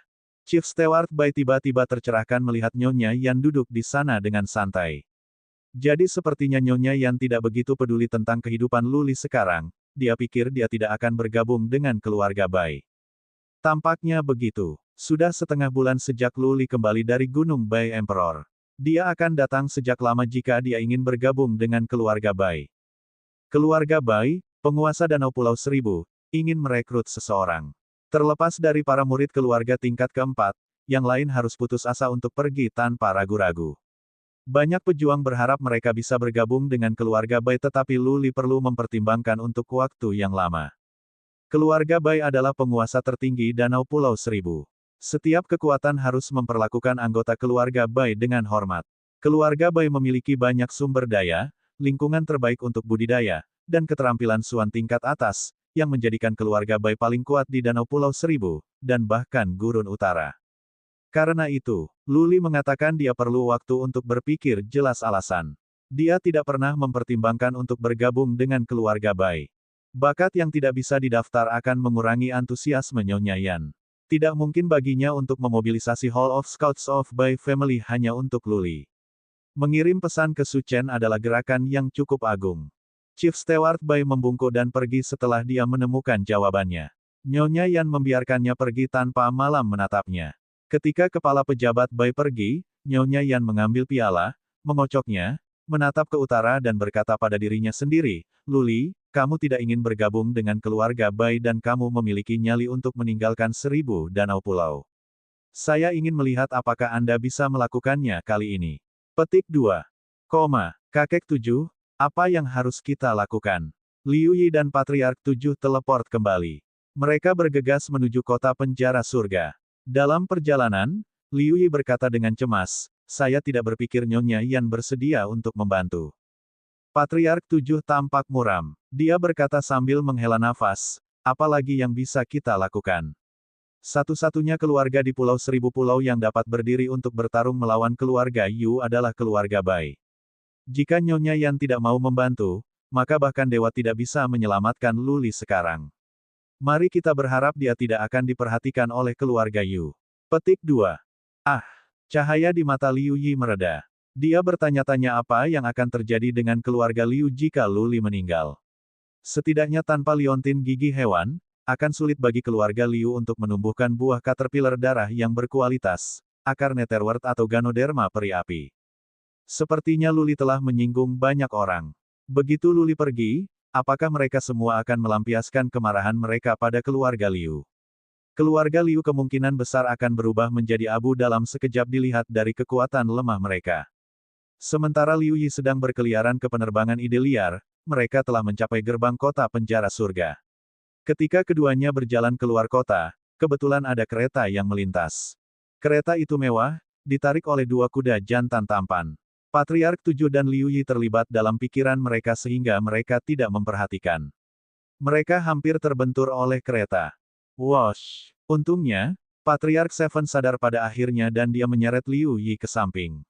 Chief Steward Bai tiba-tiba tercerahkan melihat Nyonya Yan duduk di sana dengan santai. Jadi sepertinya Nyonya Yan tidak begitu peduli tentang kehidupan Luli sekarang, dia pikir dia tidak akan bergabung dengan keluarga Bai. Tampaknya begitu. Sudah setengah bulan sejak Luli kembali dari Gunung Bai Emperor. Dia akan datang sejak lama jika dia ingin bergabung dengan keluarga Bai. Keluarga Bai, Penguasa Danau Pulau Seribu, ingin merekrut seseorang. Terlepas dari para murid keluarga tingkat keempat, yang lain harus putus asa untuk pergi tanpa ragu-ragu. Banyak pejuang berharap mereka bisa bergabung dengan keluarga Bai, tetapi Luli perlu mempertimbangkan untuk waktu yang lama. Keluarga Bai adalah penguasa tertinggi Danau Pulau Seribu. Setiap kekuatan harus memperlakukan anggota keluarga Bai dengan hormat. Keluarga Bai memiliki banyak sumber daya, lingkungan terbaik untuk budidaya, dan keterampilan suan tingkat atas, yang menjadikan keluarga Bai paling kuat di Danau Pulau Seribu, dan bahkan Gurun Utara. Karena itu, Luli mengatakan dia perlu waktu untuk berpikir jelas alasan. Dia tidak pernah mempertimbangkan untuk bergabung dengan keluarga Bai. Bakat yang tidak bisa didaftar akan mengurangi antusiasme Nyonya Yan. Tidak mungkin baginya untuk memobilisasi Hall of Scouts of Bai Family hanya untuk Luli. Mengirim pesan ke Su Chen adalah gerakan yang cukup agung. Chief Steward Bai membungkuk dan pergi setelah dia menemukan jawabannya. Nyonya Yan membiarkannya pergi tanpa malam menatapnya. Ketika kepala pejabat Bai pergi, Nyonya Yan mengambil piala, mengocoknya, menatap ke utara dan berkata pada dirinya sendiri, Luli, kamu tidak ingin bergabung dengan keluarga Bai dan kamu memiliki nyali untuk meninggalkan 1000 danau pulau. Saya ingin melihat apakah Anda bisa melakukannya kali ini. Petik 2. Kakek 7, apa yang harus kita lakukan? Liu Yi dan Patriark 7 teleport kembali. Mereka bergegas menuju kota penjara surga. Dalam perjalanan, Liu Yi berkata dengan cemas, saya tidak berpikir Nyonya Yan bersedia untuk membantu. Patriark 7 tampak muram. Dia berkata sambil menghela nafas, apalagi yang bisa kita lakukan? Satu-satunya keluarga di Pulau Seribu Pulau yang dapat berdiri untuk bertarung melawan keluarga Yu adalah keluarga Bai. Jika Nyonya Yan tidak mau membantu, maka bahkan dewa tidak bisa menyelamatkan Luli sekarang. Mari kita berharap dia tidak akan diperhatikan oleh keluarga Yu. Petik 2. Cahaya di mata Liu Yi mereda. Dia bertanya-tanya apa yang akan terjadi dengan keluarga Liu jika Luli meninggal. Setidaknya tanpa liontin gigi hewan, akan sulit bagi keluarga Liu untuk menumbuhkan buah caterpillar darah yang berkualitas, akar netherwort atau ganoderma peri api. Sepertinya Luli telah menyinggung banyak orang. Begitu Luli pergi, apakah mereka semua akan melampiaskan kemarahan mereka pada keluarga Liu? Keluarga Liu kemungkinan besar akan berubah menjadi abu dalam sekejap dilihat dari kekuatan lemah mereka. Sementara Liu Yi sedang berkeliaran ke penerbangan ide liar, mereka telah mencapai gerbang kota penjara surga. Ketika keduanya berjalan keluar kota, kebetulan ada kereta yang melintas. Kereta itu mewah, ditarik oleh 2 kuda jantan tampan. Patriark 7 dan Liu Yi terlibat dalam pikiran mereka sehingga mereka tidak memperhatikan. Mereka hampir terbentur oleh kereta. Wosh! Untungnya, Patriark 7 sadar pada akhirnya dan dia menyeret Liu Yi ke samping.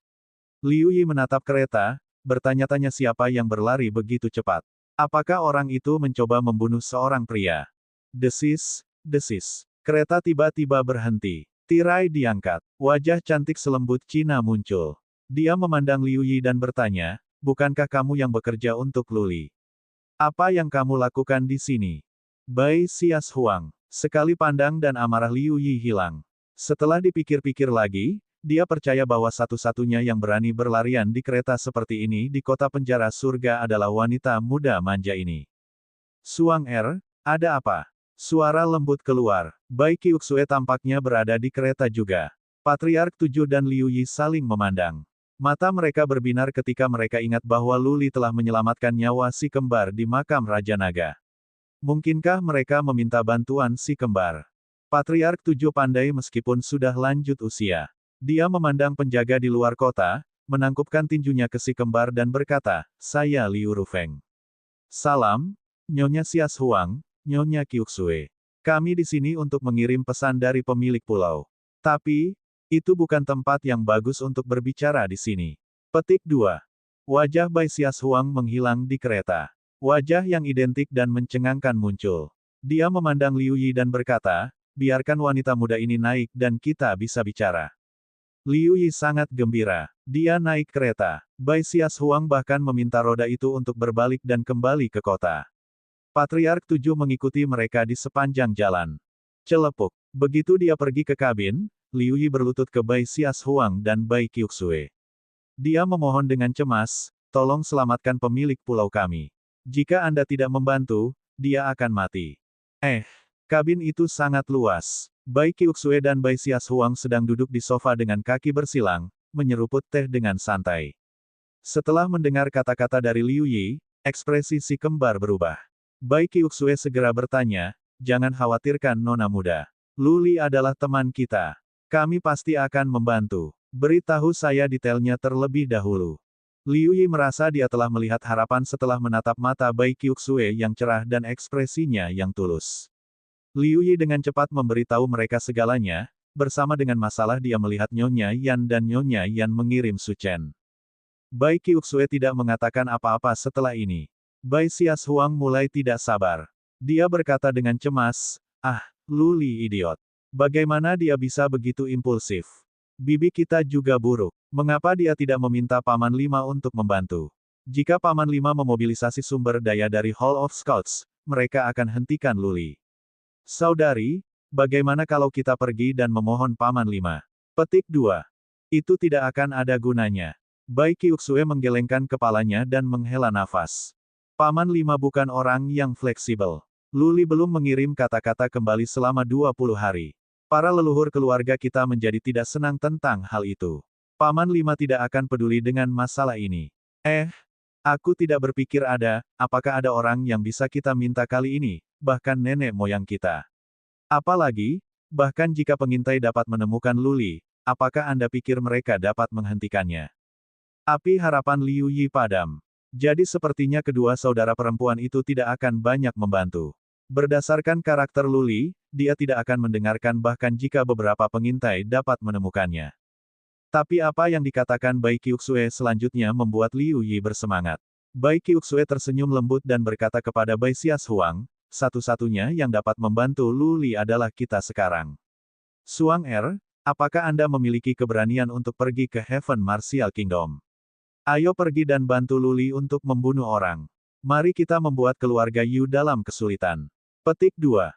Liu Yi menatap kereta, bertanya-tanya siapa yang berlari begitu cepat. Apakah orang itu mencoba membunuh seorang pria? Desis, desis. Kereta tiba-tiba berhenti. Tirai diangkat. Wajah cantik selembut Cina muncul. Dia memandang Liu Yi dan bertanya, bukankah kamu yang bekerja untuk Luli? Apa yang kamu lakukan di sini? Bai Xias Huang. Sekali pandang dan amarah Liu Yi hilang. Setelah dipikir-pikir lagi, dia percaya bahwa satu-satunya yang berani berlarian di kereta seperti ini di kota penjara surga adalah wanita muda manja ini. Suang ada apa? Suara lembut keluar. Bai Qiuxue tampaknya berada di kereta juga. Patriark 7 dan Liu Yi saling memandang. Mata mereka berbinar ketika mereka ingat bahwa Luli telah menyelamatkan nyawa si kembar di makam Raja Naga. Mungkinkah mereka meminta bantuan si kembar? Patriark 7 pandai meskipun sudah lanjut usia. Dia memandang penjaga di luar kota, menangkupkan tinjunya ke si kembar dan berkata, saya Liu Rufeng. Salam, Nyonya Xias Huang, Nyonya Qiuxue. Kami di sini untuk mengirim pesan dari pemilik pulau. Tapi, itu bukan tempat yang bagus untuk berbicara di sini. Petik 2. Wajah Bai Xias Huang menghilang di kereta. Wajah yang identik dan mencengangkan muncul. Dia memandang Liu Yi dan berkata, biarkan wanita muda ini naik dan kita bisa bicara. Liu Yi sangat gembira. Dia naik kereta. Bai Xias Huang bahkan meminta roda itu untuk berbalik dan kembali ke kota. Patriark 7 mengikuti mereka di sepanjang jalan. Celepuk. Begitu dia pergi ke kabin, Liu Yi berlutut ke Bai Xias Huang dan Bai Qiuxue. Dia memohon dengan cemas, tolong selamatkan pemilik pulau kami. Jika Anda tidak membantu, dia akan mati. Kabin itu sangat luas. Bai Qiuxue dan Bai Xiaohuang sedang duduk di sofa dengan kaki bersilang, menyeruput teh dengan santai. Setelah mendengar kata-kata dari Liu Yi, ekspresi si kembar berubah. Bai Qiuxue segera bertanya, jangan khawatirkan nona muda. Lu Li adalah teman kita. Kami pasti akan membantu. Beritahu saya detailnya terlebih dahulu. Liu Yi merasa dia telah melihat harapan setelah menatap mata Bai Qiuxue yang cerah dan ekspresinya yang tulus. Liu Yi dengan cepat memberitahu mereka segalanya, bersama dengan masalah dia melihat Nyonya Yan dan Nyonya Yan mengirim Su Chen. Bai Qiuxue tidak mengatakan apa-apa setelah ini. Bai Xiaohuang mulai tidak sabar. Dia berkata dengan cemas, Lu Li idiot. Bagaimana dia bisa begitu impulsif? Bibi kita juga buruk. Mengapa dia tidak meminta Paman Lima untuk membantu? Jika Paman Lima memobilisasi sumber daya dari Hall of Scouts, mereka akan hentikan Lu Li. Saudari, bagaimana kalau kita pergi dan memohon Paman Lima? Petik 2. Itu tidak akan ada gunanya. Bai Qiuxue menggelengkan kepalanya dan menghela nafas. Paman Lima bukan orang yang fleksibel. Lu Li belum mengirim kata-kata kembali selama 20 hari. Para leluhur keluarga kita menjadi tidak senang tentang hal itu. Paman Lima tidak akan peduli dengan masalah ini. Aku tidak berpikir apakah ada orang yang bisa kita minta kali ini, bahkan nenek moyang kita. Apalagi, bahkan jika pengintai dapat menemukan Lu Li, apakah Anda pikir mereka dapat menghentikannya? Api harapan Liu Yi padam. Jadi sepertinya kedua saudara perempuan itu tidak akan banyak membantu. Berdasarkan karakter Lu Li, dia tidak akan mendengarkan bahkan jika beberapa pengintai dapat menemukannya. Tapi apa yang dikatakan Bai Qiuxue selanjutnya membuat Liu Yi bersemangat. Bai Qiuxue tersenyum lembut dan berkata kepada Bai Xiaohuang, satu-satunya yang dapat membantu Lu Li adalah kita sekarang. Suang apakah Anda memiliki keberanian untuk pergi ke Heaven Martial Kingdom? Ayo pergi dan bantu Lu Li untuk membunuh orang. Mari kita membuat keluarga Yu dalam kesulitan. Petik 2,